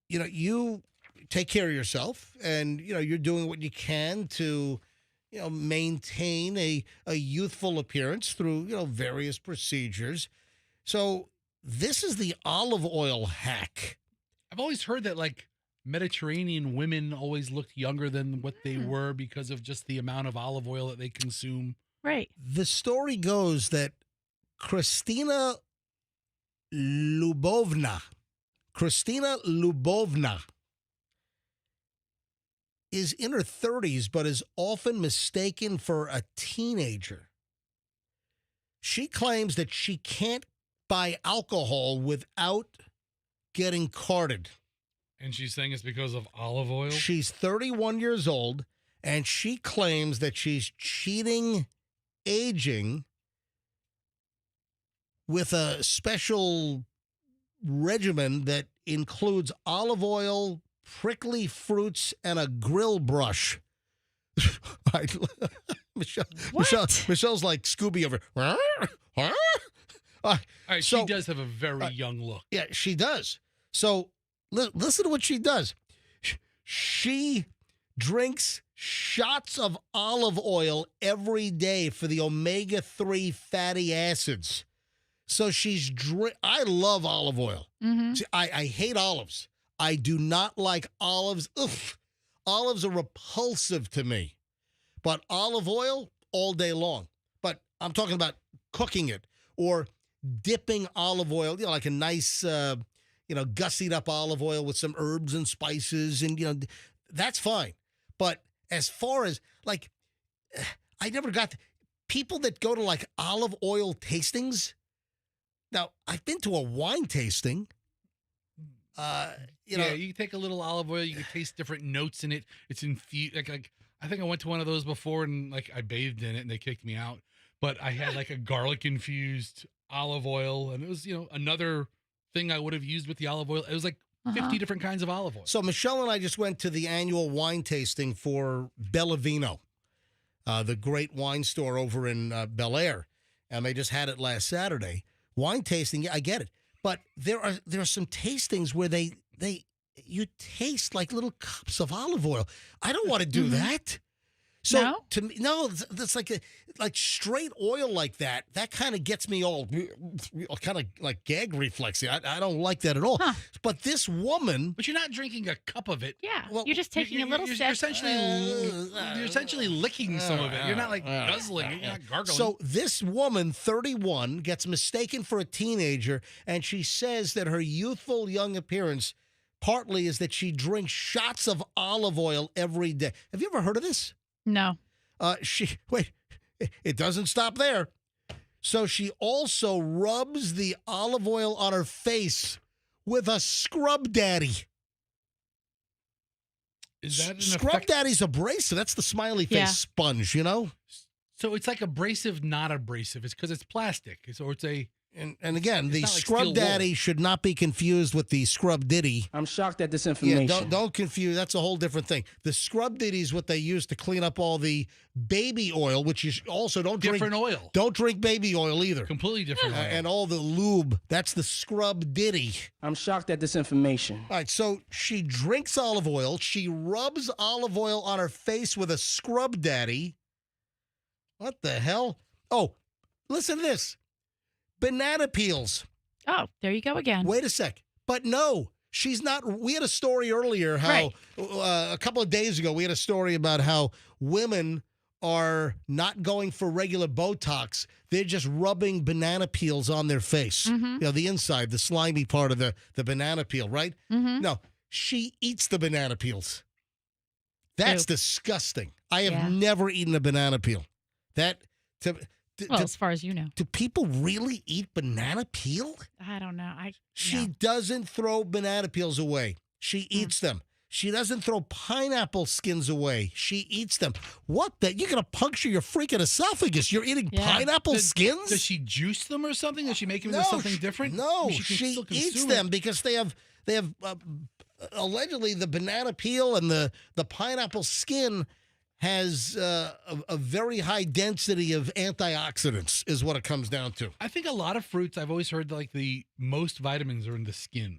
you take care of yourself and, you're doing what you can to, maintain a youthful appearance through, various procedures. So this is the olive oil hack. I've always heard that, Mediterranean women always looked younger than what they were because of just the amount of olive oil that they consume. Right. The story goes that Kristina Lubovna is in her 30s, but is often mistaken for a teenager. She claims that she can't buy alcohol without getting carded. And she's saying it's because of olive oil? She's 31 years old, and she claims that she's cheating aging with a special regimen that includes olive oil, prickly fruits, and a grill brush. Michelle's like Scooby over. All right, she does have a very young look. Yeah, she does. So listen to what she does. She drinks shots of olive oil every day for the omega-3 fatty acids. So I love olive oil. Mm-hmm. See, I hate olives. I do not like olives. Ugh. Olives are repulsive to me. But olive oil, all day long. But I'm talking about cooking it or dipping olive oil, like a nice, gussied up olive oil with some herbs and spices. And, that's fine. But as far as, I never got people that go to, olive oil tastings. Now, I've been to a wine tasting. You take a little olive oil, you can taste different notes in it. It's infused. I think I went to one of those before and I bathed in it and they kicked me out. But I had a garlic infused olive oil, and it was another thing I would have used with the olive oil. It was 50 different kinds of olive oil. So Michelle and I just went to the annual wine tasting for Bellavino, the great wine store over in Bel Air, and they just had it last Saturday. Wine tasting, yeah, I get it. But there are some tastings where you taste like little cups of olive oil. I don't want to do that. So to me, no, that's like straight oil like that. That kind of gets me all kind of like gag reflexy. I don't like that at all. Huh. But this woman, but you're not drinking a cup of it. Yeah, you're just taking a little sip. You're essentially licking some of it. You're not guzzling. You're not gargling. So this woman, 31, gets mistaken for a teenager, and she says that her youthful young appearance partly is that she drinks shots of olive oil every day. Have you ever heard of this? No. It doesn't stop there. So she also rubs the olive oil on her face with a scrub daddy. Is that Scrub daddy's abrasive? That's the smiley face sponge, So it's like abrasive, not abrasive. It's because it's plastic. So it's a... And again, the scrub daddy should not be confused with the scrub ditty. I'm shocked at this information. Yeah, don't confuse. That's a whole different thing. The scrub ditty is what they use to clean up all the baby oil, which you also don't drink. Different oil. Don't drink baby oil either. Completely different oil. And all the lube. That's the scrub ditty. I'm shocked at this information. All right, so she drinks olive oil. She rubs olive oil on her face with a scrub daddy. What the hell? Oh, listen to this. Banana peels. Oh, there you go again. Wait a sec. But no, she's not. We had a story earlier how a couple of days ago, we had a story about how women are not going for regular Botox. They're just rubbing banana peels on their face. Mm-hmm. The inside, the slimy part of the banana peel, right? Mm-hmm. No, she eats the banana peels. That's disgusting. I have never eaten a banana peel. As far as you know. Do people really eat banana peel? I don't know. She doesn't throw banana peels away. She eats them. She doesn't throw pineapple skins away. She eats them. What the? You're going to puncture your freaking esophagus. You're eating pineapple skins? Does she juice them or something? Does she make them into something different? No, I mean, she eats them because they have allegedly the banana peel and the pineapple skin has a very high density of antioxidants is what it comes down to. I think a lot of fruits, I've always heard like the most vitamins are in the skin.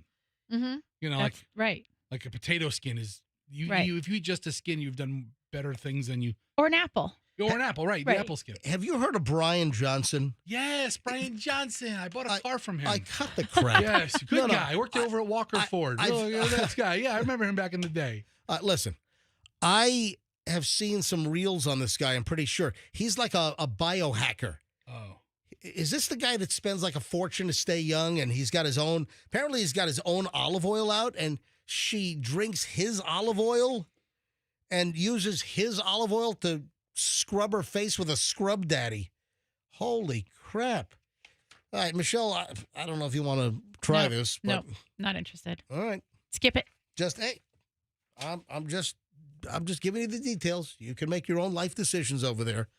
Mm-hmm. You know, That's right. Like a potato skin is, Right. if you eat just the skin, you've done better things than you. Or an apple. Or an apple, right. The apple skin. Have you heard of Brian Johnson? Yes, Brian Johnson. I bought a car from him. I cut the crap. Yes, good guy. I worked over at Walker Ford. That guy. Yeah, I remember him back in the day. Listen, I have seen some reels on this guy, I'm pretty sure. He's like a biohacker. Oh. Is this the guy that spends like a fortune to stay young and he's got his own, apparently he's got his own olive oil out and she drinks his olive oil and uses his olive oil to scrub her face with a scrub daddy. Holy crap. All right, Michelle, I don't know if you want to try this. But... No, not interested. All right. Skip it. I'm just giving you the details. You can make your own life decisions over there.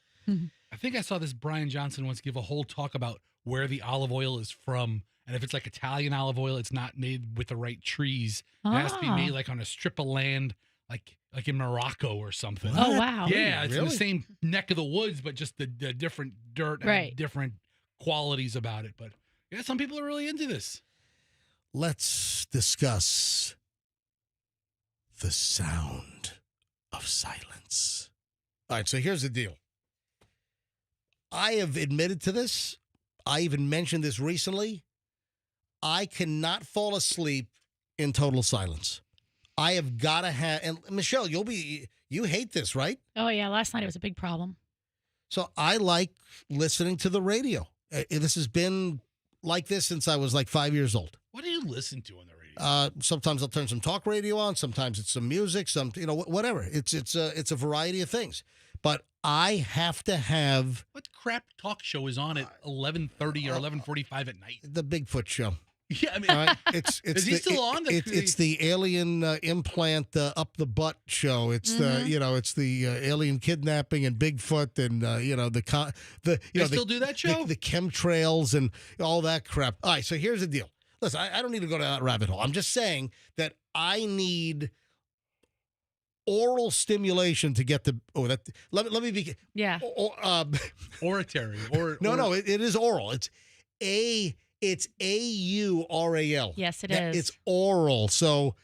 I think I saw this Brian Johnson once give a whole talk about where the olive oil is from. And if it's like Italian olive oil, it's not made with the right trees. It has to be made like on a strip of land, like in Morocco or something. Oh, wow. Yeah, it's in Really? the same neck of the woods, but just the different dirt and different qualities about it. But yeah, some people are really into this. Let's discuss the sound of silence. All right, so here's the deal. I have admitted to this. I even mentioned this recently. I cannot fall asleep in total silence. I have got to have, and Michelle, you hate this, right? Oh, yeah. Last night it was a big problem. So I like listening to the radio. This has been like this since I was like 5 years old. What do you listen to on the radio? Sometimes I'll turn some talk radio on. Sometimes it's some music, whatever. It's a variety of things. But I have to have What crap talk show is on at 11:30 or 11:45 at night? the Bigfoot show. Yeah, I mean, All right? It's is he still on? It's the alien implant up the butt show. It's the alien kidnapping and Bigfoot and They still do that show? the chemtrails and all that crap. All right, so here's the deal. Listen, I don't need to go down that rabbit hole. I'm just saying that I need oral stimulation to get the let me be oratory no it is oral. It's AURAL. Yes, it is. It's oral. So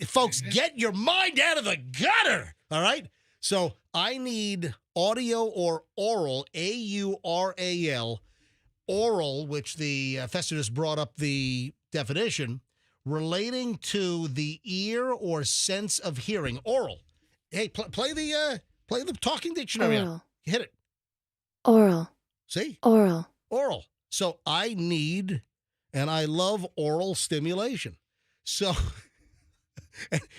folks, get your mind out of the gutter. All right. So I need audio or oral, AURAL, oral, which the Fester just brought up the definition, relating to the ear or sense of hearing. Oral. Hey, play the talking dictionary. Oral. Hit it. Oral. See? Oral. Oral. So I need, and I love oral stimulation. So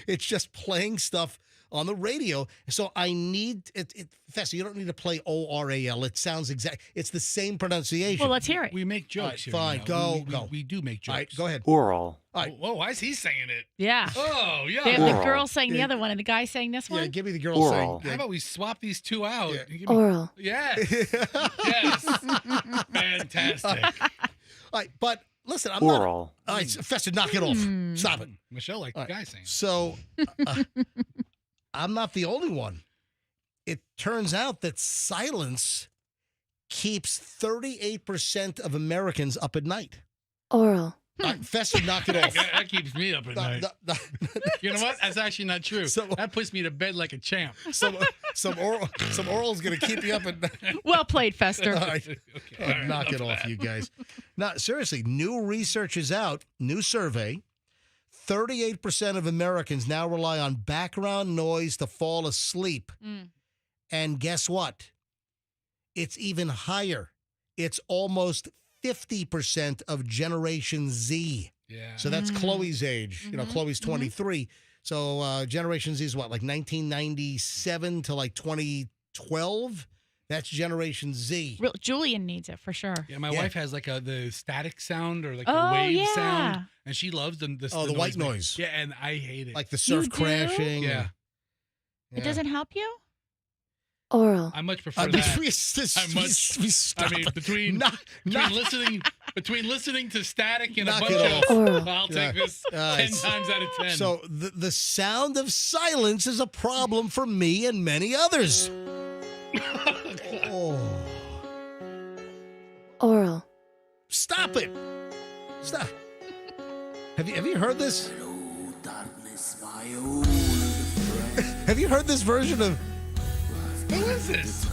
it's just playing stuff on the radio. So I need it. Fester, you don't need to play ORAL. It sounds exact. It's the same pronunciation. Well, let's hear it. We make jokes here. Fine, go. We do make jokes. All right, go ahead. Oral. All right. Whoa, why is he saying it? Yeah. Oh, yeah. The girl saying the other one and the guy saying this one? Yeah, give me the girl Oral. saying. How about we swap these two out? Yeah. You give me- Oral. Yes. Yes. Fantastic. All right, but listen, I'm Oral. not. All right, Fester, knock it off. Stop it. Michelle, like the guy saying. So I'm not the only one. It turns out that silence keeps 38% of Americans up at night. Oral. All right, Fester, knock it off. That keeps me up at night. You know what? That's actually not true. That puts me to bed like a champ. Some oral's going to keep you up at night. Well played, Fester. All right. Okay, all right, Knock it enough off, of you guys. Now, seriously, new research is out, new survey. 38% of Americans now rely on background noise to fall asleep. And guess what? It's even higher. It's almost 50% of Generation Z. Yeah. So that's Chloe's age. You know, Chloe's 23. So Generation Z is what, like 1997 to like 2012? That's Generation Z. Julian needs it for sure. Yeah, my wife has like the static sound or like Oh, the wave yeah. sound, and she loves the white noise. Yeah, and I hate it. Like the surf You do? crashing. Yeah. It doesn't help you? Oral. I much prefer that. I mean, between listening to static and a bunch of, I'll take this 10 times out of 10. So the sound of silence is a problem for me and many others. Oral. Stop it! Stop. Have you heard this? Have you heard this version of? Who is this?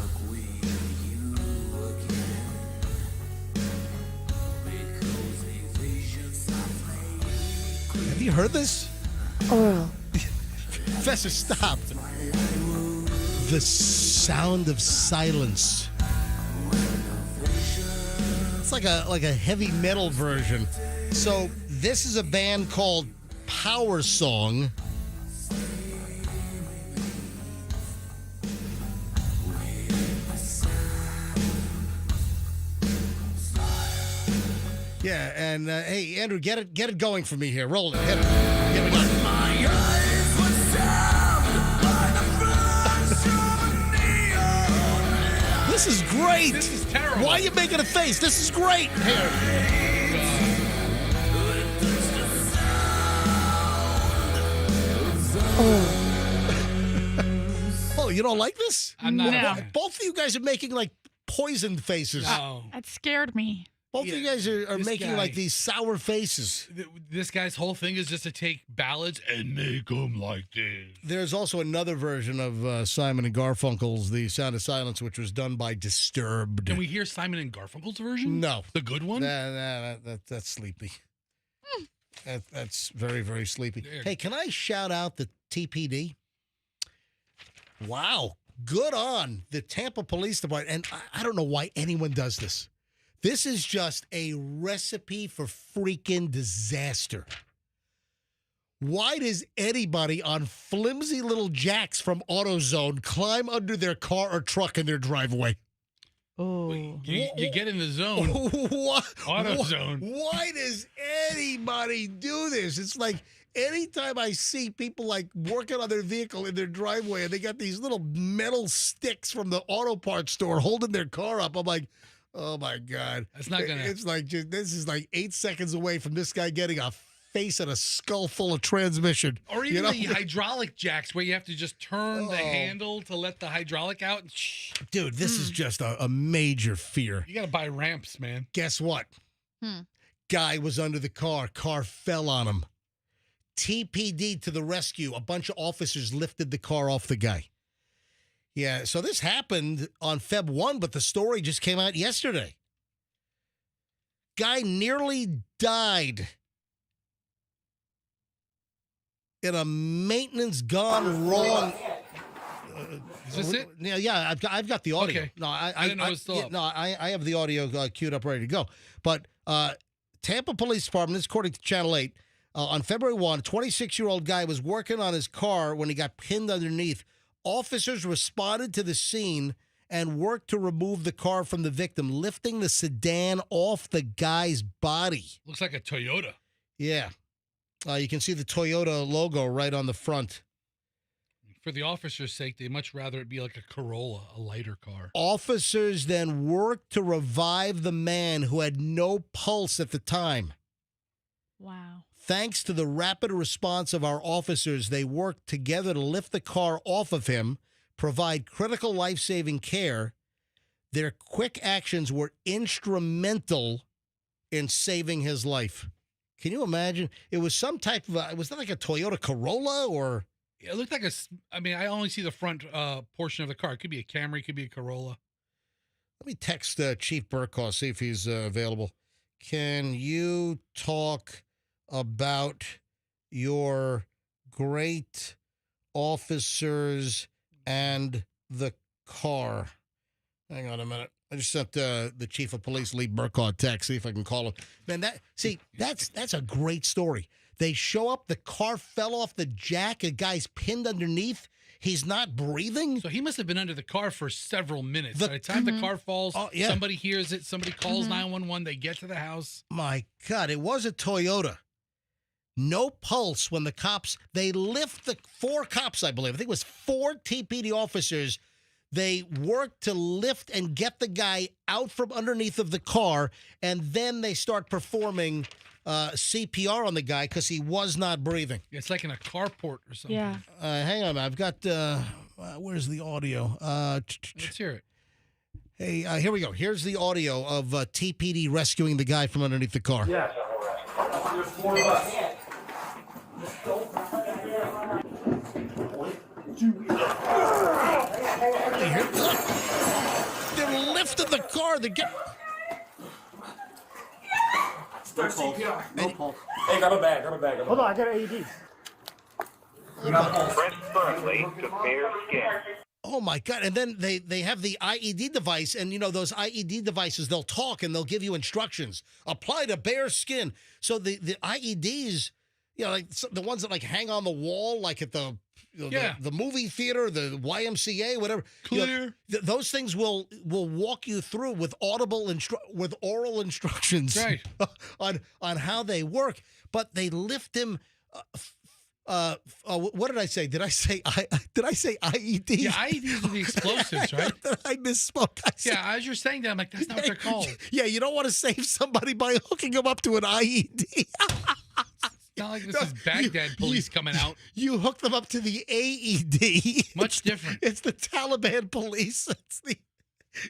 Have you heard this? Oral. Professor, stop. The sound of silence. It's like a heavy metal version. So this is a band called Power Song. Yeah, and hey, Andrew, get it going for me here. Roll it, hit it. Get it going. This is great. This is terrible. Why are you making a face? This is great. Here. Oh, you don't like this? I'm not. No. Both of you guys are making like poisoned faces. No. That scared me. Both of you guys are this making guy- like these sour faces. This guy's whole thing is just to take ballads and make them like this. There's also another version of Simon and Garfunkel's "The Sound of Silence," which was done by Disturbed. Can we hear Simon and Garfunkel's version? No. The good one? That's sleepy. That's very, very sleepy. Hey, can I shout out the TPD? Wow. Good on the Tampa Police Department. And I don't know why anyone does this. This is just a recipe for freaking disaster. Why does anybody on flimsy little jacks from AutoZone climb under their car or truck in their driveway? Oh, you get in the zone. AutoZone. Why does anybody do this? It's like anytime I see people like working on their vehicle in their driveway and they got these little metal sticks from the auto parts store holding their car up, I'm like, oh my God. That's not gonna. It's like this is like 8 seconds away from this guy getting a face and a skull full of transmission. Or even the hydraulic jacks where you have to just turn the Oh. handle to let the hydraulic out. Dude, this is just a major fear. You got to buy ramps, man. Guess what? Guy was under the car. Car fell on him. TPD to the rescue. A bunch of officers lifted the car off the guy. Yeah, so this happened on Feb 1, but the story just came out yesterday. Guy nearly died in a maintenance gone wrong. Is this it? Yeah, I've got the audio. Okay. No, I didn't know it was still up. No, I have the audio queued up, ready to go. But Tampa Police Department, this is according to Channel 8, on February 1, a 26-year-old guy was working on his car when he got pinned underneath. Officers responded to the scene and worked to remove the car from the victim, lifting the sedan off the guy's body. Looks like a Toyota. Yeah. You can see the Toyota logo right on the front. For the officer's sake, they much rather it be like a Corolla, a lighter car. Officers then worked to revive the man who had no pulse at the time. wow. Thanks to the rapid response of our officers, they worked together to lift the car off of him, provide critical life-saving care. Their quick actions were instrumental in saving his life. Can you imagine? It was some type of, was that like a Toyota Corolla or? It looked like I only see the front portion of the car. It could be a Camry, it could be a Corolla. Let me text Chief Burkhaw, see if he's available. Can you talk about your great officers and the car? Hang on a minute. I just sent the chief of police, Lee Burkhaw, a text. See if I can call him. Man, that's a great story. They show up. The car fell off the jack. A guy's pinned underneath. He's not breathing. So he must have been under the car for several minutes. By the time the car falls, somebody hears it, somebody calls 911, they get to the house. My God, it was a Toyota. No pulse when the cops, they lift the 4 cops, I believe. I think it was 4 TPD officers. They worked to lift and get the guy out from underneath of the car, and then they start performing CPR on the guy because he was not breathing. It's like in a carport or something. Yeah. Hang on, I've got, where's the audio? Let's hear it. Hey, here we go. Here's the audio of TPD rescuing the guy from underneath the car. Yes. There's 4 of us. They're lifting the car. They're getting... Start CPR. No pulse. Hey, grab a bag. Hold on, I got an AED. Press firmly to bare skin. Oh, my God. And then they have the IED device, and, you know, those IED devices, they'll talk, and they'll give you instructions. Apply to bare skin. So the IEDs, you know, like the ones that, like, hang on the wall, like at the movie theater, the YMCA, whatever. Clear. You know, those things will walk you through with with oral instructions on how they work. But they lift him... what did I say? Did I say IED? Yeah, IEDs are the explosives, right? I misspoke. As you're saying that, I'm like, that's not what they're called. Yeah, you don't want to save somebody by hooking them up to an IED. It's not like this is Baghdad police coming out. You hook them up to the AED. Much different. It's the Taliban police.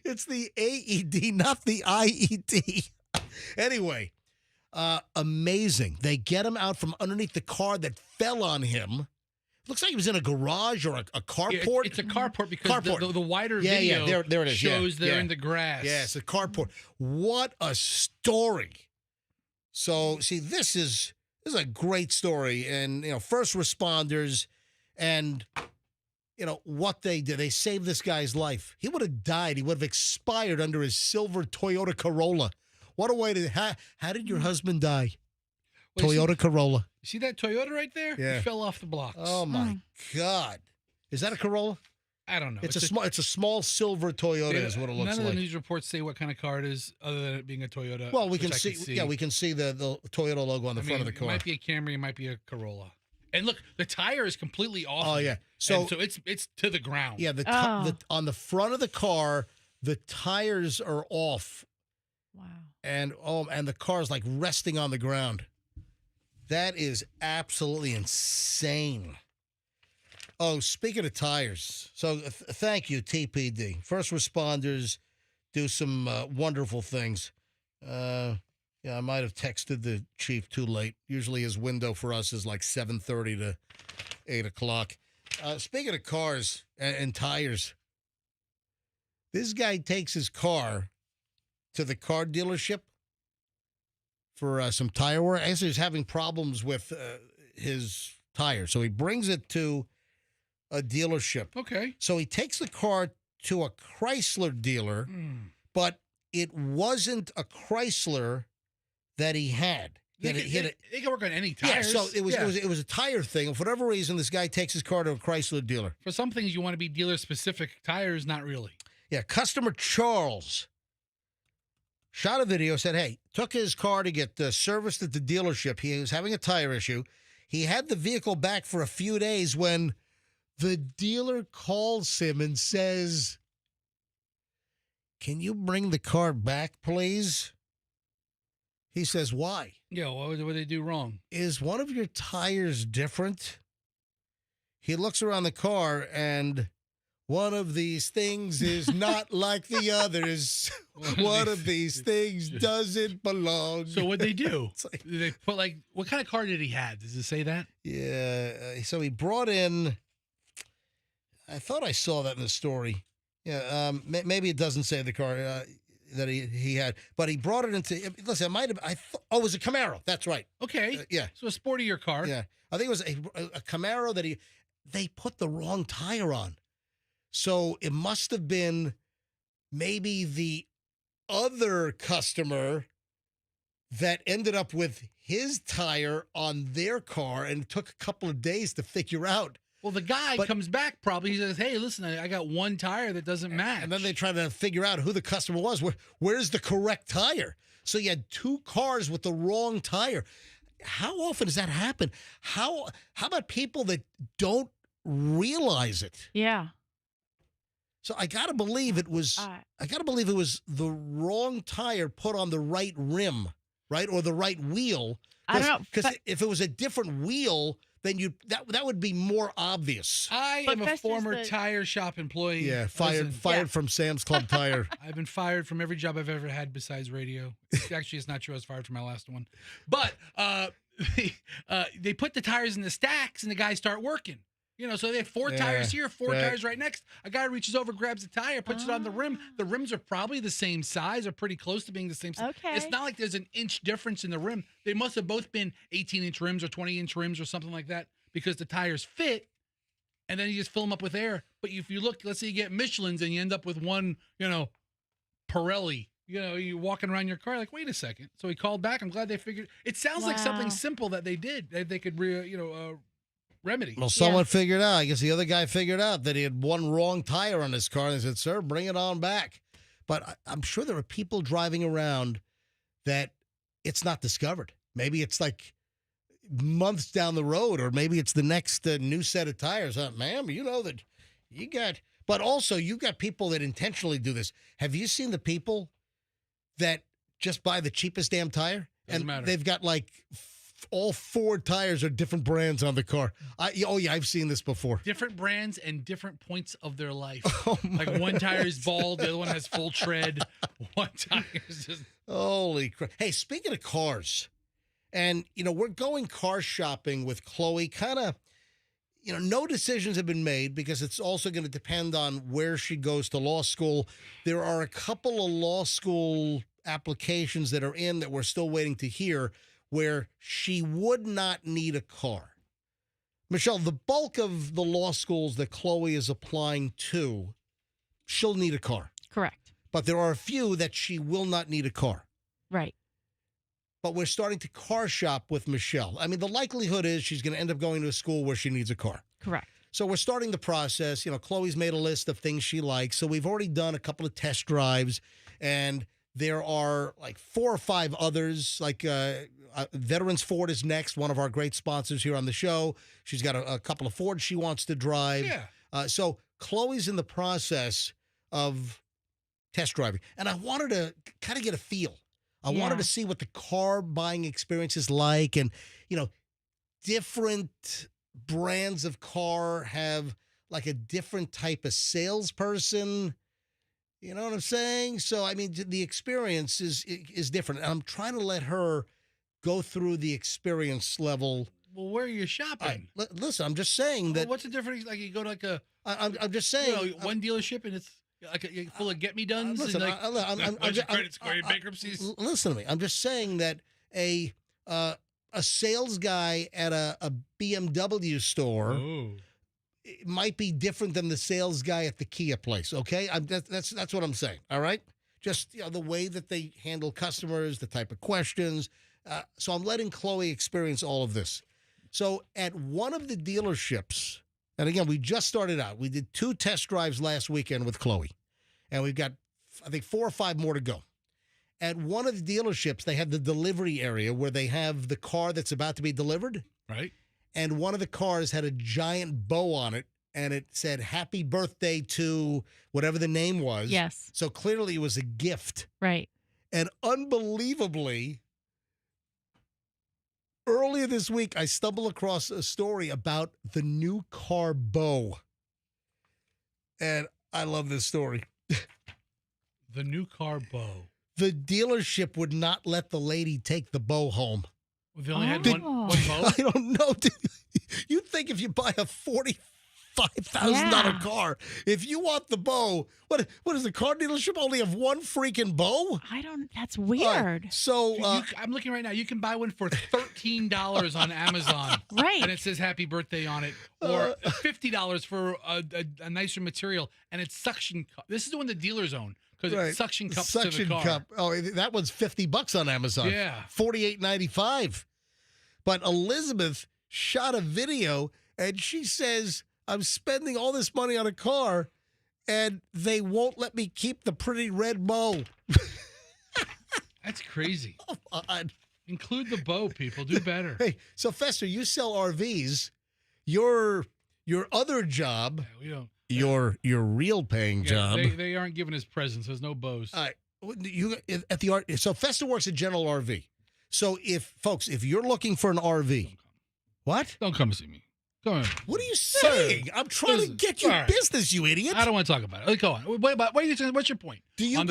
It's the AED, not the IED. Anyway. Amazing. They get him out from underneath the car that fell on him. Looks like he was in a garage or a carport. It's a carport because the wider video there it is. shows they're in the grass. Yeah, it's a carport. What a story. So, see, this is a great story. And, you know, first responders and, you know, what they did. They saved this guy's life. He would have died. He would have expired under his silver Toyota Corolla. What a way to... How did your husband die? Wait, Toyota Corolla. See that Toyota right there? Yeah. He fell off the blocks. Oh, my God. Is that a Corolla? I don't know. It's a small silver Toyota is what it looks like. None of the news reports say what kind of car it is other than it being a Toyota. Well, we can see. Yeah, we can see the Toyota logo on the front of the car. It might be a Camry. It might be a Corolla. And look, the tire is completely off. Oh, yeah. So it's to the ground. Yeah, on the front of the car, the tires are off. Wow. And the car's like resting on the ground. That is absolutely insane. Oh, speaking of tires, so thank you, TPD. First responders do some wonderful things. I might have texted the chief too late. Usually his window for us is like 7:30 to 8 o'clock. Speaking of cars and tires, this guy takes his car to the car dealership for some tire wear. I guess he's having problems with his tire. So he brings it to a dealership. Okay. So he takes the car to a Chrysler dealer, but it wasn't a Chrysler that he had. They can work on any tires. Yeah, so it was a tire thing. For whatever reason, this guy takes his car to a Chrysler dealer. For some things, you want to be dealer-specific. Tires, not really. Yeah, customer Charles shot a video, said, hey, took his car to get serviced at the dealership. He was having a tire issue. He had the vehicle back for a few days when the dealer calls him and says, can you bring the car back, please? He says, why? Yeah, what would they do wrong? Is one of your tires different? He looks around the car and... one of these things is not like the others. One of these things doesn't belong. So what'd they do? They put what kind of car did he have? Does it say that? Yeah. So he brought in, I thought I saw that in the story. Yeah. Maybe it doesn't say the car that he had, but he brought it into, listen, it might have, it was a Camaro. That's right. Okay. Yeah. So a sportier car. Yeah. I think it was a Camaro that they put the wrong tire on. So it must have been maybe the other customer that ended up with his tire on their car, and it took a couple of days to figure out Well, the guy comes back probably. He says, hey, listen, I got one tire that doesn't match. And then they try to figure out who the customer was. Where's the correct tire? So you had 2 cars with the wrong tire. How often does that happen? How about people that don't realize it? Yeah. So I gotta believe it was. The wrong tire put on the right rim, right, or the right wheel. I don't know, because if it was a different wheel, then that would be more obvious. I am a former tire shop employee. Yeah, fired from Sam's Club Tire. I've been fired from every job I've ever had besides radio. Actually, it's not true. I was fired from my last one. But they put the tires in the stacks, and the guys start working. So they have 4 tires here, 4 tires right next. A guy reaches over, grabs a tire, puts it on the rim. The rims are probably the same size or pretty close to being the same size. Okay. It's not like there's an inch difference in the rim. They must have both been 18-inch rims or 20-inch rims or something like that because the tires fit, and then you just fill them up with air. But if you look, let's say you get Michelin's and you end up with one, Pirelli. You're walking around your car like, wait a second. So he called back. I'm glad they figured. It sounds like something simple that they did. They could, remedy. Well, someone figured out. I guess the other guy figured out that he had one wrong tire on his car. And they said, sir, bring it on back. But I'm sure there are people driving around that it's not discovered. Maybe it's like months down the road, or maybe it's the next new set of tires. Ma'am, you know that you got. But also, you got people that intentionally do this. Have you seen the people that just buy the cheapest damn tire? Doesn't matter. They've got like all 4 tires are different brands on the car. I've seen this before. Different brands and different points of their life. Like one tire is bald, the other one has full tread. One tire is just... Holy crap. Hey, speaking of cars, and, we're going car shopping with Chloe. Kind of, no decisions have been made because it's also going to depend on where she goes to law school. There are a couple of law school applications that are in that we're still waiting to hear, where she would not need a car. Michelle, the bulk of the law schools that Chloe is applying to, she'll need a car. Correct. But there are a few that she will not need a car. Right. But we're starting to car shop with Michelle. I mean, the likelihood is she's going to end up going to a school where she needs a car. Correct. So we're starting the process. Chloe's made a list of things she likes. So we've already done a couple of test drives, and there are like 4 or 5 others, like Veterans Ford is next, one of our great sponsors here on the show. She's got a couple of Fords she wants to drive. Yeah. So Chloe's in the process of test driving. And I wanted to kind of get a feel. I wanted to see what the car buying experience is like. And, different brands of car have like a different type of salesperson. You know what I'm saying? So, I mean, the experience is different. And I'm trying to let her go through the experience level. Well, where are you shopping? Listen, I'm just saying that. What's the difference? Like you go to like a. I'm just saying. One dealership and it's like full of get-me-dones. Listen, and like, I'm just, credit score, bankruptcies. Listen to me. I'm just saying that a sales guy at a BMW store. It might be different than the sales guy at the Kia place, okay? That's what I'm saying, all right? Just the way that they handle customers, the type of questions. So I'm letting Chloe experience all of this. So at one of the dealerships, and again, we just started out. We did 2 test drives last weekend with Chloe, and we've got, I think, 4 or 5 more to go. At one of the dealerships, they have the delivery area where they have the car that's about to be delivered. Right. And one of the cars had a giant bow on it, and it said, happy birthday to whatever the name was. Yes. So clearly it was a gift. Right. And unbelievably, earlier this week, I stumbled across a story about the new car bow. And I love this story. The new car bow. The dealership would not let the lady take the bow home. Well, they only had one bow? I don't know. You'd think if you buy a $45,000 car, if you want the bow, what is the car dealership only have one freaking bow? That's weird. So I'm looking right now. You can buy one for $13 on Amazon. Right. And it says happy birthday on it. Or $50 for a nicer material. And it's suction cup. This is the one the dealers own. Because it's suction cups to the car. Cup. Oh, that one's $50 on Amazon. Yeah. $48.95. But Elizabeth shot a video, and she says I'm spending all this money on a car, and they won't let me keep the pretty red bow. That's crazy. Come on. Include the bow, people. Do better. Hey, so Fester, you sell RVs. Your other job, We don't. your real paying job. They aren't giving us presents. There's no bows. You at the art. So Fester works at General RV. So if you're looking for an RV, what? Don't come see me. Go on. What are you saying? I'm trying to get your business, you idiot. I don't want to talk about it. Go on. What's your point? Do you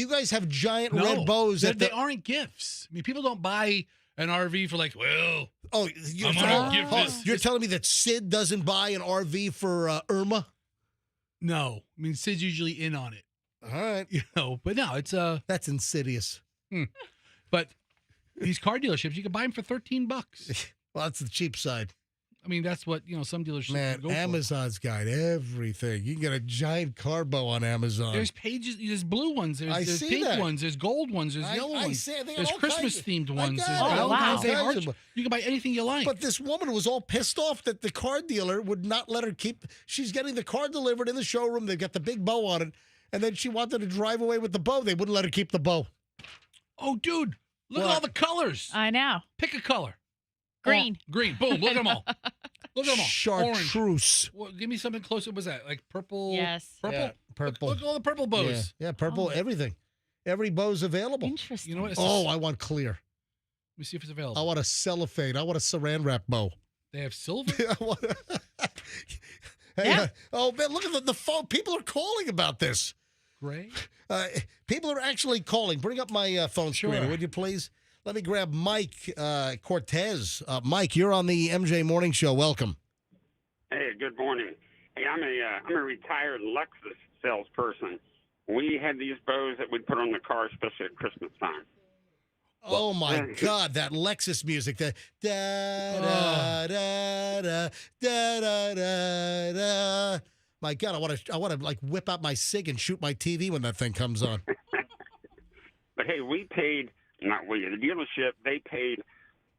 guys have giant red bows? They aren't gifts. I mean, people don't buy an RV for like, well, you're telling me that Sid doesn't buy an RV for Irma? No. I mean, Sid's usually in on it. All right. But no, it's that's insidious. But these car dealerships, you can buy them for $13. Well, that's the cheap side. I mean, that's what, some dealerships Man, go Amazon's got everything. You can get a giant car bow on Amazon. There's pages, there's blue ones, there's pink ones, there's gold ones, there's yellow ones. There's Christmas-themed ones. You can buy anything you like. But this woman was all pissed off that the car dealer would not let her keep. She's getting the car delivered in the showroom. They've got the big bow on it. And then she wanted to drive away with the bow. They wouldn't let her keep the bow. Oh, dude, look at all the colors. I know. Pick a color. Green. Green. Boom. Look at them all. Look at them all. Chartreuse. Well, give me something closer. What was that? Like purple? Yes. Purple? Yeah, purple. Look at all the purple bows. Yeah, purple, everything. Every bow's available. Interesting. You know what? I want clear. Let me see if it's available. I want a cellophane. I want a saran wrap bow. They have silver? Oh, man, look at the phone. People are calling about this. Gray? People are actually calling. Bring up my phone screen, would you please? Let me grab Mike Cortez. Mike, you're on the MJ Morning Show. Welcome. Hey, good morning. Hey, I'm a retired Lexus salesperson. We had these bows that we'd put on the car, especially at Christmas time. Oh my God, that Lexus music, that da da da da da da da. My God, I want to like whip out my cig and shoot my TV when that thing comes on. But hey, the dealership, they paid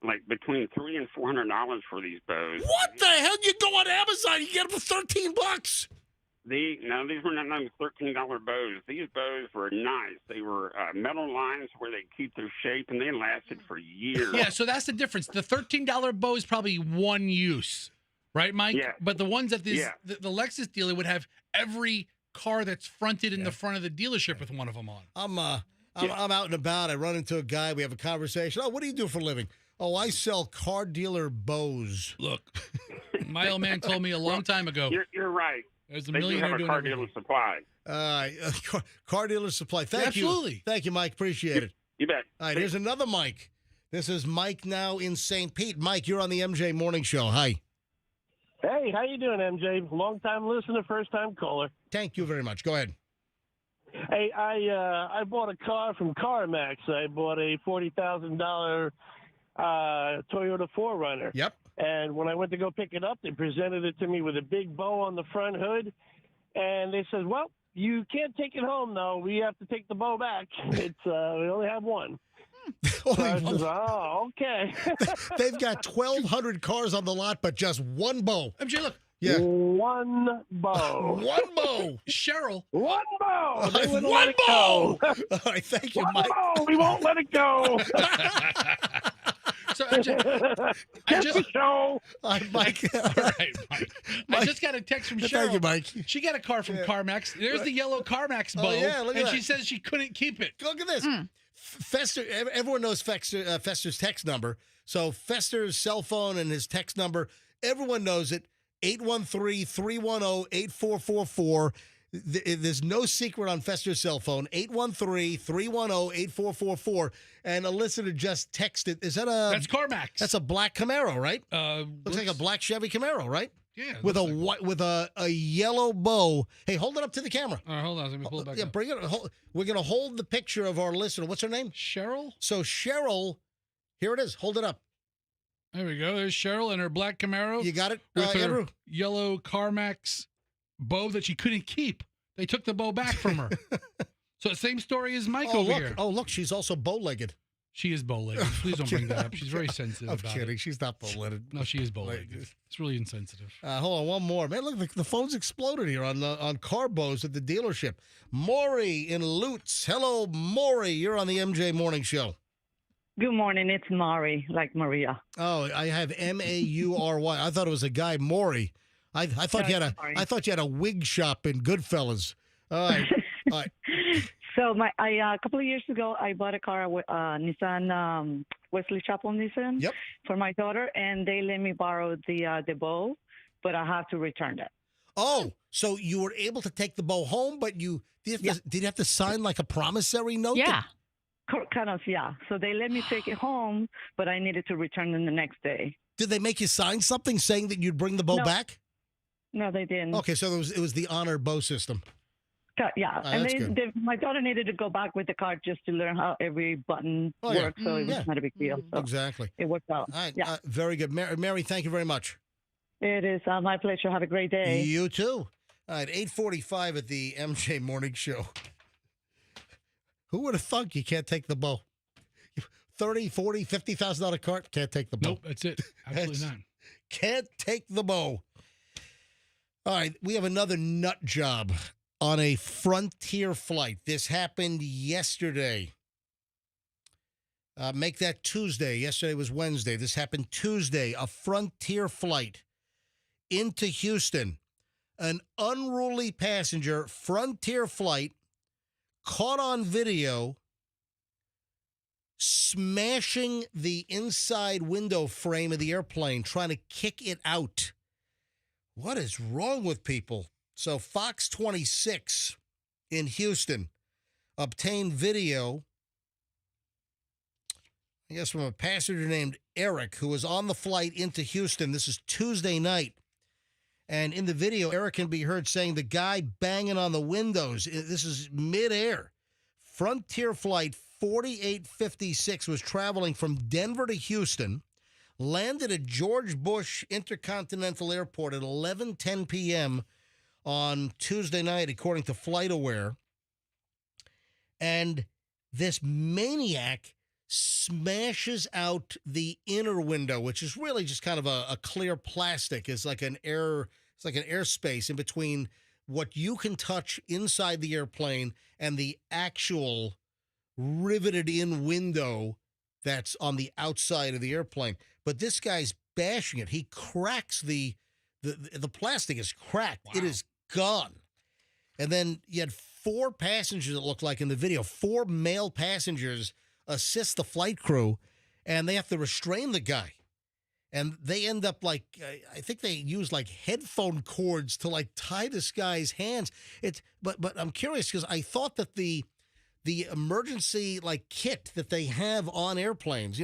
like between $300 and $400 for these bows. What the hell? You go on Amazon, you get them for $13. These were not $13 bows. These bows were nice. They were metal lines where they keep their shape, and they lasted for years. Yeah, so that's the difference. The $13 bow is probably one use, right, Mike? Yeah. But the ones that the Lexus dealer would have every car that's fronted in the front of the dealership with one of them on. I'm out and about. I run into a guy. We have a conversation. Oh, what do you do for a living? Oh, I sell car dealer bows. Look, my old man told me a long time ago. You're right. There's a they millionaire do have a doing car everything. dealer supply. Car dealer supply. Thank you. Absolutely. Thank you, Mike. Appreciate it. You bet. All right, here's another Mike. This is Mike now in St. Pete. Mike, you're on the MJ Morning Show. Hi. Hey, how you doing, MJ? Long-time listener, first-time caller. Thank you very much. Go ahead. Hey, I bought a car from CarMax. I bought a $40,000 Toyota 4Runner. Yep. And when I went to go pick it up, they presented it to me with a big bow on the front hood. And they said, well, you can't take it home, though. We have to take the bow back. It's we only have one. So I said, oh, okay. They've got 1,200 cars on the lot, but just one bow. MJ, look. Yeah. One bow. One bow. Cheryl. One bow. They wouldn't One let it bow. go. All right, thank you, One Mike. bow. We won't let it go. So MJ, Mike. All right, Mike. I just got a text from Cheryl. Thank you, Mike. She got a car from CarMax. There's the yellow CarMax bow. Yeah, look at and that. she says she couldn't keep it. Look at this. Fester, everyone knows Fester's text number. So Fester's cell phone and his text number, everyone knows it. 813-310-8444. There's no secret on Fester's cell phone. 813-310-8444. And a listener just texted. That's CarMax. That's a black Camaro, right? Looks like a black Chevy Camaro, right? Yeah. With a yellow bow. Hey, hold it up to the camera. All right, hold on. Let me pull it back up. Bring it. We're going to hold the picture of our listener. What's her name? Cheryl. So Cheryl, here it is. Hold it up. There we go. There's Cheryl in her black Camaro. You got it, with her Andrew? yellow CarMax bow that she couldn't keep. They took the bow back from her. So same story as Mike over here. Oh, look, she's also bow-legged. She is bow-legged. Please don't bring that up. She's very sensitive I'm about kidding. it. She's not bow-legged. No, she is bow-legged. It's really insensitive. Hold on, one more. Man, look, the phone's exploded here on car bows at the dealership. Maury in Lutz. Hello, Maury. You're on the MJ Morning Show. Good morning. It's Maury, like Maria. Oh, I have Maury. I thought it was a guy, Maury. I thought you had a wig shop in Goodfellas. All right. All right. So a couple of years ago, I bought a car with Nissan Wesley Chapel Nissan for my daughter, and they let me borrow the bow, but I have to return it. Oh, so you were able to take the bow home, but did you have to sign like a promissory note? Yeah. Kind of, yeah. So they let me take it home, but I needed to return them the next day. Did they make you sign something saying that you'd bring the bow back? No, they didn't. Okay, so it was the honor bow system. Yeah, and my daughter needed to go back with the car just to learn how every button works, so it was not a big deal. So exactly. It worked out. All right, very good. Mary, thank you very much. It is my pleasure. Have a great day. You too. All right, 8:45 at the MJ Morning Show. Who would have thunk you can't take the bow? $30,000, $40,000, $50,000 cart, can't take the bow. Nope, that's it. Absolutely not. Can't take the bow. All right, we have another nut job on a Frontier flight. This happened yesterday. Make that Tuesday. Yesterday was Wednesday. This happened Tuesday. A Frontier flight into Houston. An unruly passenger, Frontier flight, caught on video smashing the inside window frame of the airplane, trying to kick it out. What is wrong with people? So Fox 26 in Houston obtained video, I guess, from a passenger named Eric, who was on the flight into Houston. This is Tuesday night. And in the video, Eric can be heard saying the guy banging on the windows. This is midair. Frontier flight 4856 was traveling from Denver to Houston, landed at George Busch Intercontinental Airport at 11:10 p.m. on Tuesday night, according to FlightAware. And this maniac smashes out the inner window, which is really just kind of a clear plastic. It's like an airspace in between what you can touch inside the airplane and the actual riveted in window that's on the outside of the airplane. But this guy's bashing it. He cracks the plastic is cracked. Wow. It is gone. And then you had 4 passengers, it looked like in the video, 4 male passengers assist the flight crew, and they have to restrain the guy. And they end up like, I think they use like headphone cords to like tie this guy's hands. But I'm curious because I thought that the emergency like kit that they have on airplanes,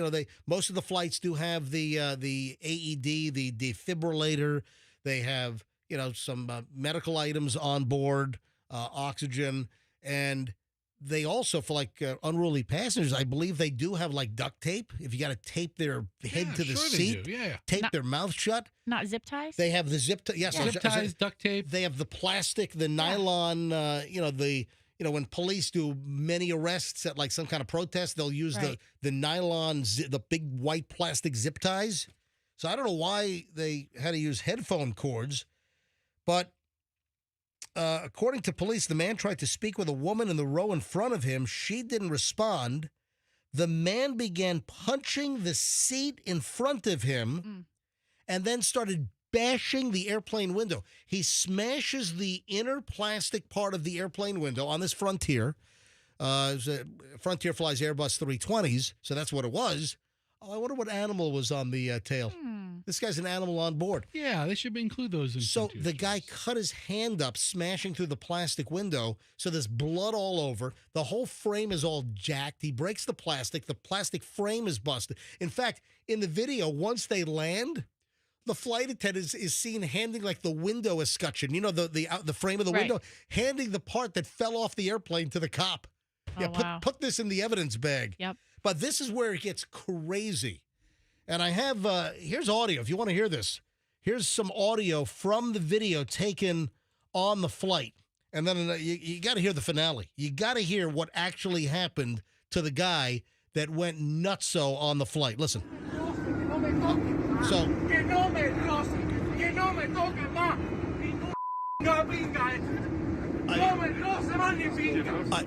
most of the flights do have the AED, the defibrillator. They have, some medical items on board, oxygen, and they also, for like unruly passengers, I believe they do have like duct tape. If you got to tape their head to the seat, tape their mouth shut. Not zip ties? They have the zip ties. Yes, zip ties, duct tape. They have the plastic, the nylon, when police do many arrests at like some kind of protest, they'll use the nylon, the big white plastic zip ties. So I don't know why they had to use headphone cords, but according to police, the man tried to speak with a woman in the row in front of him. She didn't respond. The man began punching the seat in front of him and then started bashing the airplane window. He smashes the inner plastic part of the airplane window on this Frontier. Frontier flies Airbus 320s, so that's what it was. Oh, I wonder what animal was on the tail. This guy's an animal on board. Yeah, they should include those in. So the guy cut his hand up, smashing through the plastic window. So there's blood all over. The whole frame is all jacked. He breaks the plastic. The plastic frame is busted. In fact, in the video, once they land, the flight attendant is seen handing like the window escutcheon. The frame of the window, handing the part that fell off the airplane to the cop. Oh, put this in the evidence bag. Yep. But this is where it gets crazy. And I have, here's audio if you want to hear this. Here's some audio from the video taken on the flight. And then you got to hear the finale. You got to hear what actually happened to the guy that went nutso on the flight. Listen. So.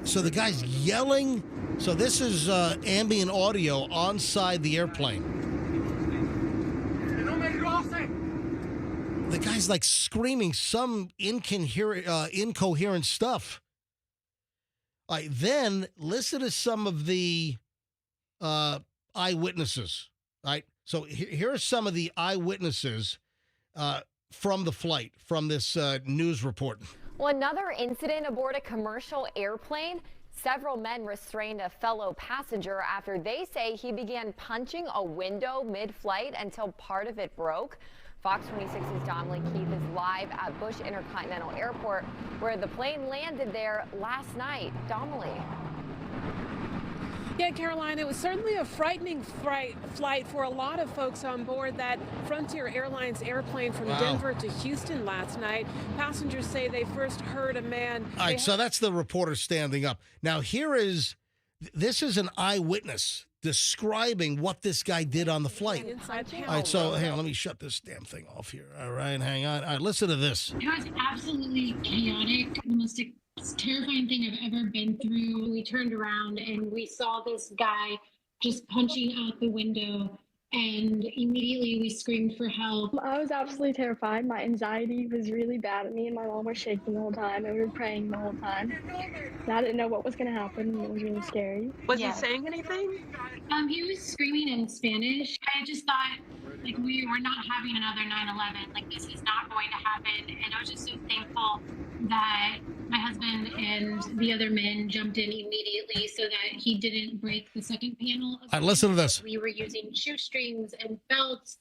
So the guy's yelling. So this is ambient audio onside the airplane. The guy's like screaming some incoherent stuff. Then listen to some of the eyewitnesses. Right. So here are some of the eyewitnesses from the flight, from this news report. Well, another incident aboard a commercial airplane. Several men restrained a fellow passenger after they say he began punching a window mid-flight until part of it broke. Fox 26's Dominic Keith is live at Busch Intercontinental Airport, where the plane landed there last night. Dominic. Yeah, Caroline, it was certainly a frightening flight for a lot of folks on board that Frontier Airlines airplane from Denver to Houston last night. Passengers say they first heard a man. All right, so that's the reporter standing up. Now, this is an eyewitness describing what this guy did on the flight. All right, so hang on, let me shut this damn thing off here. All right, hang on. All right, listen to this. It was absolutely chaotic. The most terrifying thing I've ever been through. We turned around and we saw this guy just punching out the window, and immediately we screamed for help. I was absolutely terrified. My anxiety was really bad at me, and my mom was shaking the whole time, and we were praying the whole time. And I didn't know what was going to happen, and it was really scary. Was he saying anything? He was screaming in Spanish. I just thought, like, we were not having another 9/11. Like, this is not going to happen. And I was just so thankful that my husband and the other men jumped in immediately so that he didn't break the second panel. All right, listen to this. We were using shoestrings and belts,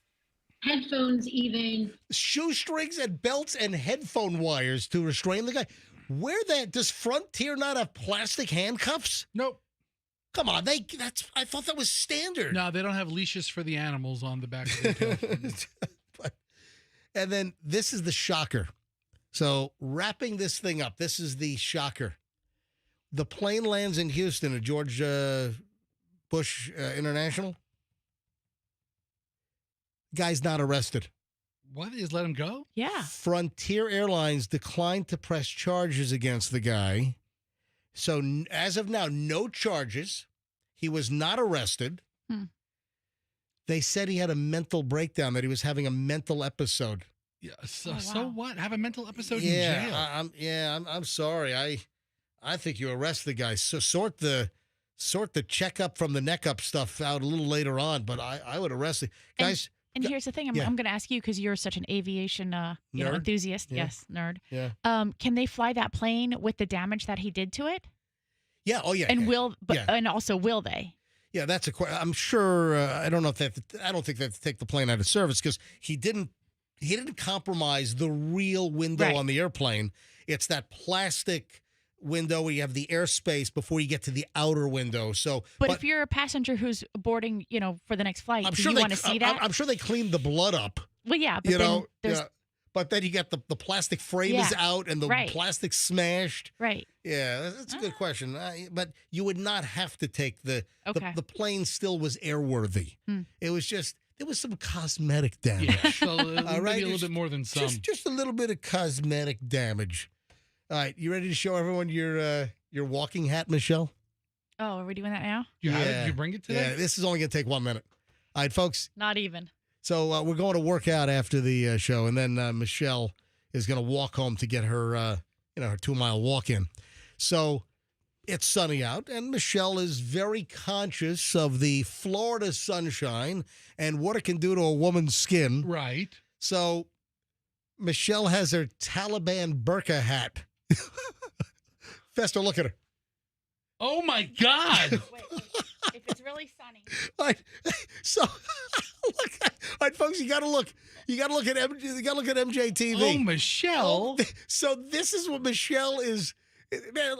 headphones even. Shoestrings and belts and headphone wires to restrain the guy. Does Frontier not have plastic handcuffs? Nope. Come on, I thought that was standard. No, they don't have leashes for the animals on the back of the tail. And then this is the shocker. So wrapping this thing up, this is the shocker. The plane lands in Houston at George Busch International. Guy's not arrested. What? Is let him go? Yeah. Frontier Airlines declined to press charges against the guy. So as of now, no charges. He was not arrested. They said he had a mental breakdown, that he was having a mental episode. Yeah. So what? Have a mental episode in jail? I'm sorry. I think you arrest the guy. So sort the checkup from the neck up stuff out a little later on. But I would arrest the guys. And here's the thing. I'm going to ask you, because you're such an aviation enthusiast. Yeah. Yes, nerd. Yeah. Can they fly that plane with the damage that he did to it? Yeah. Oh, yeah. And yeah. And also, will they? Yeah, that's a question. I'm sure. I don't know if I don't think they have to take the plane out of service, because he didn't compromise the real window on the airplane. It's that plastic window where you have the airspace before you get to the outer window. So, but if you're a passenger who's boarding, for the next flight, do you want to see that? I'm sure they cleaned the blood up. Well, yeah, but but then you get the plastic frame is out and the plastic smashed. Right. Yeah, that's a good question. But you would not have to take the plane still was airworthy. It was just, there was some cosmetic damage. Yeah, so maybe a little bit more than some. Just a little bit of cosmetic damage. All right, you ready to show everyone your walking hat, Michelle? Oh, are we doing that now? Did you bring it today? Yeah, this is only going to take 1 minute. All right, folks. Not even. So we're going to work out after the show, and then Michelle is going to walk home to get her, her 2-mile walk in. So it's sunny out, and Michelle is very conscious of the Florida sunshine and what it can do to a woman's skin. Right. So Michelle has her Taliban burqa hat. Fester, look at her. Oh my God! Wait, if it's really sunny. All right, so all right, folks, you got to look. You got to look at MJ TV. Oh, Michelle. So this is what Michelle is. Man,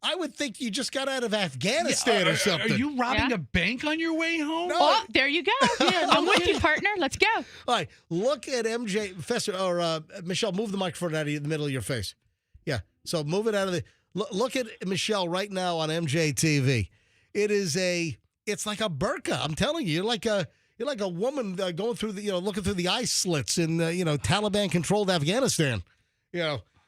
I would think you just got out of Afghanistan or something. Are you robbing a bank on your way home? No. Oh, there you go. Yeah, I'm with you, partner. Let's go. All right, look at MJ Fester or Michelle. Move the microphone out of the middle of your face. Yeah, so move it out of the. Look at Michelle right now on MJ TV. It is a it's like a burqa. I'm telling you, you're like a woman going through looking through the ice slits in Taliban-controlled Afghanistan.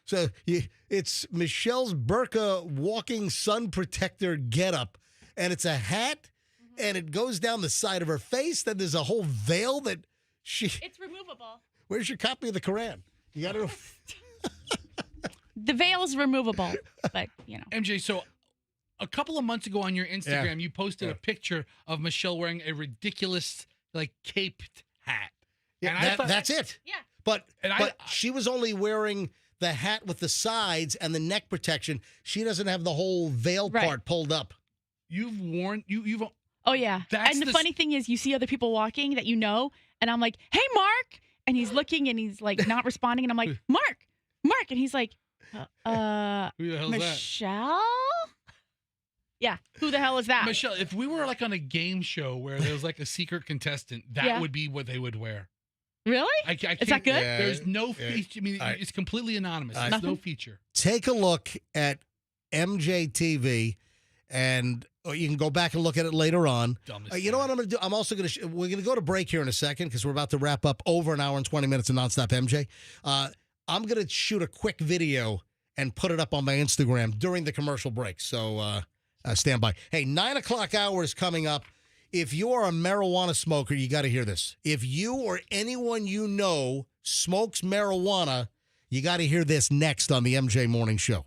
So it's Michelle's burqa walking sun protector getup, and it's a hat, and it goes down the side of her face. Then there's a whole veil that It's removable. Where's your copy of the Quran? You got to. The veil is removable, but MJ, so a couple of months ago on your Instagram, you posted a picture of Michelle wearing a ridiculous caped hat. Yeah, and that's it. Yeah. But she was only wearing the hat with the sides and the neck protection. She doesn't have the whole veil part pulled up. You've worn you've. Oh yeah. And the funny thing is, you see other people walking that and I'm like, "Hey, Mark," and he's looking and he's not responding, and I'm like, "Mark," and he's like, Who the hell's Michelle? Yeah, who the hell is that? Michelle, if we were on a game show where there was a secret contestant, that would be what they would wear. Really? I can't, is that good? There's no feature. I mean, it's completely anonymous. There's no feature. Take a look at MJTV, and you can go back and look at it later on. You know what I'm going to do? I'm also going to. We're going to go to break here in a second because we're about to wrap up over an hour and 20 minutes of nonstop MJ. I'm going to shoot a quick video and put it up on my Instagram during the commercial break. So. Stand by. Hey, 9 o'clock hour is coming up. If you're a marijuana smoker, you got to hear this. If you or anyone you know smokes marijuana, you got to hear this next on the MJ Morning Show.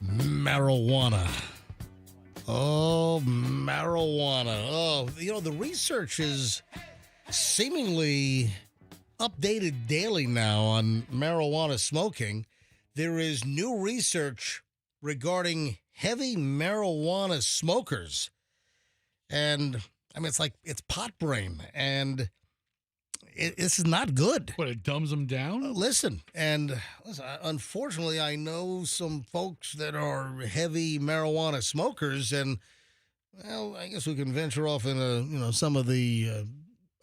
Marijuana. Oh, marijuana. Oh, the research is seemingly updated daily now on marijuana smoking. There is new research regarding heavy marijuana smokers. And, it's pot brain. And this is not good. What, it dumbs them down? Listen, unfortunately, I know some folks that are heavy marijuana smokers, and, well, I guess we can venture off into, some of the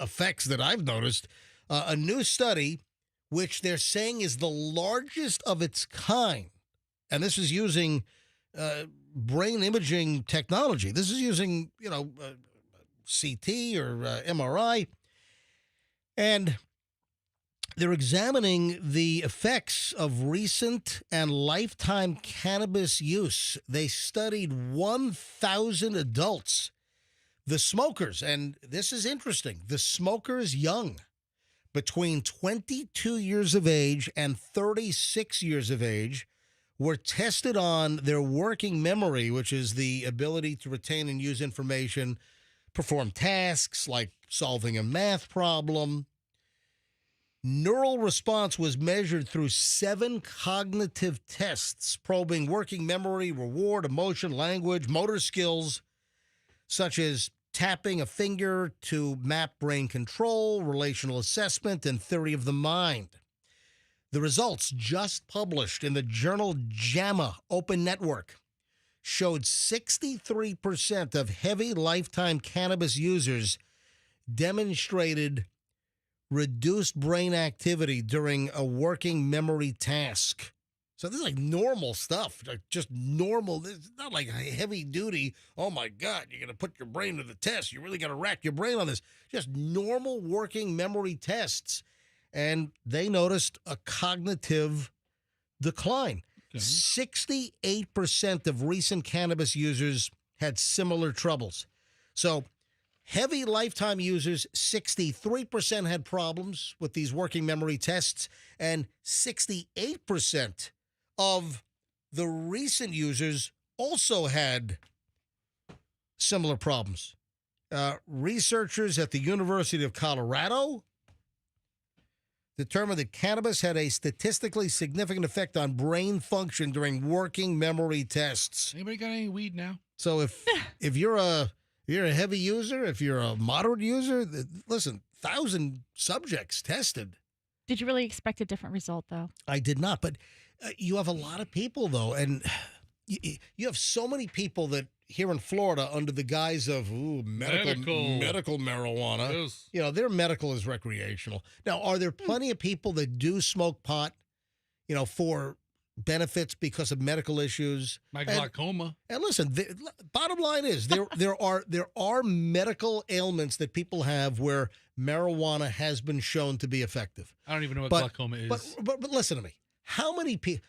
effects that I've noticed. A new study, which they're saying is the largest of its kind, and this is using brain imaging technology. This is using, CT or MRI. And they're examining the effects of recent and lifetime cannabis use. They studied 1,000 adults, the smokers, and this is interesting, the smokers young, between 22 years of age and 36 years of age, were tested on their working memory, which is the ability to retain and use information, perform tasks like solving a math problem. Neural response was measured through 7 cognitive tests, probing working memory, reward, emotion, language, motor skills, such as tapping a finger to map brain control, relational assessment, and theory of the mind. The results, just published in the journal JAMA Open Network, showed 63% of heavy lifetime cannabis users demonstrated reduced brain activity during a working memory task. So this is like normal stuff, like just normal. It's not like heavy duty. Oh my God, you're going to put your brain to the test. You really got to rack your brain on this. Just normal working memory tests. And they noticed a cognitive decline. Okay. 68% of recent cannabis users had similar troubles. So heavy lifetime users, 63% had problems with these working memory tests, and 68% of the recent users also had similar problems. Researchers at the University of Colorado determined that cannabis had a statistically significant effect on brain function during working memory tests. Anybody got any weed now? So if you're a heavy user, if you're a moderate user, listen, 1,000 subjects tested. Did you really expect a different result, though? I did not, but you have a lot of people, though, and you have so many people that here in Florida, under the guise of medical marijuana, yes. Their medical is recreational. Now, are there plenty of people that do smoke pot for benefits because of medical issues. My glaucoma. And listen, bottom line is there are medical ailments that people have where marijuana has been shown to be effective. I don't even know what glaucoma is. But listen to me. How many people?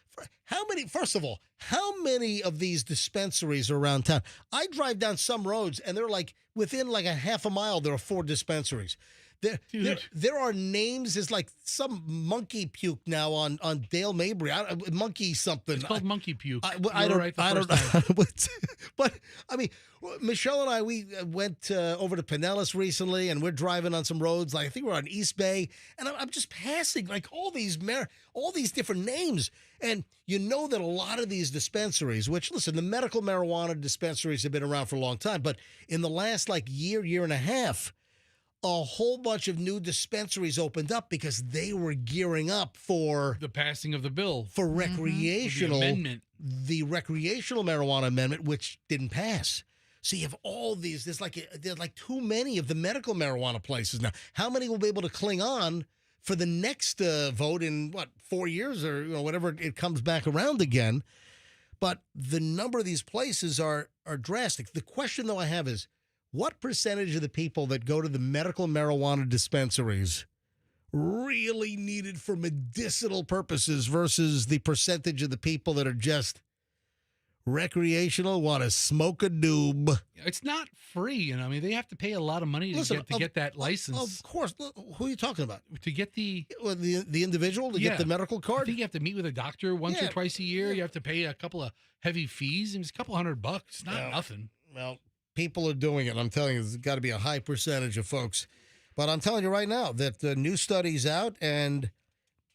First of all, how many of these dispensaries are around town? I drive down some roads, and they're like within like a half a mile. There are 4 dispensaries. There are names. There's like some monkey puke now on Dale Mabry. Monkey something. It's called monkey puke. I don't know. But I mean, Michelle and I, we went over to Pinellas recently, and we're driving on some roads. Like I think we're on East Bay, and I'm just passing like all these different names. And you know that a lot of these dispensaries, which listen, the medical marijuana dispensaries have been around for a long time, but in the last like year and a half, a whole bunch of new dispensaries opened up because they were gearing up for the passing of the bill for recreational the recreational marijuana amendment, which didn't pass. So you have all these. There's like too many of the medical marijuana places now. How many will be able to cling on for the next vote in 4 years or whatever it comes back around again? But the number of these places are drastic. The question though I have is, what percentage of the people that go to the medical marijuana dispensaries really need it for medicinal purposes versus the percentage of the people that are just recreational, want to smoke a doob? It's not free. I mean, they have to pay a lot of money to get that license. Of course. Who are you talking about? To get the individual to get the medical card? I think you have to meet with a doctor once or twice a year. You have to pay a couple of heavy fees. It's a couple $100. It's not nothing. Well, people are doing it. I'm telling you, there's got to be a high percentage of folks. But I'm telling you right now that the new study's out, and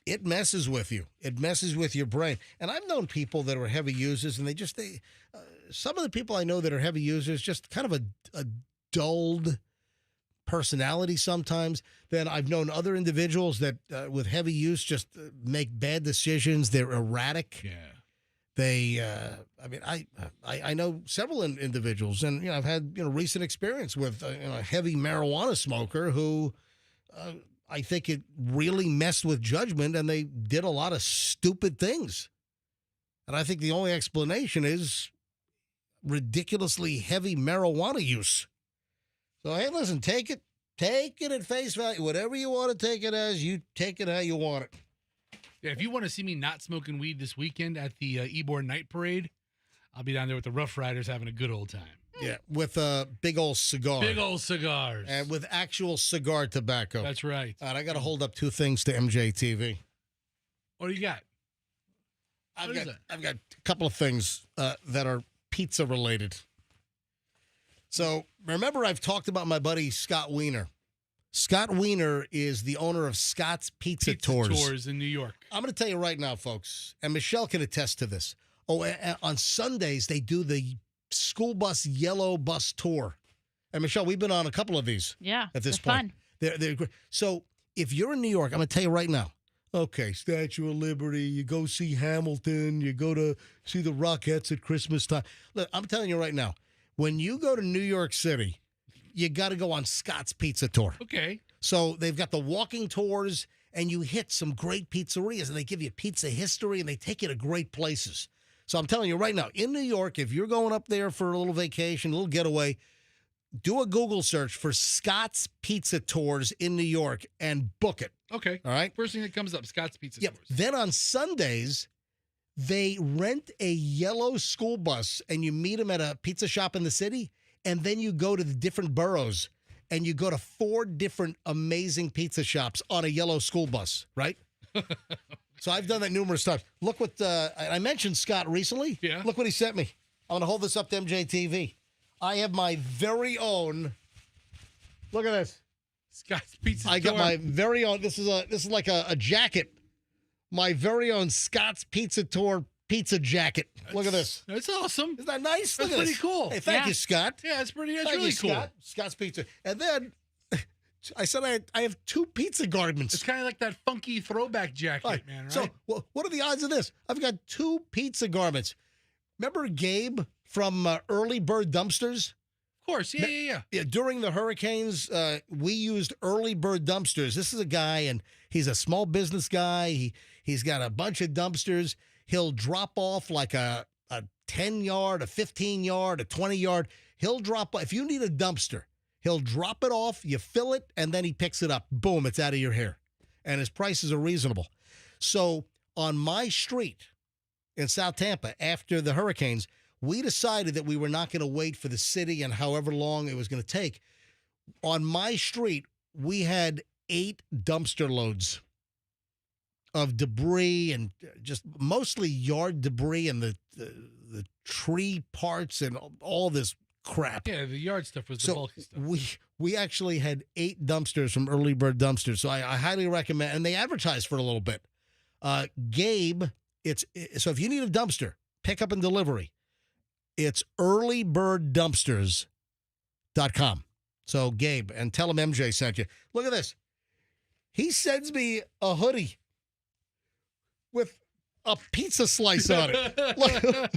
it messes with you. It messes with your brain. And I've known people that are heavy users, and some of the people I know that are heavy users, just kind of a dulled personality sometimes. Then I've known other individuals that with heavy use just make bad decisions. They're erratic. Yeah. I know several individuals, and I've had recent experience with a heavy marijuana smoker who I think it really messed with judgment, and they did a lot of stupid things. And I think the only explanation is ridiculously heavy marijuana use. So hey, listen, take it at face value, whatever you want to take it as. You take it how you want it. Yeah, if you want to see me not smoking weed this weekend at the Ybor Night Parade, I'll be down there with the Rough Riders having a good old time. Yeah, with a big old cigar. Big old cigars. And with actual cigar tobacco. That's right. All right, I got to hold up 2 things to MJTV. What do you got? I've got a couple of things that are pizza related. So remember, I've talked about my buddy Scott Wiener. Scott Wiener is the owner of Scott's Pizza Tours in New York. I'm going to tell you right now, folks, and Michelle can attest to this. On Sundays, they do the school bus yellow bus tour. And Michelle, we've been on a couple of these. Yeah, at this they're point. Fun. They're great. So if you're in New York, I'm going to tell you right now. Okay, Statue of Liberty, you go see Hamilton, you go to see the Rockettes at Christmas time. Look, I'm telling you right now, when you go to New York City, you got to go on Scott's Pizza Tour. Okay. So they've got the walking tours, and you hit some great pizzerias, and they give you pizza history, and they take you to great places. So I'm telling you right now, in New York, if you're going up there for a little vacation, a little getaway, do a Google search for Scott's Pizza Tours in New York and book it. Okay. All right? First thing that comes up, Scott's Pizza Tours. Then on Sundays, they rent a yellow school bus, and you meet them at a pizza shop in the city, and then you go to the different boroughs, and you go to 4 different amazing pizza shops on a yellow school bus, right? So I've done that numerous times. Look what I mentioned Scott recently. Yeah. Look what he sent me. I'm going to hold this up to MJTV. I have my very own. Look at this. Scott's Pizza Tour. I got my very own. This is like a jacket. My very own Scott's Pizza Tour pizza jacket. Look at this. That's awesome. Isn't that nice? That's Look at pretty this. cool. Hey, thank you, Scott. Yeah, that's Thank really you, cool. Scott. Scott's Pizza. And then I said I have 2 pizza garments. It's kind of like that funky throwback jacket, man, right? So what are the odds of this? I've got 2 pizza garments. Remember Gabe from Early Bird Dumpsters? Of course, yeah. During the hurricanes, we used Early Bird Dumpsters. This is a guy, and He's a small business guy. He's got a bunch of dumpsters. He'll drop off like a 10-yard, a 15-yard, a 20-yard. He'll drop, if you need a dumpster, he'll drop it off, you fill it, and then he picks it up. Boom, it's out of your hair. And his prices are reasonable. So on my street in South Tampa, after the hurricanes, we decided that we were not going to wait for the city and however long it was going to take. On my street, we had 8 dumpster loads of debris and just mostly yard debris and the tree parts and all this crap. Yeah, the yard stuff was the bulky stuff. We actually had 8 dumpsters from Early Bird Dumpsters, so I highly recommend. And they advertised for a little bit. Gabe, so if you need a dumpster, pickup and delivery, it's earlybirddumpsters.com. So Gabe, and tell him MJ sent you. Look at this. He sends me a hoodie with a pizza slice on it. Look,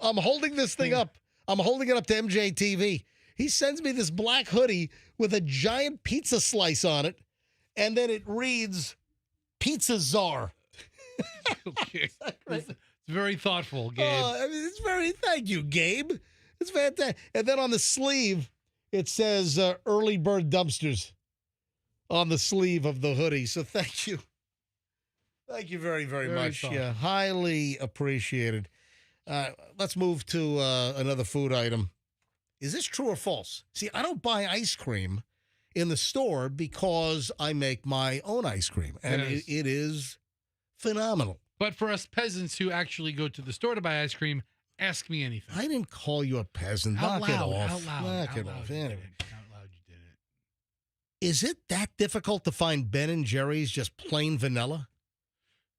I'm holding this thing up. I'm holding it up to MJ TV. He sends me this black hoodie with a giant pizza slice on it, and then it reads Pizza Czar. Okay. It's very thoughtful, Gabe. Thank you, Gabe. It's fantastic. And then on the sleeve, it says Early Bird Dumpsters on the sleeve of the hoodie. So thank you. Thank you very, very much. Thoughtful. Yeah, highly appreciated. Let's move to another food item. Is this true or false? See, I don't buy ice cream in the store because I make my own ice cream, and Yes. it is phenomenal. But for us peasants who actually go to the store to buy ice cream, ask me anything. I didn't call you a peasant. Out Knock it loud, off. out loud, Knock out it loud off. you did Anyway. it. Out loud you did it. Is it that difficult to find Ben and Jerry's just plain vanilla?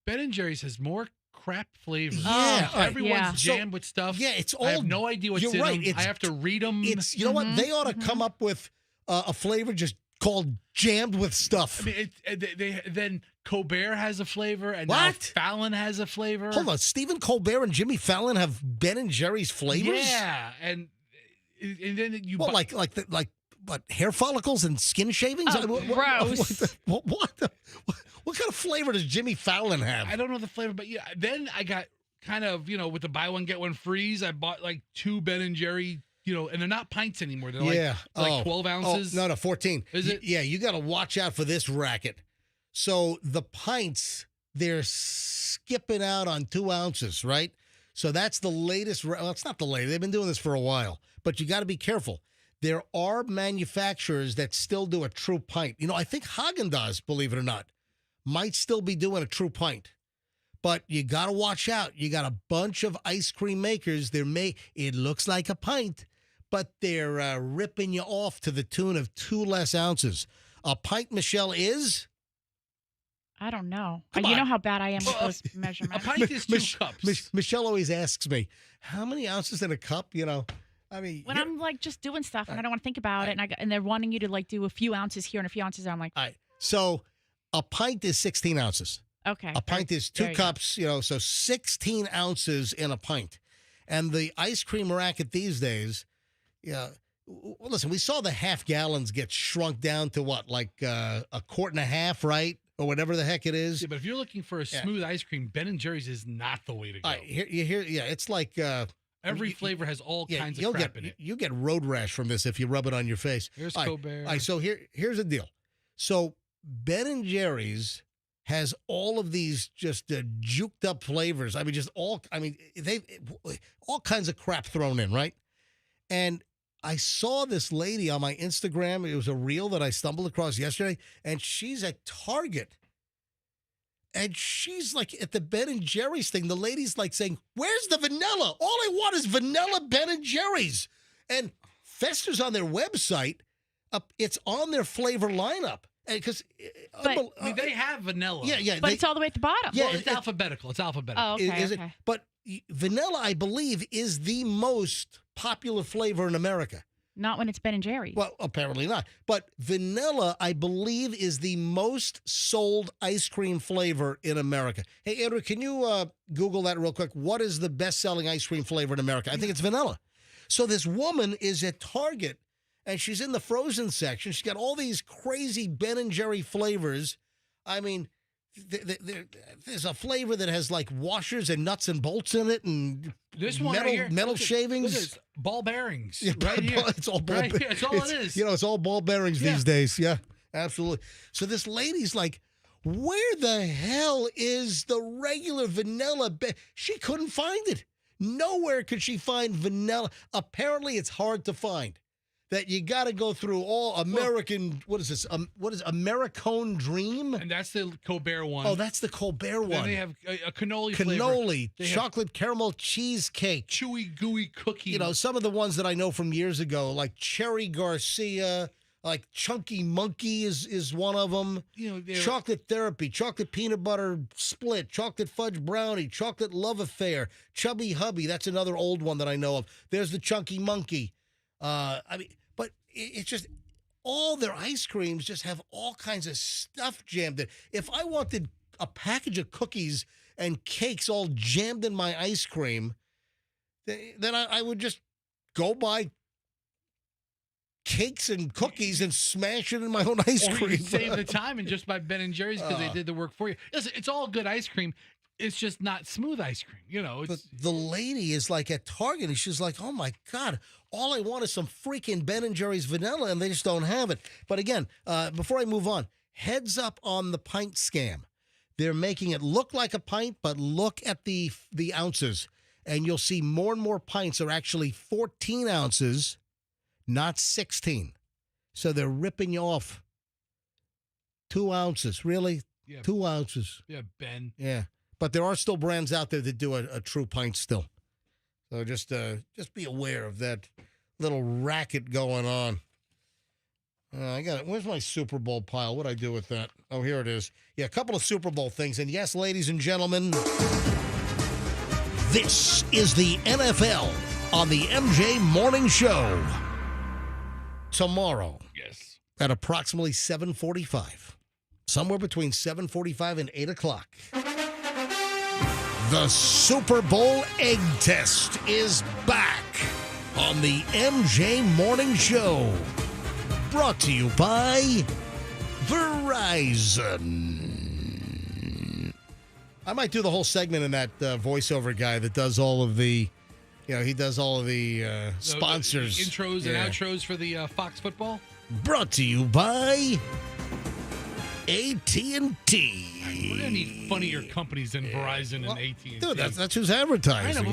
Ben and Jerry's has more crap flavors. Yeah, all right. Everyone's Yeah. jammed with stuff. Yeah, it's all. I have no idea what's you're in right. them. I have to read them. It's you know what they ought to come up with a flavor just called jammed with stuff. I mean, then Colbert has a flavor, and now What? Fallon has a flavor. Hold on, Stephen Colbert and Jimmy Fallon have Ben and Jerry's flavors. Yeah, and then you Well, like what, hair follicles and skin shavings? Oh, gross. What kind of flavor does Jimmy Fallon have? I don't know the flavor, but yeah. Then I got kind of with the buy one get one freeze. I bought like 2 Ben and Jerry, and they're not pints anymore. They're like 12 ounces. Oh, no, 14. Is it? Yeah, you got to watch out for this racket. So the pints, they're skipping out on 2 ounces, right? So that's the latest. Well, it's not the latest. They've been doing this for a while, but you got to be careful. There are manufacturers that still do a true pint. I think Haagen-Dazs, believe it or not, might still be doing a true pint. But you got to watch out. You got a bunch of ice cream makers. It looks like a pint, but they're ripping you off to the tune of 2 less ounces. A pint, Michelle, is? I don't know. Come You on. know how bad I am with those measurements. A pint is 2 cups. Michelle always asks me, how many ounces in a cup? I mean, When I'm like just doing stuff and I don't want to think about it, and they're wanting you to like do a few ounces here and a few ounces there, I'm like, all right. So a pint is 16 ounces. okay. A pint is 2 there you go. cups, so 16 ounces in a pint. And the ice cream racket these days, listen, we saw the half gallons get shrunk down to what, like a quart and a half, right? Or whatever the heck it is. Yeah, but if you're looking for a smooth ice cream, Ben and Jerry's is not the way to go. All right, it's like Every flavor has all kinds of you'll crap get, in it. You get road rash from this if you rub it on your face. Here's All right, Colbert. All right, so here's the deal. So Ben and Jerry's has all of these just juked up flavors. I mean, they all kinds of crap thrown in, right? And I saw this lady on my Instagram. It was a reel that I stumbled across yesterday, and she's at Target. And she's like at the Ben and Jerry's thing. The lady's like saying, "Where's the vanilla? All I want is vanilla Ben and Jerry's." And Fester's on their website. It's on their flavor lineup. Because they have vanilla. Yeah. But it's all the way at the bottom. Yeah, Well, it's alphabetical. It's alphabetical. Oh, okay. Is it? But vanilla, I believe, is the most popular flavor in America. Not when it's Ben and Jerry's. Well, apparently not. But vanilla, I believe, is the most sold ice cream flavor in America. Hey, Andrew, can you Google that real quick? What is the best-selling ice cream flavor in America? I think it's vanilla. So this woman is at Target, and she's in the frozen section. She's got all these crazy Ben and Jerry flavors. I mean, there's a flavor that has like washers and nuts and bolts in it, and this one right here, metal shavings. Look at this, ball bearings. Yeah, right here. It's all ball. Right here. It's all it is. You know, it's all ball bearings these days. Yeah, absolutely. So this lady's like, where the hell is the regular vanilla? She couldn't find it. Nowhere could she find vanilla. Apparently, it's hard to find. That you got to go through all American. What is this? What is Americone Dream? And that's the Colbert one. Oh, that's the Colbert one. Then they have a cannoli Cannoli, flavor. chocolate caramel cheesecake, chewy gooey cookie. You know, some of the ones that I know from years ago, like Cherry Garcia, like Chunky Monkey is one of them. You know, chocolate therapy, chocolate peanut butter split, chocolate fudge brownie, chocolate love affair, Chubby Hubby. That's another old one that I know of. There's the Chunky Monkey. I mean, but it's just all their ice creams just have all kinds of stuff jammed in. If I wanted a package of cookies and cakes all jammed in my ice cream, then I would just go buy cakes and cookies and smash it in my own ice or cream. You can save the time and just buy Ben & Jerry's because they did the work for you. Listen, it's all good ice cream. It's just not smooth ice cream. You know, but the lady is like at Target and she's like, oh my God, all I want is some freaking Ben & Jerry's vanilla and they just don't have it. But again, before I move on, heads up on the pint scam. They're making it look like a pint, but look at the ounces and you'll see more and more pints are actually 14 ounces, not 16. So they're ripping you off. 2 ounces, really? Yeah. 2 ounces. Yeah, Ben. Yeah. But there are still brands out there that do a true pint still. So just be aware of that little racket going on. I got it. Where's my Super Bowl pile? What'd I do with that? Oh, here it is. Yeah, a couple of Super Bowl things. And yes, ladies and gentlemen, this is the NFL on the MJ Morning Show. Tomorrow. Yes. At approximately 7:45. Somewhere between 7:45 and 8 o'clock. The Super Bowl egg test is back on the MJ Morning Show. Brought to you by Verizon. I might do the whole segment in that voiceover guy that does all of the, he does all of the sponsors. The intros and outros for the Fox football. Brought to you by AT&T. We're gonna need funnier companies than Verizon and AT&T. Dude, that's who's advertising. If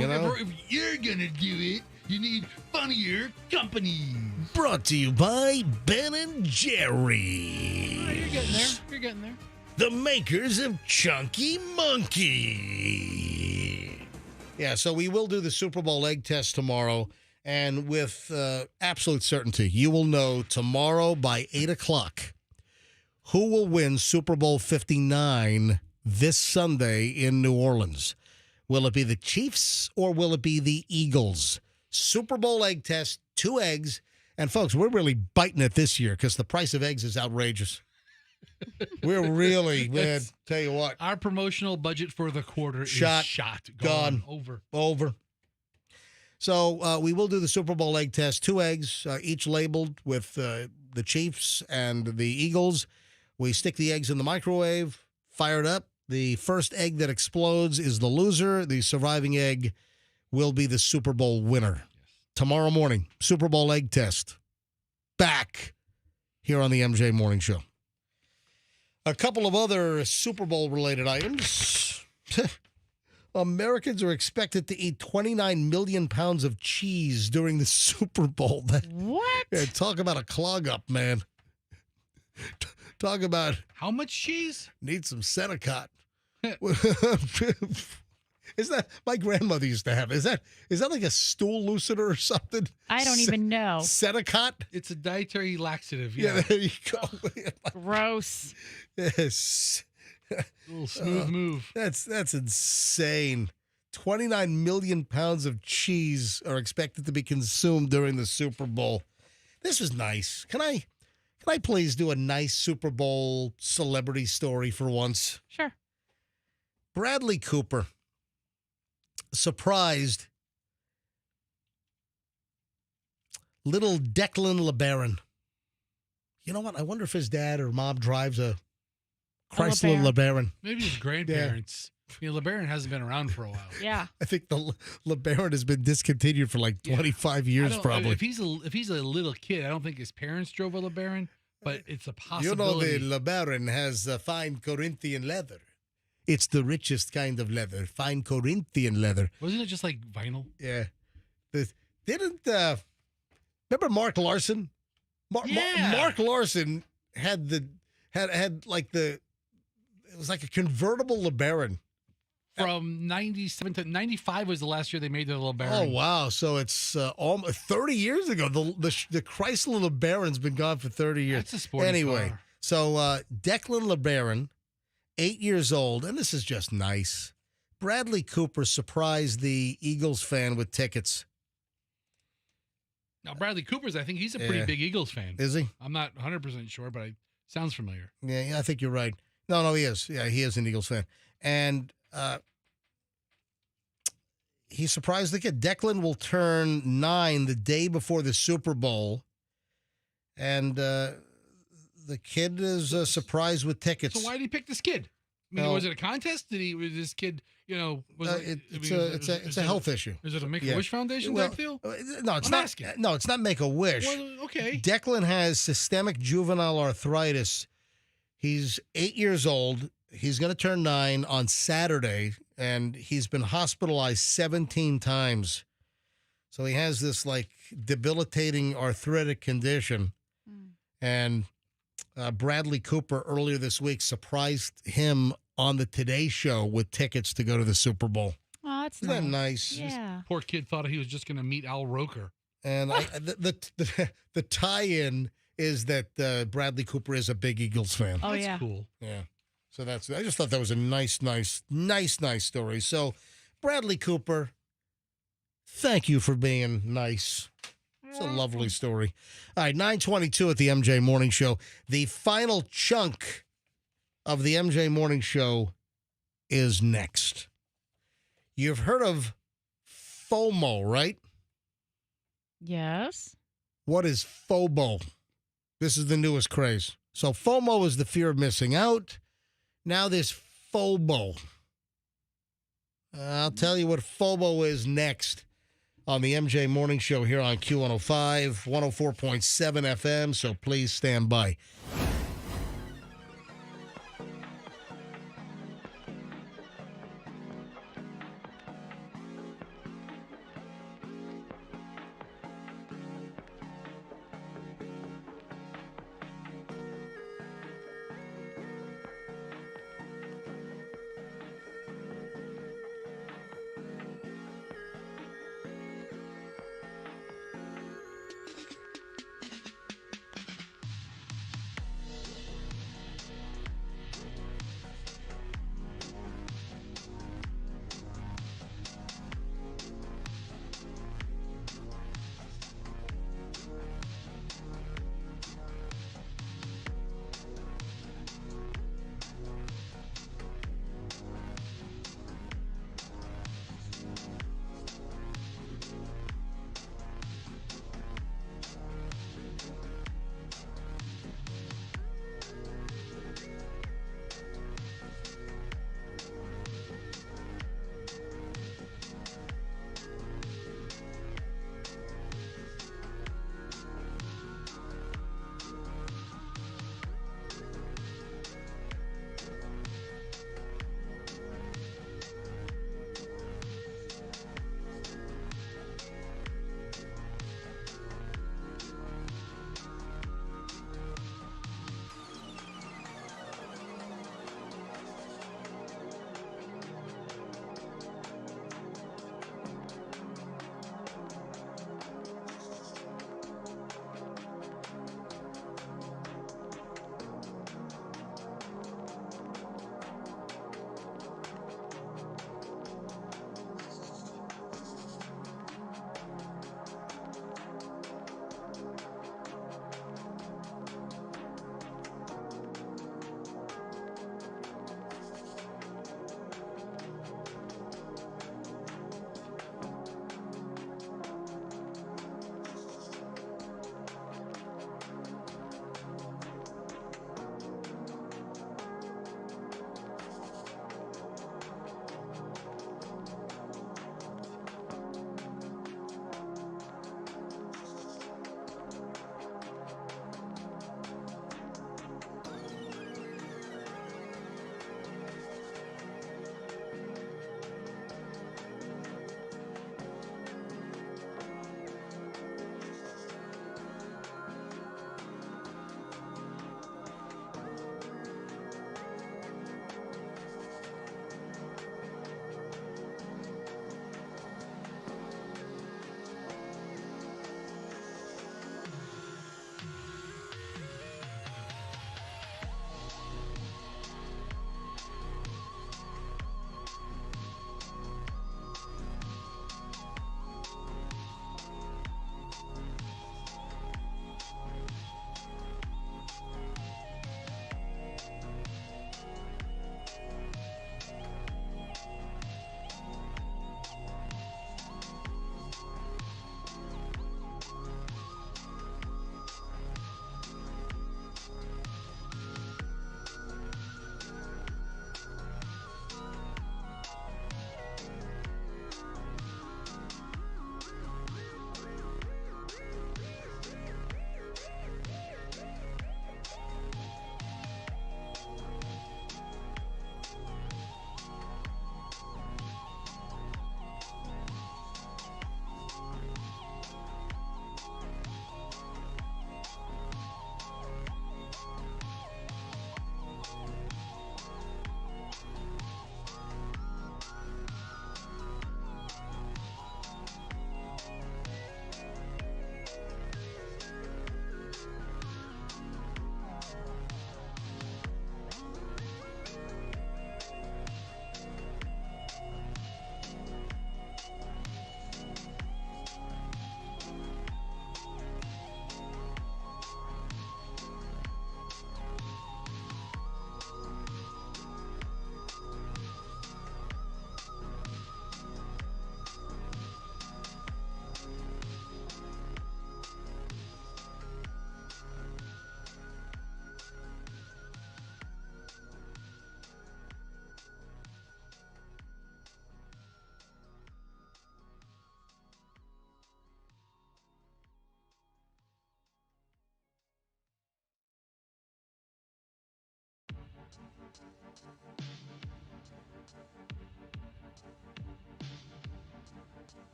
you're gonna do it, you need funnier companies. Brought to you by Ben & Jerry's. Oh, you're getting there. You're getting there. The makers of Chunky Monkey. Yeah, so we will do the Super Bowl egg test tomorrow, and with absolute certainty, you will know tomorrow by 8 o'clock. Who will win Super Bowl 59 this Sunday in New Orleans? Will it be the Chiefs or will it be the Eagles? Super Bowl egg test, 2 eggs. And, folks, we're really biting it this year because the price of eggs is outrageous. We're really, man, tell you what. Our promotional budget for the quarter is shot. Gone. Over. So we will do the Super Bowl egg test, 2 eggs, each labeled with the Chiefs and the Eagles. We stick the eggs in the microwave, fire it up. The first egg that explodes is the loser. The surviving egg will be the Super Bowl winner. Tomorrow morning, Super Bowl egg test. Back here on the MJ Morning Show. A couple of other Super Bowl-related items. Americans are expected to eat 29 million pounds of cheese during the Super Bowl. What? Yeah, talk about a clog-up, man. Talk about how much cheese? Need some Senecot. Is that my grandmother used to have? Is that like a stool loosener or something? I don't even know. Senecot? It's a dietary laxative. Yeah, there you go. Gross. Yes. A little smooth move. That's insane. 29 million pounds of cheese are expected to be consumed during the Super Bowl. This is nice. Can I please do a nice Super Bowl celebrity story for once? Sure. Bradley Cooper surprised little Declan LeBaron. You know what? I wonder if his dad or mom drives a Chrysler LeBaron. Maybe his grandparents. LeBaron hasn't been around for a while. Yeah. I think the LeBaron has been discontinued for like 25 years, probably. If he's a little kid, I don't think his parents drove a LeBaron, but it's a possibility. The LeBaron has fine Corinthian leather. It's the richest kind of leather, fine Corinthian leather. Wasn't it just like vinyl? Yeah. Remember Mark Larson? Mark Larson had it was like a convertible LeBaron. From 97 to 95 was the last year they made the LeBaron. Oh, wow. So it's almost 30 years ago. The Chrysler LeBaron's been gone for 30 years. That's a sporty car. So Declan LeBaron, 8 years old, and this is just nice. Bradley Cooper surprised the Eagles fan with tickets. Now, Bradley Cooper's, I think he's a pretty big Eagles fan. Is he? I'm not 100% sure, but it sounds familiar. Yeah, I think you're right. No, he is. Yeah, he is an Eagles fan. And he surprised the kid. Declan will turn 9 the day before the Super Bowl. And the kid is surprised with tickets. So why did he pick this kid? I mean, was it a contest? Was this kid, it's a health issue. Is it a Make-A-Wish Foundation type deal? No, it's not. Asking. No, it's not Make-A-Wish. Well, okay. Declan has systemic juvenile arthritis. He's 8 years old. He's going to turn 9 on Saturday, and he's been hospitalized 17 times. So he has this debilitating arthritic condition. And Bradley Cooper earlier this week surprised him on the Today Show with tickets to go to the Super Bowl. Oh, that's Isn't that nice? Yeah. This poor kid thought he was just going to meet Al Roker. And the tie-in is that Bradley Cooper is a big Eagles fan. Oh, That's cool. Yeah. So I just thought that was a nice story. So, Bradley Cooper, thank you for being nice. It's a lovely story. All right, 9:22 at the MJ Morning Show. The final chunk of the MJ Morning Show is next. You've heard of FOMO, right? Yes. What is Fobo? This is the newest craze. So FOMO is the fear of missing out. Now this Fobo. I'll tell you what Fobo is next on the MJ Morning Show here on Q105, 104.7 FM, so please stand by.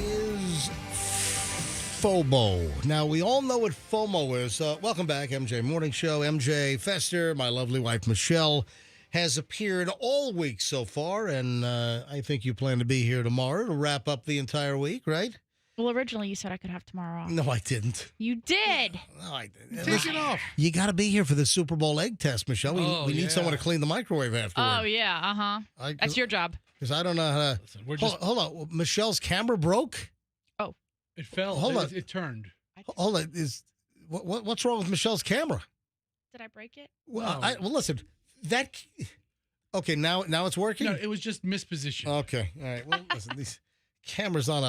Is Fobo. Now, we all know what FOMO is. Welcome back, MJ Morning Show. MJ Fester, my lovely wife, Michelle, has appeared all week so far, and I think you plan to be here tomorrow to wrap up the entire week, right? Well, originally you said I could have tomorrow off. No, I didn't. You did. No, I didn't. Take it off. You got to be here for the Super Bowl egg test, Michelle. We need someone to clean the microwave afterward. Oh, yeah. Uh-huh. That's your job. Because I don't know how to... Listen, hold on. Michelle's camera broke? Oh. It fell. Hold on. It turned. Hold on. What's wrong with Michelle's camera? Did I break it? Well, well, listen. Okay, now it's working? No, it was just mispositioned. Okay. All right. Well, listen. These cameras on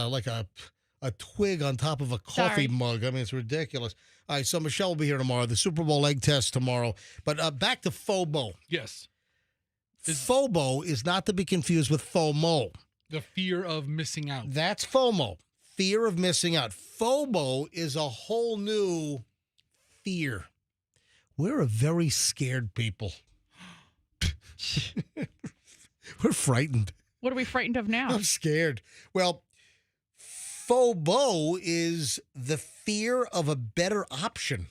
a twig on top of a coffee mug. I mean, it's ridiculous. All right, so Michelle will be here tomorrow. The Super Bowl egg test tomorrow. But back to Fobo. Yes. Fobo is not to be confused with FOMO. The fear of missing out. That's FOMO. Fear of missing out. Fobo is a whole new fear. We're a very scared people. We're frightened. What are we frightened of now? I'm scared. Well, Fobo is the fear of a better option.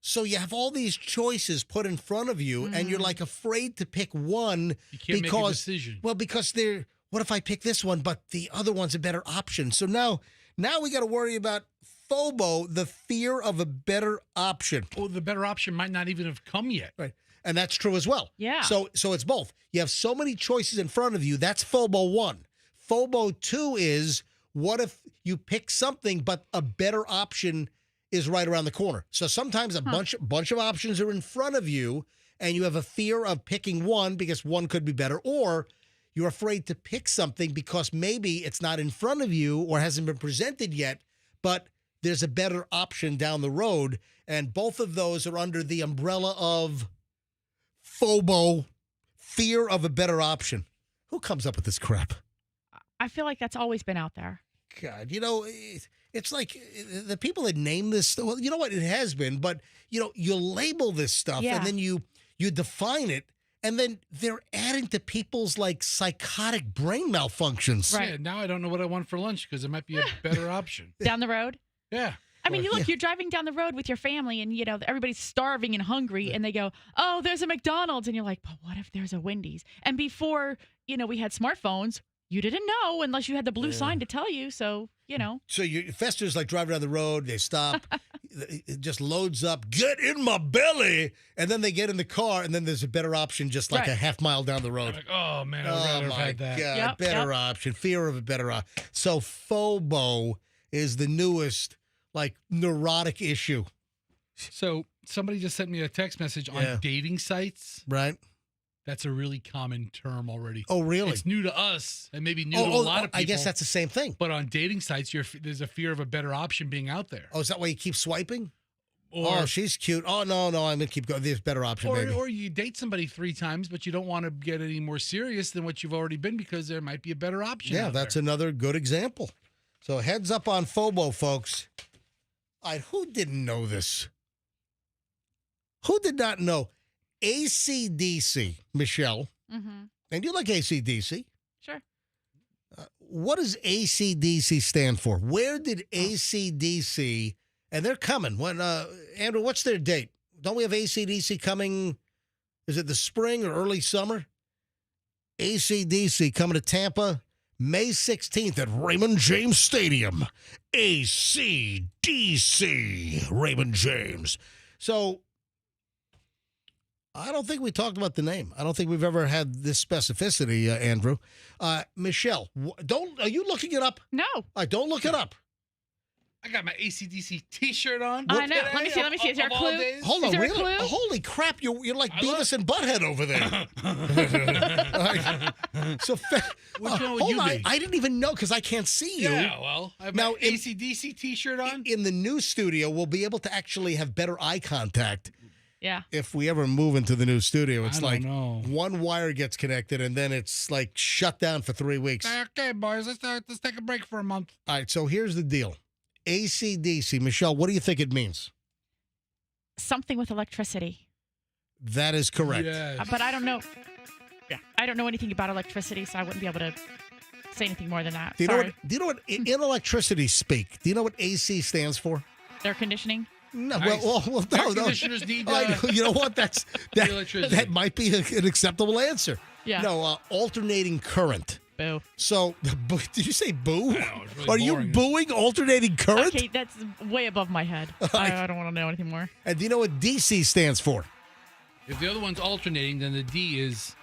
So you have all these choices put in front of you, and you're like afraid to pick one. You can't make a decision. Well, because what if I pick this one, but the other one's a better option? So now we got to worry about Fobo, the fear of a better option. Oh, the better option might not even have come yet. Right. And that's true as well. Yeah. So it's both. You have so many choices in front of you. That's Fobo 1. Fobo 2 is, what if you pick something, but a better option is right around the corner? So sometimes a bunch of options are in front of you, and you have a fear of picking one because one could be better, or you're afraid to pick something because maybe it's not in front of you or hasn't been presented yet, but there's a better option down the road. And both of those are under the umbrella of Fobo, fear of a better option. Who comes up with this crap? I feel like that's always been out there. God, it's like the people that name this, well, you know what? It has been, but, you label this stuff and then you define it, and then they're adding to people's, like, psychotic brain malfunctions. Right. Yeah, now I don't know what I want for lunch because there might be a better option. Down the road? Yeah. I mean, you're driving down the road with your family and, everybody's starving and hungry and they go, oh, there's a McDonald's. And you're like, but what if there's a Wendy's? And before, we had smartphones, you didn't know unless you had the blue sign to tell you. So, So Fester's like driving down the road. They stop. It just loads up. Get in my belly. And then they get in the car and then there's a better option just like a half mile down the road. Like, oh, man, I'd rather have had that. God, better option. Fear of a better option. So Fobo is the newest, like, neurotic issue. So somebody just sent me a text message on dating sites. Right. That's a really common term already. Oh, really? It's new to us and maybe new to a lot of people. I guess that's the same thing. But on dating sites, there's a fear of a better option being out there. Oh, is that why you keep swiping? Oh, she's cute. Oh, no, I'm going to keep going. There's a better option, baby. Or you date somebody 3 times, but you don't want to get any more serious than what you've already been because there might be a better option. Yeah, that's another good example. So heads up on Fobo, folks. All right, who didn't know this? Who did not know? AC/DC, Michelle. Mm-hmm. And you like AC/DC. Sure. What does AC/DC stand for? Where did AC/DC, and they're coming. When Andrew, what's their date? Don't we have AC/DC coming? Is it the spring or early summer? AC/DC coming to Tampa May 16th at Raymond James Stadium. AC/DC, Raymond James. So I don't think we talked about the name. I don't think we've ever had this specificity, Andrew. Michelle, are you looking it up? No. Don't look it up. I got my AC/DC T-shirt on. I know. Let me see. Is there a clue? Hold on. Is there really? a clue? Holy crap! You're like Beavis and Butthead over there. So which one would hold you on. be? I didn't even know because I can't see you. Yeah, well, I have my AC/DC T-shirt on. In the new studio, we'll be able to actually have better eye contact. Yeah. If we ever move into the new studio, it's like know. one wire gets connected and then it's like shut down for 3 weeks. Okay, boys, let's take a break for a month. All right, so here's the deal. AC/DC, Michelle, what do you think it means? Something with electricity. That is correct. Yes. But I don't know. Yeah. I don't know anything about electricity, so I wouldn't be able to say anything more than that. Do you know what in electricity speak? Do you know what AC stands for? Air conditioning. No, Nice. well, Air no. conditioners need you know what? That electricity. might be an acceptable answer. Yeah. No, alternating current. Boo. So, did you say boo? I know, it's really Are you boring. booing alternating current? Okay, that's way above my head. I don't want to know anything more. And do you know what DC stands for? If the other one's alternating, then the D is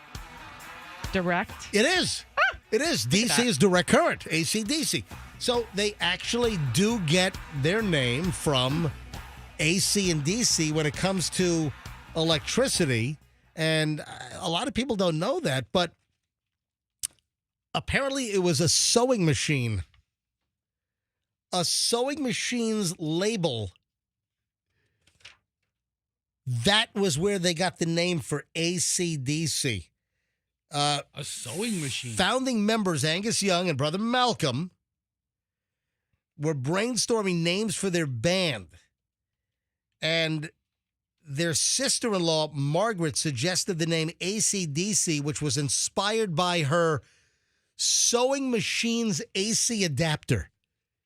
direct. It is. It is. DC is direct current. AC/DC. So they actually do get their name from AC and DC when it comes to electricity. And a lot of people don't know that, but apparently it was a sewing machine. A sewing machine's label. That was where they got the name for AC/DC. a sewing machine. Founding members Angus Young and brother Malcolm were brainstorming names for their band. And their sister-in-law, Margaret, suggested the name AC/DC, which was inspired by her sewing machine's AC adapter.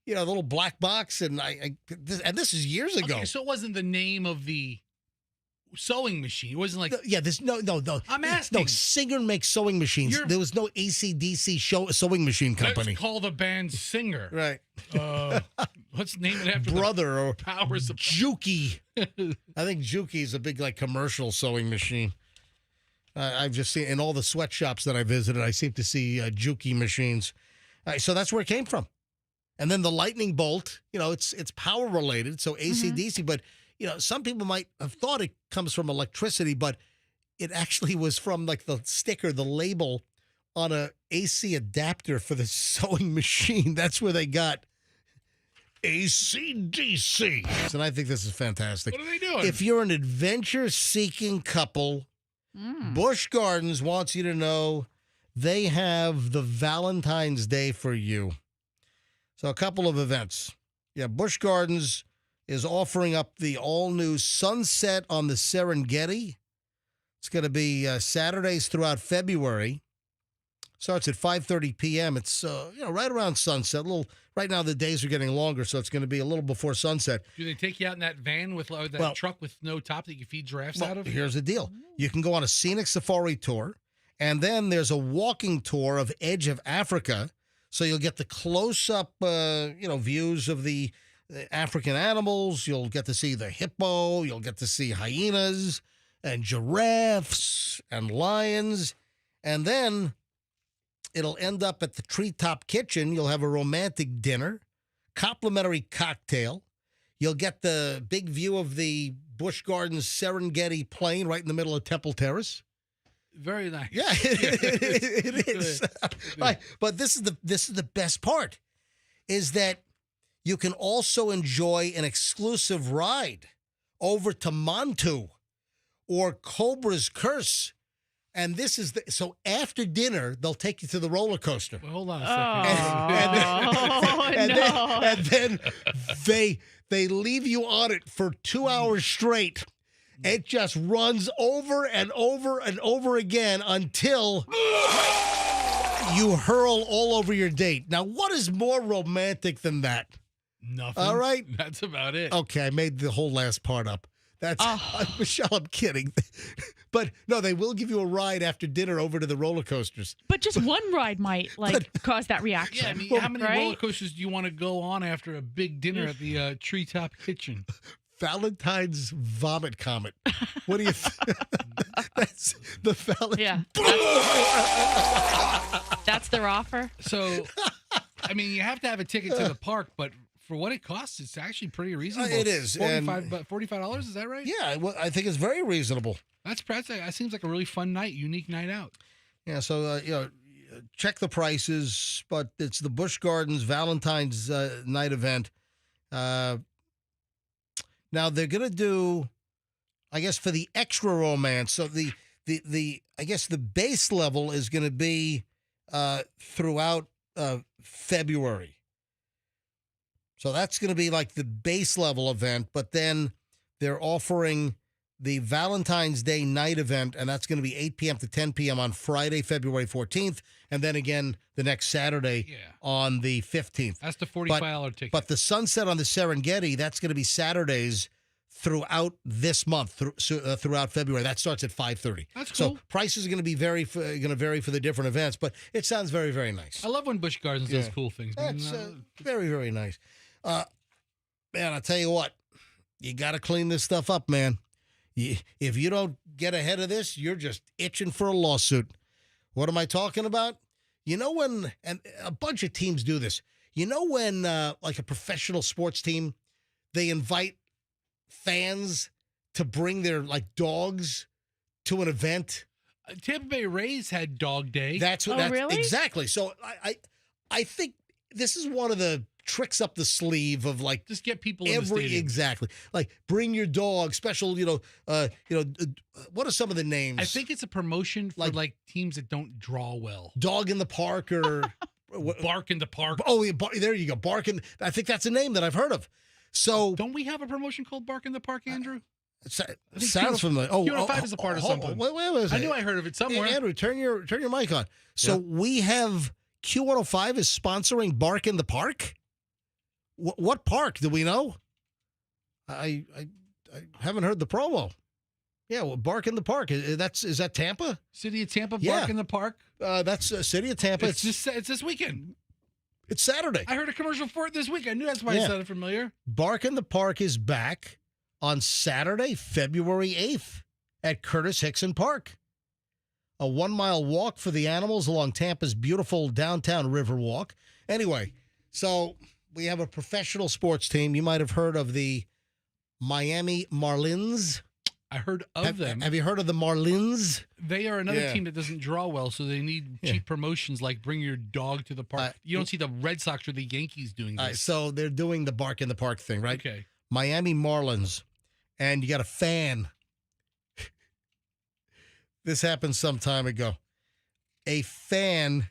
You know, the little black box. And this is years ago. Okay, so it wasn't the name of the sewing machine. It wasn't like... there's no. I'm asking. No, Singer makes sewing machines. There was no AC/DC sewing machine company. Let's call the band Singer. Right. Let's name it after Brother or powers of Juki. I think Juki is a big commercial sewing machine. I've just seen in all the sweatshops that I visited, I seem to see Juki machines. So that's where it came from. And then the lightning bolt, it's power related, so AC/DC, but some people might have thought it comes from electricity, but it actually was from the sticker, the label on a AC adapter for the sewing machine. That's where they got ACDC. And I think this is fantastic. What are they doing? If you're an adventure-seeking couple, Busch Gardens wants you to know they have the Valentine's Day for you. So a couple of events. Yeah, Busch Gardens is offering up the all-new Sunset on the Serengeti. It's going to be Saturdays throughout February. Starts at 5:30 p.m. It's right around sunset. Right now the days are getting longer, so it's going to be a little before sunset. Do they take you out in that van with that truck with no top that you feed giraffes out of? Here's the deal. You can go on a scenic safari tour, and then there's a walking tour of Edge of Africa, so you'll get the close-up views of the African animals. You'll get to see the hippo. You'll get to see hyenas and giraffes and lions, and then it'll end up at the Treetop Kitchen. You'll have a romantic dinner, complimentary cocktail. You'll get the big view of the Busch Gardens Serengeti plain right in the middle of Temple Terrace. Very nice. Yeah, it is. Right. But this is the best part, is that you can also enjoy an exclusive ride over to Montu or Cobra's Curse. And this is so after dinner, they'll take you to the roller coaster. Well, hold on a second. And then they leave you on it for 2 hours straight. It just runs over and over and over again until you hurl all over your date. Now, what is more romantic than that? Nothing. All right. That's about it. Okay, I made the whole last part up. That's Michelle, I'm kidding. But no, they will give you a ride after dinner over to the roller coasters. But just one ride might cause that reaction. Yeah, I mean, how many roller coasters do you want to go on after a big dinner at the Treetop Kitchen? Valentine's Vomit Comet. What do you think? That's the Valentine's. Yeah. That's their offer. So, I mean, you have to have a ticket to the park, but for what it costs, it's actually pretty reasonable. It is. $45, is that right? Yeah, well, I think it's very reasonable. That seems like a really fun night, unique night out. Yeah, so, check the prices, but it's the Busch Gardens Valentine's night event. Now, they're going to do, I guess, for the extra romance, so the I guess the base level is going to be throughout February. So that's going to be like the base level event, but then they're offering the Valentine's Day night event, and that's going to be 8 p.m. to 10 p.m. on Friday, February 14th, and then again the next Saturday on the 15th. That's the $45 ticket. But the Sunset on the Serengeti, that's going to be Saturdays throughout this month, throughout February. That starts at 5:30. That's cool. So prices are going to vary for the different events, but it sounds very, very nice. I love when Busch Gardens does cool things. That's very, very nice. Man, I'll tell you what, you got to clean this stuff up, man. If you don't get ahead of this, you're just itching for a lawsuit. What am I talking about? You know when, and a bunch of teams do this, you know when, like a professional sports team, they invite fans to bring their, dogs to an event? Tampa Bay Rays had Dog Day. That's what. Really? Exactly. So I think this is one of the tricks up the sleeve of just get people in the stadium. Exactly. Bring your dog, special, what are some of the names? I think it's a promotion for teams that don't draw well. Dog in the Park or Bark in the Park. Oh, yeah, there you go. Bark in, I think that's a name that I've heard of. So don't we have a promotion called Bark in the Park, Andrew? Sounds familiar. Q105 is a part of something. Wait a second. I knew I heard of it somewhere. Hey, Andrew, turn your mic on. So we have Q105 is sponsoring Bark in the Park. What park do we know? I haven't heard the promo. Yeah, well, Bark in the Park. Is that Tampa? City of Tampa, Bark in the Park. That's City of Tampa. It's this weekend. It's Saturday. I heard a commercial for it this week. I knew that's why it sounded familiar. Bark in the Park is back on Saturday, February 8th at Curtis Hickson Park. A 1-mile walk for the animals along Tampa's beautiful downtown river walk. Anyway, so we have a professional sports team. You might have heard of the Miami Marlins. I heard of them. Have you heard of the Marlins? They are another team that doesn't draw well, so they need cheap promotions like bring your dog to the park. You don't see the Red Sox or the Yankees doing this. So they're doing the bark in the park thing, right? Okay. Miami Marlins, and you got a fan. This happened some time ago. A fan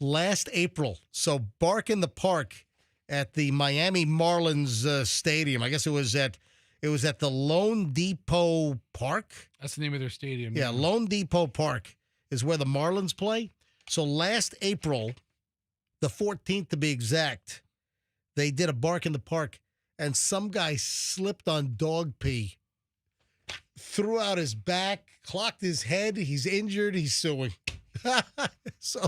last April, so bark in the park at the Miami Marlins stadium. I guess it was at the Lone Depot Park. That's the name of their stadium. Yeah, Lone Depot Park is where the Marlins play. So last April, the 14th to be exact, they did a bark in the park, and some guy slipped on dog pee, threw out his back, clocked his head. He's injured. He's suing. So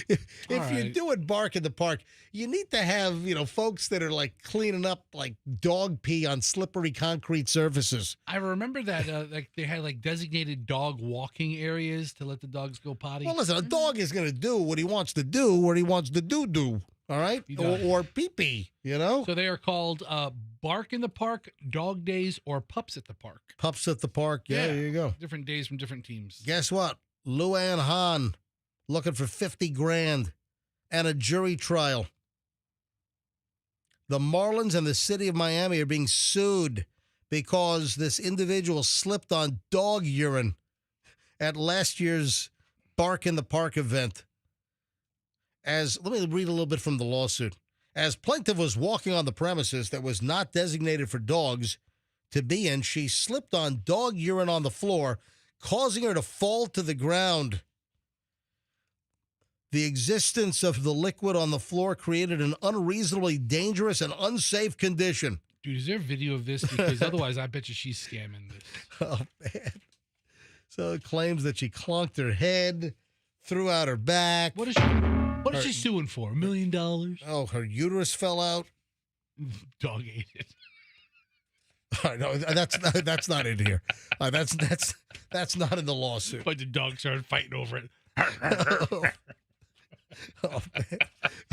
if you're doing bark in the park, you need to have, folks that are like cleaning up like dog pee on slippery concrete surfaces. I remember that like they had like designated dog walking areas to let the dogs go potty. Well, listen, a dog is going to do what he wants to do, where he wants to do. All right? Or pee-pee, So they are called Bark in the Park, Dog Days, or Pups at the Park. Pups at the Park. Yeah, there you go. Different days from different teams. Guess what? Luann Hahn looking for $50,000 and a jury trial. The Marlins and the city of Miami are being sued because this individual slipped on dog urine at last year's Bark in the Park event. Let me read a little bit from the lawsuit. As plaintiff was walking on the premises that was not designated for dogs to be in, she slipped on dog urine on the floor, causing her to fall to the ground. The existence of the liquid on the floor created an unreasonably dangerous and unsafe condition. Dude, is there video of this? Because otherwise, I bet you she's scamming this. Oh, man. So it claims that she clunked her head, threw out her back. What is she suing for? $1 million? Oh, her uterus fell out. Dog ate it. All right, no, that's not in here. That's not in the lawsuit. But the dog started fighting over it. Oh, man.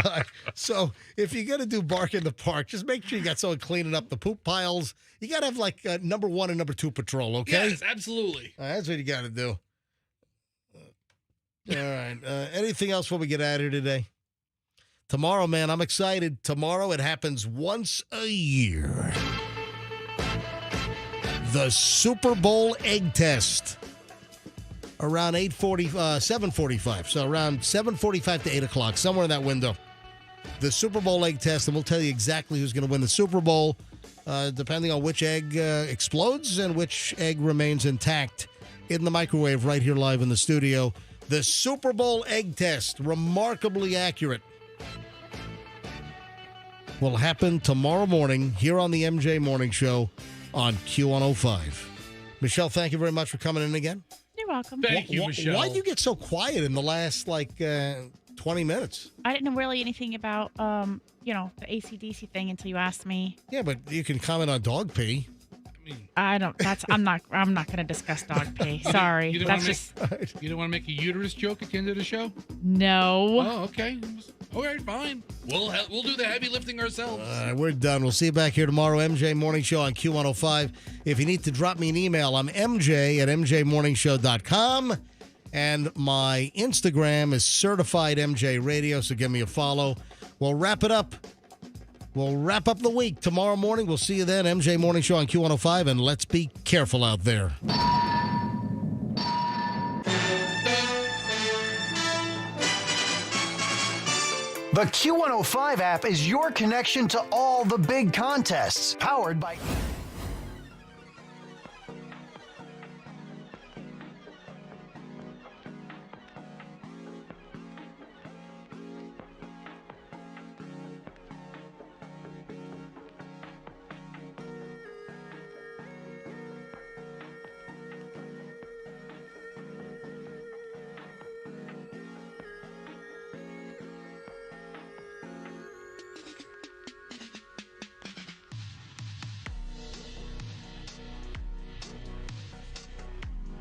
All right. So if you're going to do bark in the park, just make sure you got someone cleaning up the poop piles. You got to have like number 1 and number 2 patrol, okay? Yes, absolutely. All right, that's what you got to do. All right. Anything else before we get out of here today? Tomorrow, man, I'm excited. Tomorrow, it happens once a year. The Super Bowl egg test. Around 7:45. So around 7:45 to 8 o'clock, somewhere in that window. The Super Bowl egg test, and we'll tell you exactly who's going to win the Super Bowl, depending on which egg explodes and which egg remains intact in the microwave right here live in the studio. The Super Bowl egg test, remarkably accurate, will happen tomorrow morning here on the MJ Morning Show on Q105. Michelle, thank you very much for coming in again. You're welcome. Thank you, Michelle. Why did you get so quiet in the last, 20 minutes? I didn't know really anything about, the AC/DC thing until you asked me. Yeah, but you can comment on dog pee. I'm not going to discuss dog pee. Sorry. You don't want to make a uterus joke at the end of the show? No. Oh, okay. All right, fine. We'll do the heavy lifting ourselves. We're done. We'll see you back here tomorrow. MJ Morning Show on Q105. If you need to drop me an email, I'm mj@mjmorningshow.com. And my Instagram is Certified MJ Radio, so give me a follow. We'll wrap it up. We'll wrap up the week tomorrow morning. We'll see you then. MJ Morning Show on Q105, and let's be careful out there. The Q105 app is your connection to all the big contests, powered by